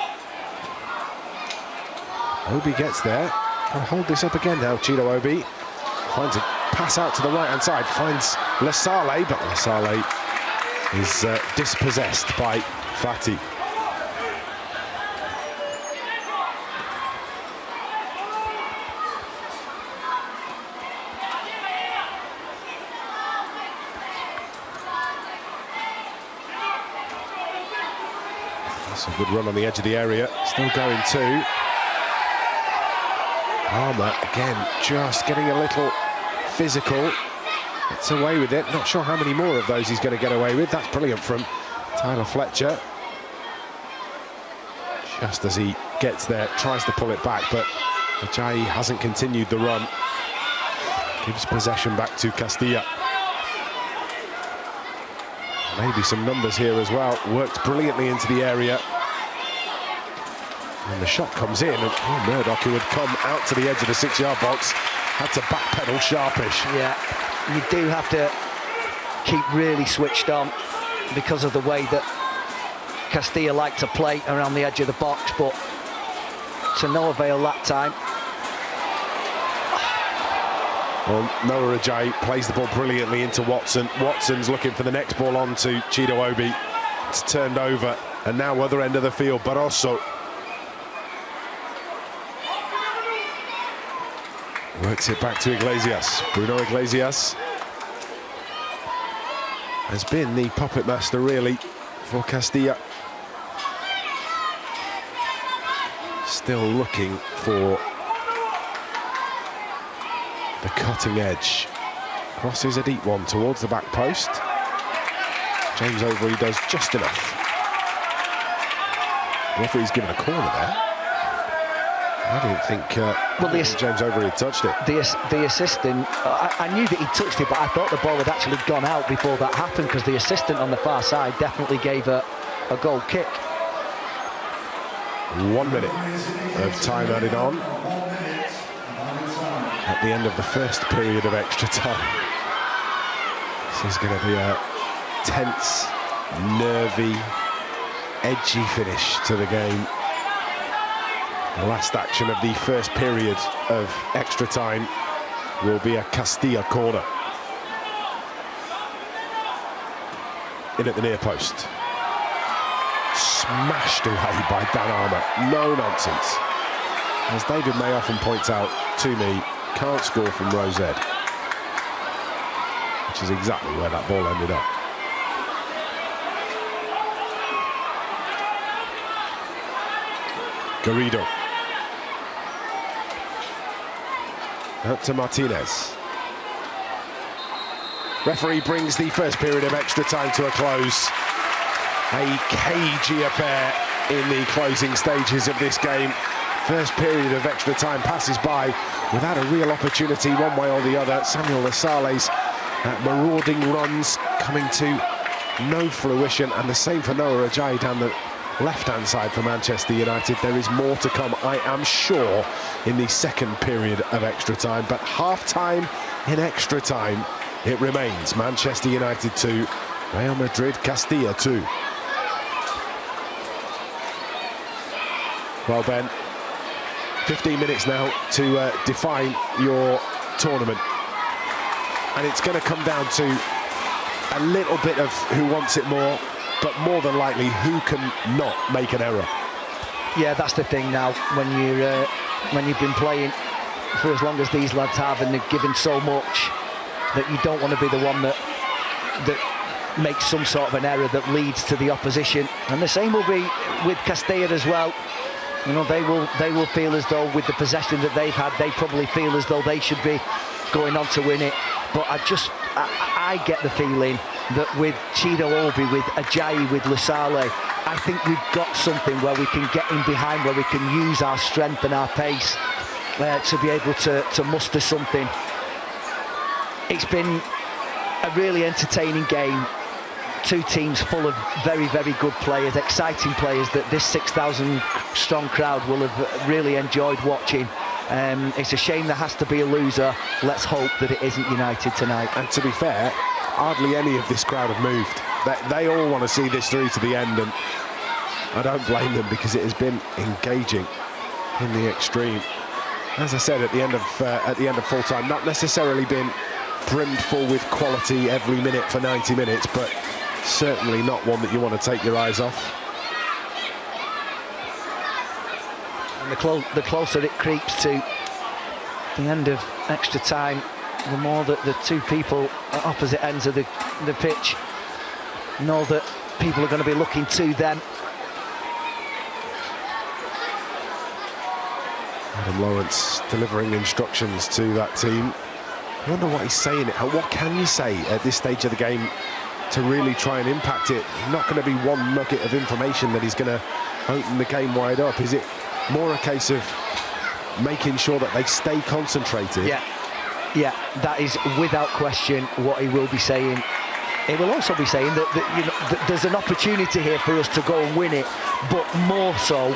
Obi gets there. I'll hold this up again now, Chido Obi. Finds a pass out to the right-hand side. Finds Lasale, but Lasale is dispossessed by Fati. That's a good run on the edge of the area. Still going too. Armour again, just getting a little physical. Gets away with it. Not sure how many more of those he's going to get away with. That's brilliant from Tyler Fletcher. Just as he gets there, tries to pull it back, but Ajayi hasn't continued the run. Gives possession back to Castilla. Maybe some numbers here as well. Worked brilliantly into the area. And the shot comes in, and Murdoch, who had come out to the edge of the 6-yard box, had to backpedal sharpish. Yeah, you do have to keep really switched on because of the way that Castilla like to play around the edge of the box, but to no avail that time. Well, Noah Ajayi plays the ball brilliantly into Watson. Watson's looking for the next ball on to Chido Obi. It's turned over, and now other end of the field, Barroso works it back to Iglesias. Bruno Iglesias has been the puppet master, really, for Castilla. Still looking for the cutting edge. Crosses a deep one towards the back post. James Overy does just enough. The referee's given a corner there. I didn't think James Overy had touched it. The assistant, I knew that he touched it, but I thought the ball had actually gone out before that happened, because the assistant on the far side definitely gave a goal kick. 1 minute of time added on at the end of the first period of extra time. This is going to be a tense, nervy, edgy finish to the game. The last action of the first period of extra time will be a Castilla corner. In at the near post. Smashed away by Dan Armour. No nonsense. As David May often points out to me, can't score from Rose Ed. Which is exactly where that ball ended up. Garrido. Out to Martinez. Referee brings the first period of extra time to a close. A cagey affair in the closing stages of this game. First period of extra time passes by without a real opportunity one way or the other. Samuel Lasales marauding runs coming to no fruition, and the same for Noah Ajayi down the left-hand side for Manchester United. There is more to come, I am sure, in the second period of extra time, but half-time in extra time it remains. Manchester United 2, Real Madrid Castilla 2. Well, Ben, 15 minutes now to define your tournament, and it's going to come down to a little bit of who wants it more, but more than likely who can not make an error. Yeah, that's the thing now, when you've been playing for as long as these lads have, and they've given so much, that you don't want to be the one that makes some sort of an error that leads to the opposition. And the same will be with Castilla as well. You know, they will feel as though, with the possession that they've had, they probably feel as though they should be going on to win it. But I get the feeling that with Chido Obi, with Ajayi, with Lasale, I think we've got something where we can get in behind, where we can use our strength and our pace to be able to muster something. It's been a really entertaining game. Two teams full of very, very good players, exciting players that this 6,000 strong crowd will have really enjoyed watching. It's a shame there has to be a loser. Let's hope that it isn't United tonight. And to be fair, hardly any of this crowd have moved. They all want to see this through to the end, and I don't blame them, because it has been engaging in the extreme. As I said, at the end of full time, not necessarily been brimmed full with quality every minute for 90 minutes, but certainly not one that you want to take your eyes off. And the closer it creeps to the end of extra time, the more that the two people at opposite ends of the pitch know that people are going to be looking to them. Adam Lawrence delivering instructions to that team. I wonder what he's saying. What can you say at this stage of the game to really try and impact it? Not going to be one nugget of information that he's going to open the game wide up. Is it more a case of making sure that they stay concentrated? Yeah, that is without question what he will be saying. He will also be saying that you know, that there's an opportunity here for us to go and win it, but more so,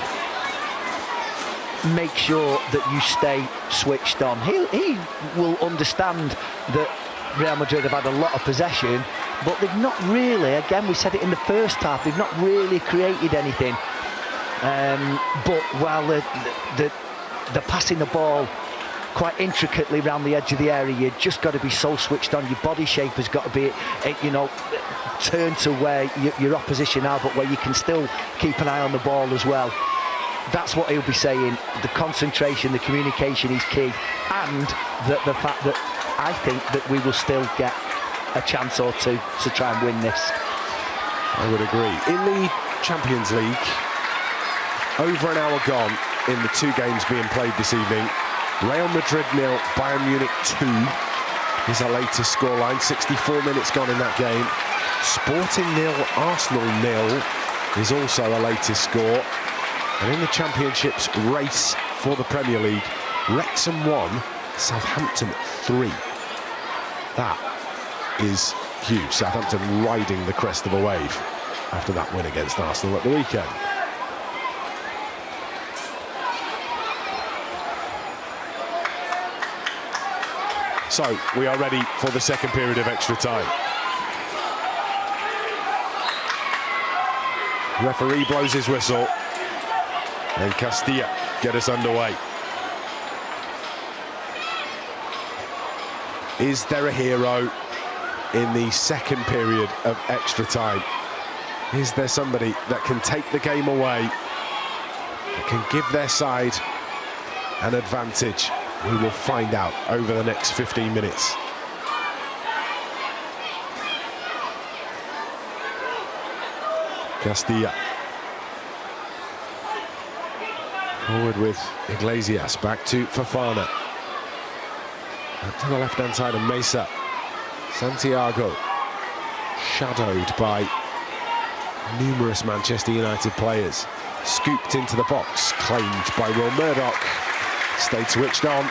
make sure that you stay switched on. He will understand that Real Madrid have had a lot of possession, but they've not really, again, we said it in the first half, they've not really created anything. But while they're passing the ball quite intricately around the edge of the area, you've just got to be so switched on. Your body shape has got to be, you know, turned to where your opposition are, but where you can still keep an eye on the ball as well. That's what he'll be saying. The concentration, the communication is key, and the fact that I think that we will still get a chance or two to try and win this. I would agree. In the Champions League, over an hour gone in the two games being played this evening. Real Madrid 0, Bayern Munich 2 is our latest scoreline. 64 minutes gone in that game. Sporting 0, Arsenal 0 is also our latest score. And in the Championship's race for the Premier League, Wrexham 1, Southampton 3. That is huge. Southampton riding the crest of a wave after that win against Arsenal at the weekend. So, we are ready for the second period of extra time. Referee blows his whistle, and Castilla get us underway. Is there a hero in the second period of extra time? Is there somebody that can take the game away, that can give their side an advantage? We will find out over the next 15 minutes. Castilla. Forward with Iglesias, back to Fofana. Back to the left-hand side of Mesa. Santiago, shadowed by numerous Manchester United players. Scooped into the box, claimed by Will Murdoch. Stayed switched on.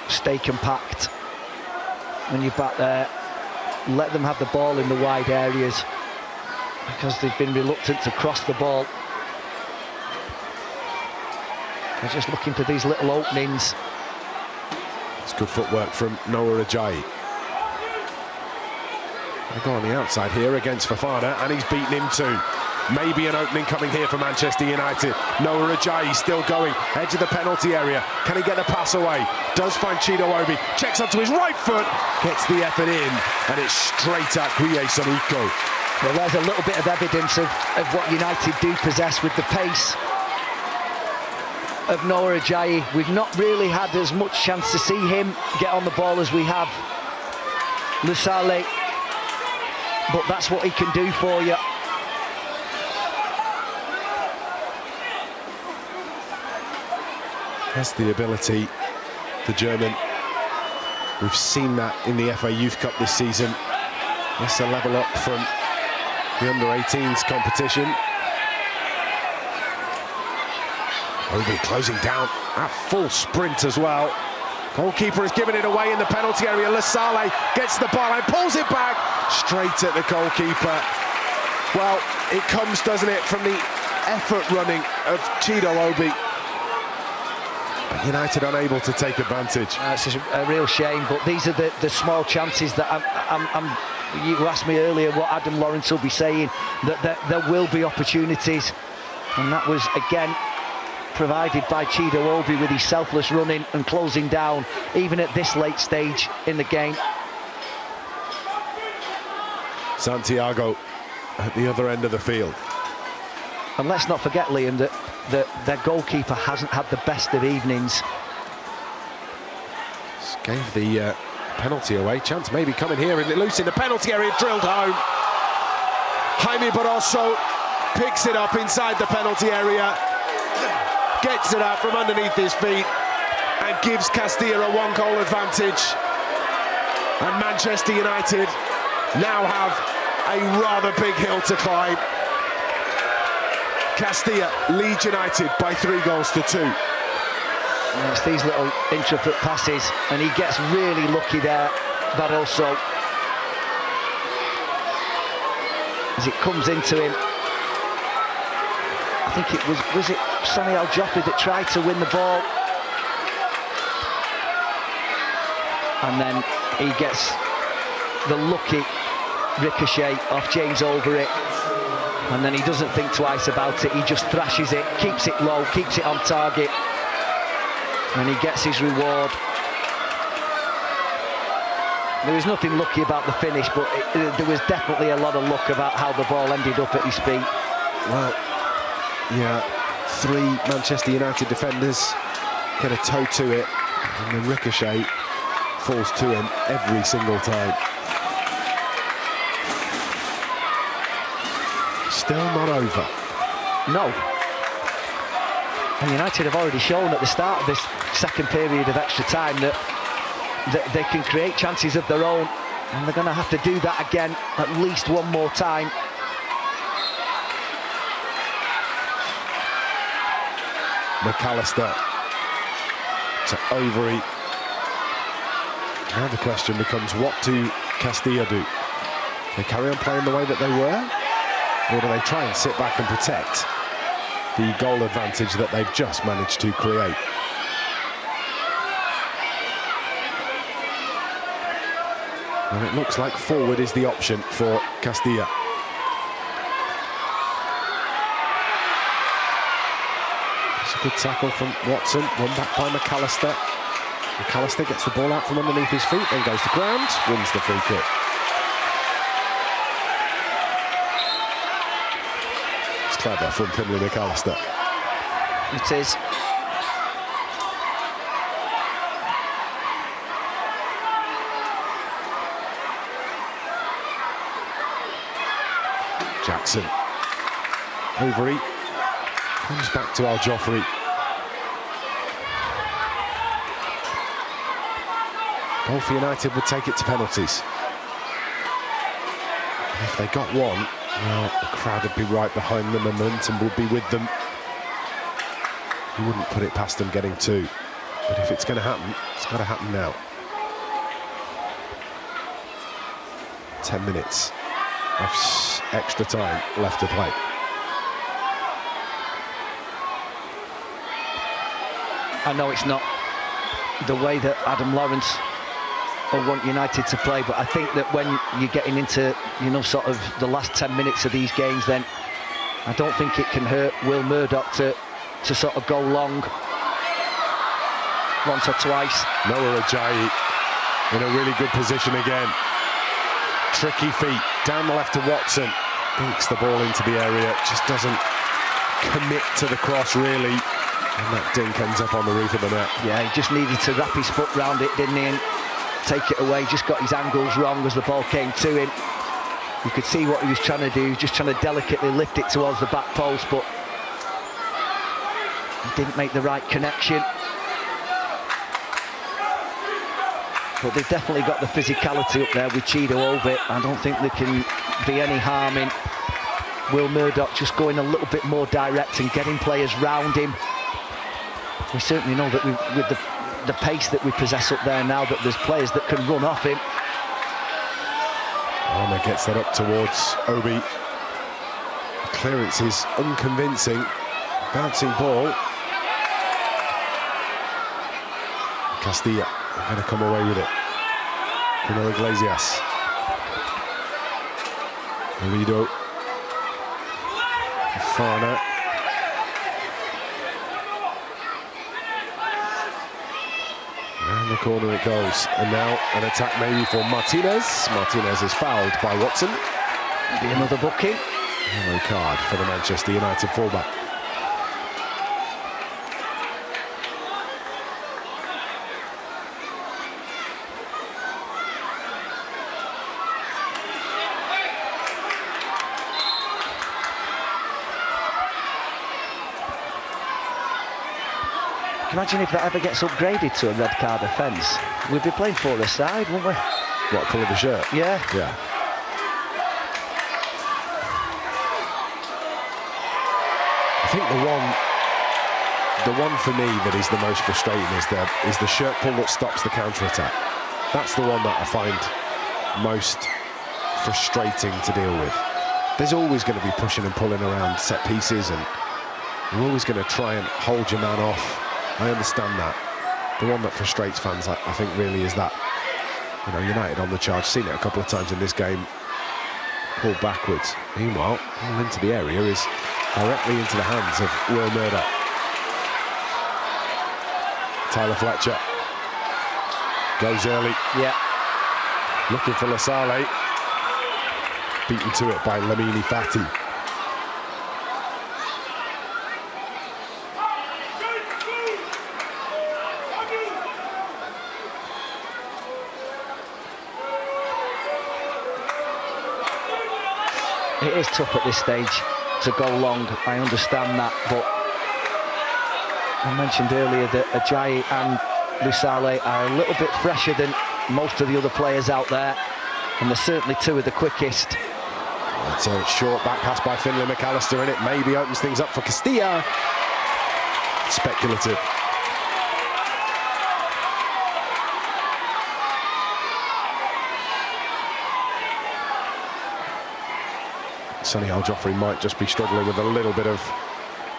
Stay compact when you're back there. Let them have the ball in the wide areas, because they've been reluctant to cross the ball. They're just looking for these little openings. It's good footwork from Noah Ajayi. They go on the outside here against Fofana, and he's beaten him too. Maybe an opening coming here for Manchester United. Noah Ajayi still going, edge of the penalty area. Can he get the pass away? Does find Chido Obi, checks onto his right foot, gets the effort in, and it's straight at Guye Soniko. Well, there's a little bit of evidence of what United do possess with the pace of Noah Ajayi. We've not really had as much chance to see him get on the ball as we have Lusale, but that's what he can do for you. Has the ability, the German. We've seen that in the FA Youth Cup this season. That's a level up from the under-18s competition. Obi closing down at full sprint as well. Goalkeeper has given it away in the penalty area. Lusale gets the ball and pulls it back straight at the goalkeeper. Well, it comes, doesn't it, from the effort running of Chido Obi. United unable to take advantage. It's a real shame, but these are the small chances that you asked me earlier what Adam Lawrence will be saying, that there will be opportunities, and that was again provided by Chido Obi with his selfless running and closing down even at this late stage in the game. Santiago at the other end of the field. And let's not forget, Liam, that their goalkeeper hasn't had the best of evenings. Just gave the penalty away. Chance maybe coming here, and loose in the penalty area, drilled home. Jaime Barroso picks it up inside the penalty area, gets it out from underneath his feet, and gives Castilla a one-goal advantage. And Manchester United now have a rather big hill to climb. Castilla leads United by 3-2. And it's these little intricate passes, and he gets really lucky there, Barroso. As it comes into him, I think it was it Sonny Al Joffe that tried to win the ball. and then he gets the lucky ricochet off James over it, and then he doesn't think twice about it. He just thrashes it, keeps it low, keeps it on target, and he gets his reward. There was nothing lucky about the finish, but there was definitely a lot of luck about how the ball ended up at his feet. Well, yeah, 3 Manchester United defenders get a toe to it, and the ricochet falls to him every single time. Still not over. No. And United have already shown at the start of this second period of extra time that they can create chances of their own, and they're going to have to do that again at least one more time. McAllister to Overy. Now the question becomes, what do Castilla do? They carry on playing the way that they were, or do they try and sit back and protect the goal advantage that they've just managed to create? And it looks like forward is the option for Castilla. It's a good tackle from Watson, one back by McAllister. McAllister gets the ball out from underneath his feet, then goes to ground, wins the free kick. It's clever from Finlay McAllister. It is. Jackson. Overy comes back to Al Joffrey. Goal for United would take it to penalties. If they got one, well, the crowd would be right behind them, and momentum would be with them. You wouldn't put it past them getting 2. But if it's going to happen, it's got to happen now. 10 minutes of extra time left to play. I know it's not the way that Adam Lawrence will want United to play, but I think that when you're getting into, you know, sort of the last 10 minutes of these games, then I don't think it can hurt Will Murdoch to sort of go long once or twice. Noah Ajayi in a really good position again. Tricky feet, down the left to Watson. Dinks the ball into the area, just doesn't commit to the cross really. And that dink ends up on the roof of the net. Yeah, he just needed to wrap his foot round it, didn't he, and take it away. Just got his angles wrong as the ball came to him. You could see what he was trying to do. He was just trying to delicately lift it towards the back post, but he didn't make the right connection. But they've definitely got the physicality up there with Chido Obi. I don't think there can be any harm in Will Murdoch just going a little bit more direct and getting players round him. We certainly know that with the pace that we possess up there now, that there's players that can run off him. Armour gets that up towards Obi. The clearance is unconvincing. Bouncing ball. Castilla are going to come away with it. Bruno Iglesias. Olido. Fafana. Around the corner it goes. And now an attack maybe for Martinez. Martinez is fouled by Watson. Be another booking. Yellow card for the Manchester United fullback. Imagine if that ever gets upgraded to a red card offence. We'd be playing for the side, wouldn't we? What colour the shirt? Yeah. Yeah. I think the one for me that is the most frustrating is the shirt pull that stops the counter-attack. That's the one that I find most frustrating to deal with. There's always going to be pushing and pulling around set pieces, and you're always going to try and hold your man off. I understand that. The one that frustrates fans, I think, really is that You know, United on the charge, seen it a couple of times in this game, pulled backwards. Meanwhile, all into the area is directly into the hands of Will Murdoch. Tyler Fletcher goes early. Yeah. Looking for Lasale. Beaten to it by Lamini Fati. It is tough at this stage to go long, I understand that, but I mentioned earlier that Ajayi and Lusale are a little bit fresher than most of the other players out there, and they're certainly two of the quickest. It's a short back pass by Finlay McAllister, and it maybe opens things up for Castilla. Speculative. Sonny Al-Joffrey might just be struggling with a little bit of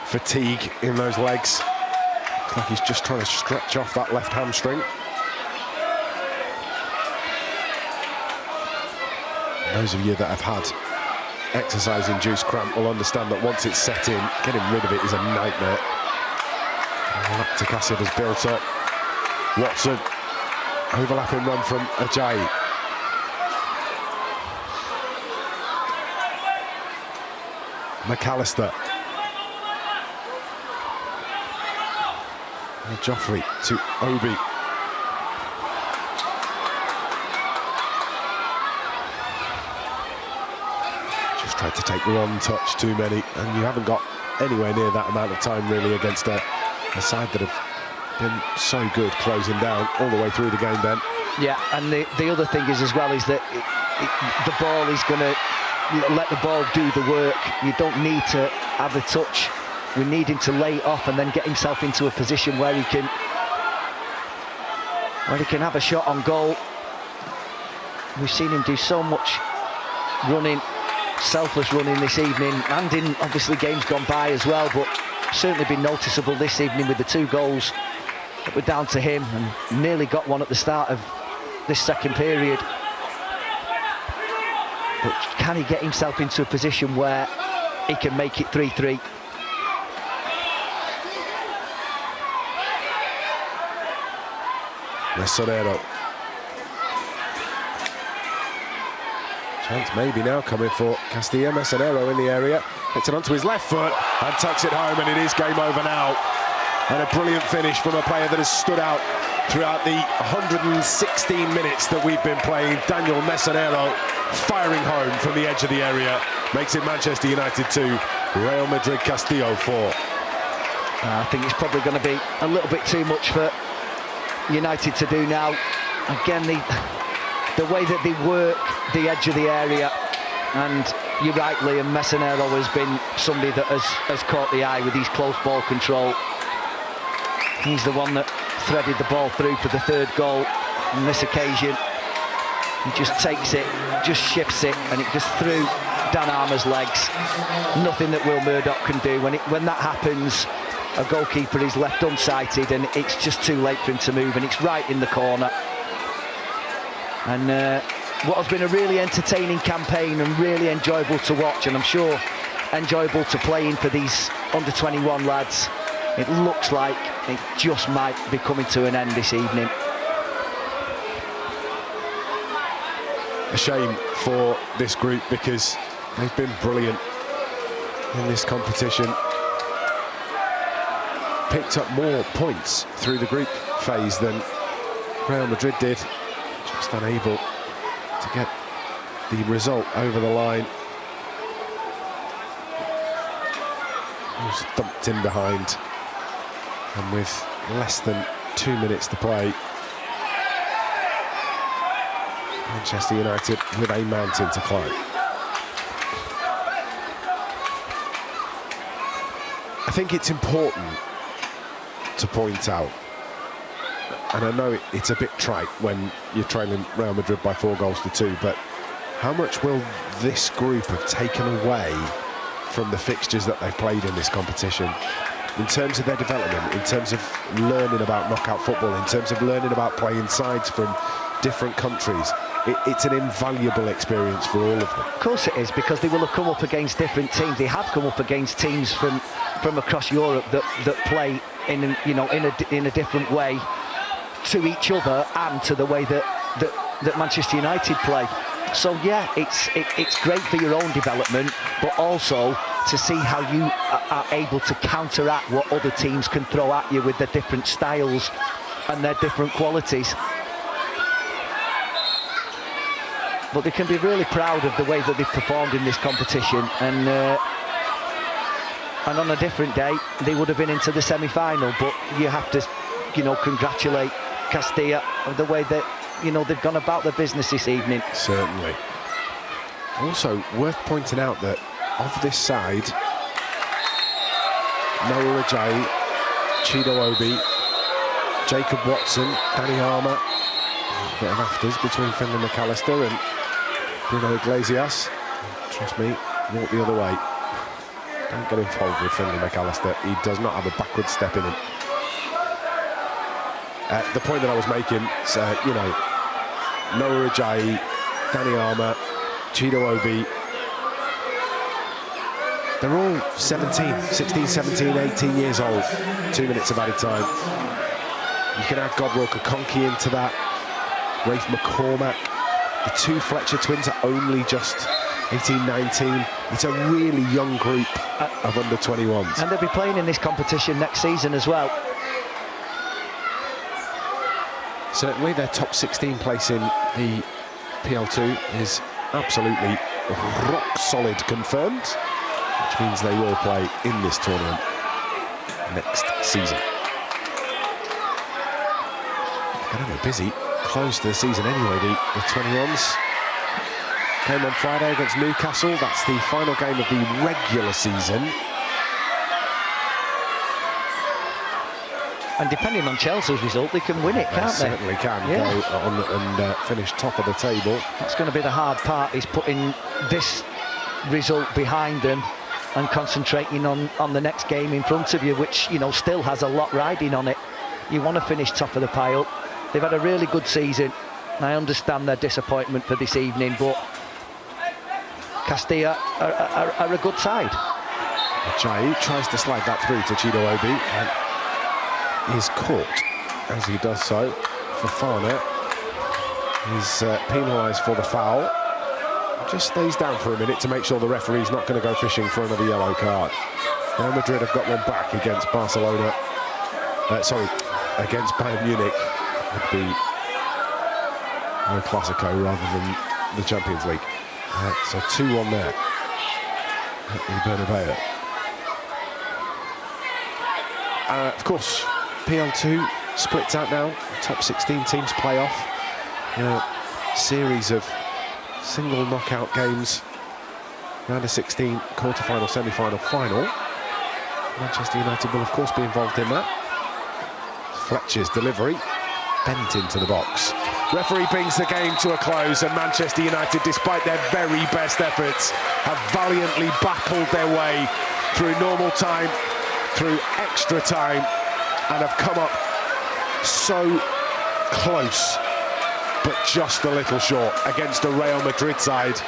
fatigue in those legs. Looks like he's just trying to stretch off that left hamstring. Those of you that have had exercise-induced cramp will understand that once it's set in, getting rid of it is a nightmare. Lactic acid has built up. Watson, overlapping run from Ajayi. McAllister. And Joffrey to Obi. Just tried to take one touch too many, and you haven't got anywhere near that amount of time really against a side that have been so good closing down all the way through the game, Ben. Yeah, and the other thing is as well is that the ball is going to let the ball do the work. You don't need to have a touch. We need him to lay it off and then get himself into a position where he can have a shot on goal. We've seen him do so much running, selfless running this evening, and in obviously games gone by as well, but certainly been noticeable this evening with the 2 goals that were down to him, and nearly got one at the start of this second period. But can he get himself into a position where he can make it 3-3? Mesonero. Chance maybe now coming for Castilla. Mesonero in the area. Hits it onto his left foot and tucks it home, and it is game over now. And a brilliant finish from a player that has stood out throughout the 116 minutes that we've been playing. Daniel Mesonero firing home from the edge of the area. Makes it Manchester United 2, Real Madrid Castilla 4. I think it's probably going to be a little bit too much for United to do now. Again, the way that they work the edge of the area, and you're right, Liam, Mesonero has been somebody that has caught the eye with his close ball control. He's the one that threaded the ball through for the 3rd goal on this occasion. He just takes it, just shifts it, and it goes through Dan Armour's legs. Nothing that Will Murdoch can do. When that happens, a goalkeeper is left unsighted, and it's just too late for him to move, and it's right in the corner. And what has been a really entertaining campaign and really enjoyable to watch, and I'm sure enjoyable to play in for these under-21 lads, it looks like it just might be coming to an end this evening. A shame for this group, because they've been brilliant in this competition. Picked up more points through the group phase than Real Madrid did. Just unable to get the result over the line. He was thumped in behind, and with less than 2 minutes to play, Manchester United with a mountain to climb. I think it's important to point out, and I know it's a bit trite when you're trailing Real Madrid by 4-2, but how much will this group have taken away from the fixtures that they've played in this competition, in terms of their development, in terms of learning about knockout football, in terms of learning about playing sides from different countries. It's an invaluable experience for all of them. Of course it is, because they will have come up against different teams. They have come up against teams from across Europe that play in a different way to each other and to the way that Manchester United play. So yeah, it's great for your own development, but also to see how you are able to counteract what other teams can throw at you with their different styles and their different qualities. But they can be really proud of the way that they've performed in this competition, and on a different day they would have been into the semi-final. But you have to, congratulate Castilla on the way that they've gone about their business this evening. Certainly. Also worth pointing out that of this side, Noah Ajayi, Chido Obi, Jacob Watson, Danny Armour, a bit of afters between Finlay McAllister and Bruno Iglesias. Trust me, walk the other way. Don't get involved with Finlay McAllister. He does not have a backward step in him. The point that I was making, Noah Ajayi, Danny Armour, Chido Obi, they're all 16, 17, 18 years old. 2 minutes of added time. You can add Godwalker Conkey into that, Rafe McCormack. The two Fletcher twins are only just 18, 19. It's a really young group of under-21s. And they'll be playing in this competition next season as well. Certainly their top 16 place in the PL2 is absolutely rock solid confirmed, which means they will play in this tournament next season. Gonna be busy close to the season anyway. The 21s came on Friday against Newcastle. That's the final game of the regular season. And depending on Chelsea's result, they can win it, can't they? Certainly can go on and finish top of the table. That's going to be the hard part, is putting this result behind them and concentrating on the next game in front of you, which, still has a lot riding on it. You want to finish top of the pile. They've had a really good season. I understand their disappointment for this evening, but Castilla are a good side. Ajayi tries to slide that through to Chido Obi and is caught as he does so. Fofana is penalised for the foul. Just stays down for a minute to make sure the referee's not going to go fishing for another yellow card. Real Madrid have got one back against Barcelona. Against Bayern Munich. Would be El Clasico rather than the Champions League. So 2-1 there at the Bernabeu. Of course, PL2 splits out now. Top 16 teams play off in a series of single knockout games. Round of 16, quarter-final, semi-final, final. Manchester United will, of course, be involved in that. Fletcher's delivery bent into the box. Referee brings the game to a close, and Manchester United, despite their very best efforts, have valiantly battled their way through normal time, through extra time, and have come up so close, but just a little short against a Real Madrid side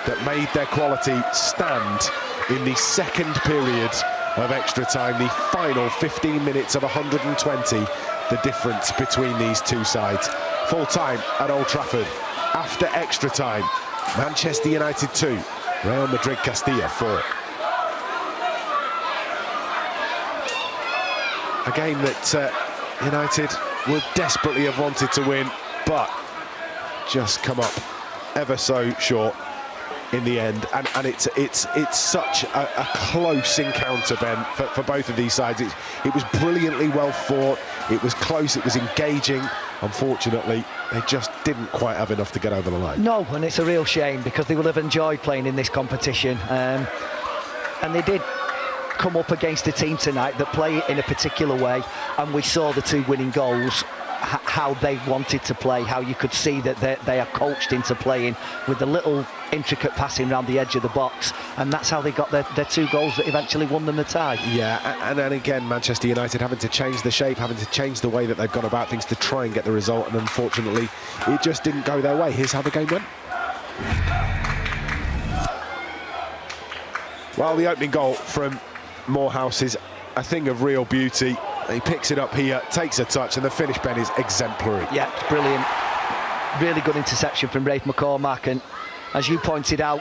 that made their quality stand in the second period of extra time, the final 15 minutes of 120. The difference between these two sides. Full time at Old Trafford. After extra time, Manchester United 2, Real Madrid Castilla 4. A game that United would desperately have wanted to win, but just come up ever so short in the end, and it's such a close encounter, Ben, for both of these sides. It was brilliantly well fought, it was close, it was engaging. Unfortunately, they just didn't quite have enough to get over the line. No, and it's a real shame, because they will have enjoyed playing in this competition, and they did come up against a team tonight that play in a particular way, and we saw the two winning goals how they wanted to play, how you could see that they are coached into playing with the little intricate passing around the edge of the box, and that's how they got their 2 goals that eventually won them the tie. Yeah, and then again, Manchester United having to change the shape, having to change the way that they've gone about things to try and get the result, and unfortunately it just didn't go their way. Here's how the game went. Well, the opening goal from Morehouse is a thing of real beauty. He picks it up here, takes a touch, and the finish, Ben, is exemplary. Yeah, it's brilliant. Really good interception from Rafe McCormack, and as you pointed out,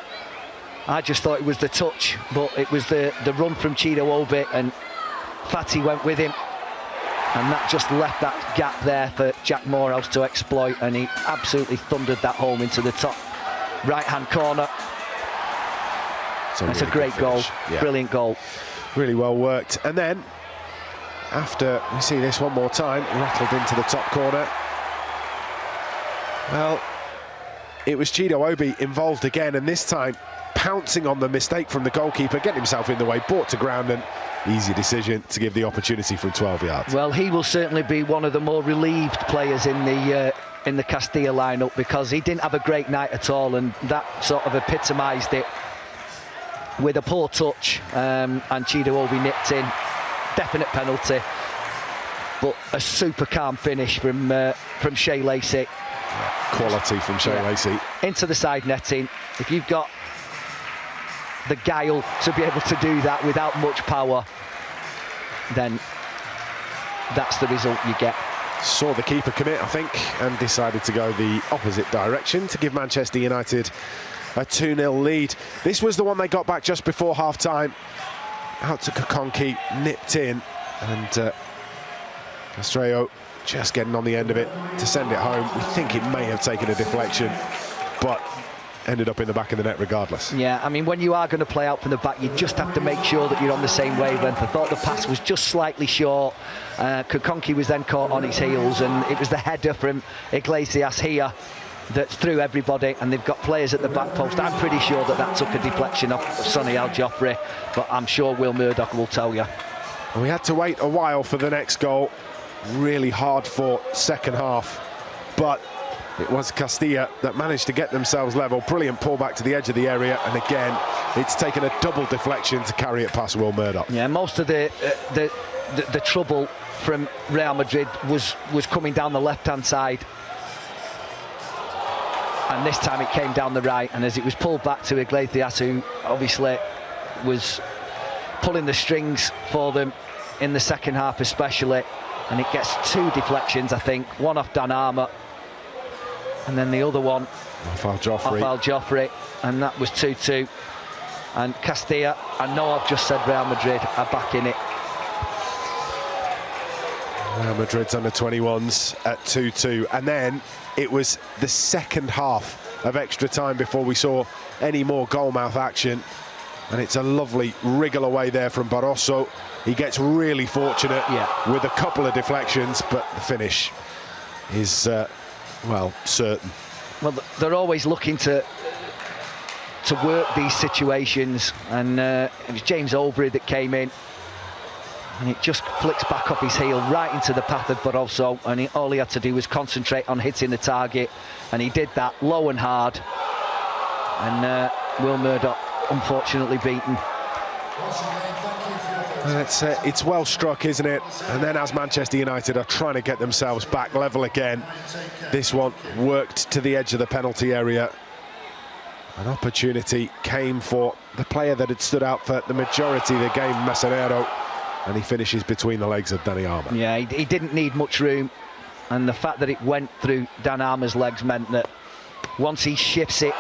I just thought it was the touch, but it was the run from Chido Obi, and Fatty went with him, and that just left that gap there for Jack Morehouse to exploit, and he absolutely thundered that home into the top right-hand corner. It's a great goal, brilliant goal. Really well worked. And then, after we see this one more time, rattled into the top corner. Well, it was Chido Obi involved again, and this time pouncing on the mistake from the goalkeeper, getting himself in the way, brought to ground, and easy decision to give the opportunity from 12 yards. Well, he will certainly be one of the more relieved players in the Castilla lineup, because he didn't have a great night at all, and that sort of epitomised it with a poor touch, and Chido Obi nipped in. Definite penalty, but a super calm finish from Shea Lacey. Quality from Shea Lacey. Into the side netting. If you've got the guile to be able to do that without much power, then that's the result you get. Saw the keeper commit, I think, and decided to go the opposite direction to give Manchester United a 2-0 lead. This was the one they got back just before half-time. Out to Kokonki, nipped in, and Estrello just getting on the end of it to send it home. We think it may have taken a deflection, but ended up in the back of the net regardless. Yeah, I mean, when you are going to play out from the back, you just have to make sure that you're on the same wavelength. I thought the pass was just slightly short. Kokonki was then caught on his heels, and it was the header from Iglesias here that threw everybody, and they've got players at the back post. I'm pretty sure that took a deflection off Sonny Al-Joffrey, but I'm sure Will Murdoch will tell you. And we had to wait a while for the next goal. Really hard fought second half, but it was Castilla that managed to get themselves level. Brilliant pull back to the edge of the area, and again it's taken a double deflection to carry it past Will Murdoch. Yeah, most of the trouble from Real Madrid was coming down the left-hand side, and this time it came down the right, and as it was pulled back to Iglesias, who obviously was pulling the strings for them in the second half especially, and it gets 2 deflections, I think, one off Dan Armour, and then the other one off Al-Joffrey, and that was 2-2. And Castilla, I know I've just said Real Madrid are back in it. Real Madrid's under 21s at 2-2, and then it was the second half of extra time before we saw any more goalmouth action, and it's a lovely wriggle away there from Barroso. He gets really fortunate with a couple of deflections, but the finish is well, certain. Well, they're always looking to work these situations, and it was James Overy that came in, and it just flicks back off his heel right into the path of Barroso, and all he had to do was concentrate on hitting the target, and he did that low and hard, and Will Murdoch unfortunately beaten. It's well struck, isn't it? And then as Manchester United are trying to get themselves back level again, this one worked to the edge of the penalty area. An opportunity came for the player that had stood out for the majority of the game, Mesonero, and he finishes between the legs of Dani Armour. Yeah, he didn't need much room, and the fact that it went through Dan Armour's legs meant that once he shifts it,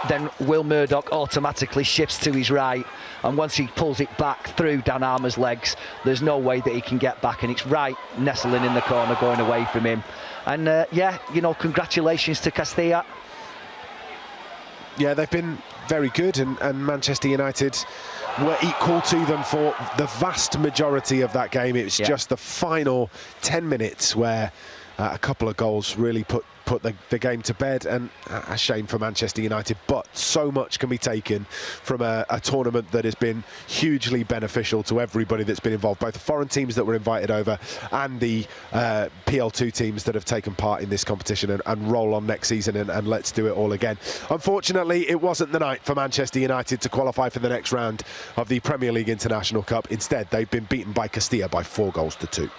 then Will Murdoch automatically shifts to his right, and once he pulls it back through Dan Armour's legs, there's no way that he can get back, and it's right nestling in the corner going away from him. And yeah, you know, congratulations to Castilla. Yeah, they've been very good, and Manchester United were equal to them for the vast majority of that game. It was just the final 10 minutes where A couple of goals really put the game to bed, and a shame for Manchester United. But so much can be taken from a tournament that has been hugely beneficial to everybody that's been involved, both the foreign teams that were invited over and the PL2 teams that have taken part in this competition, and roll on next season and let's do it all again. Unfortunately, it wasn't the night for Manchester United to qualify for the next round of the Premier League International Cup. Instead, they've been beaten by Castilla by 4 goals to 2.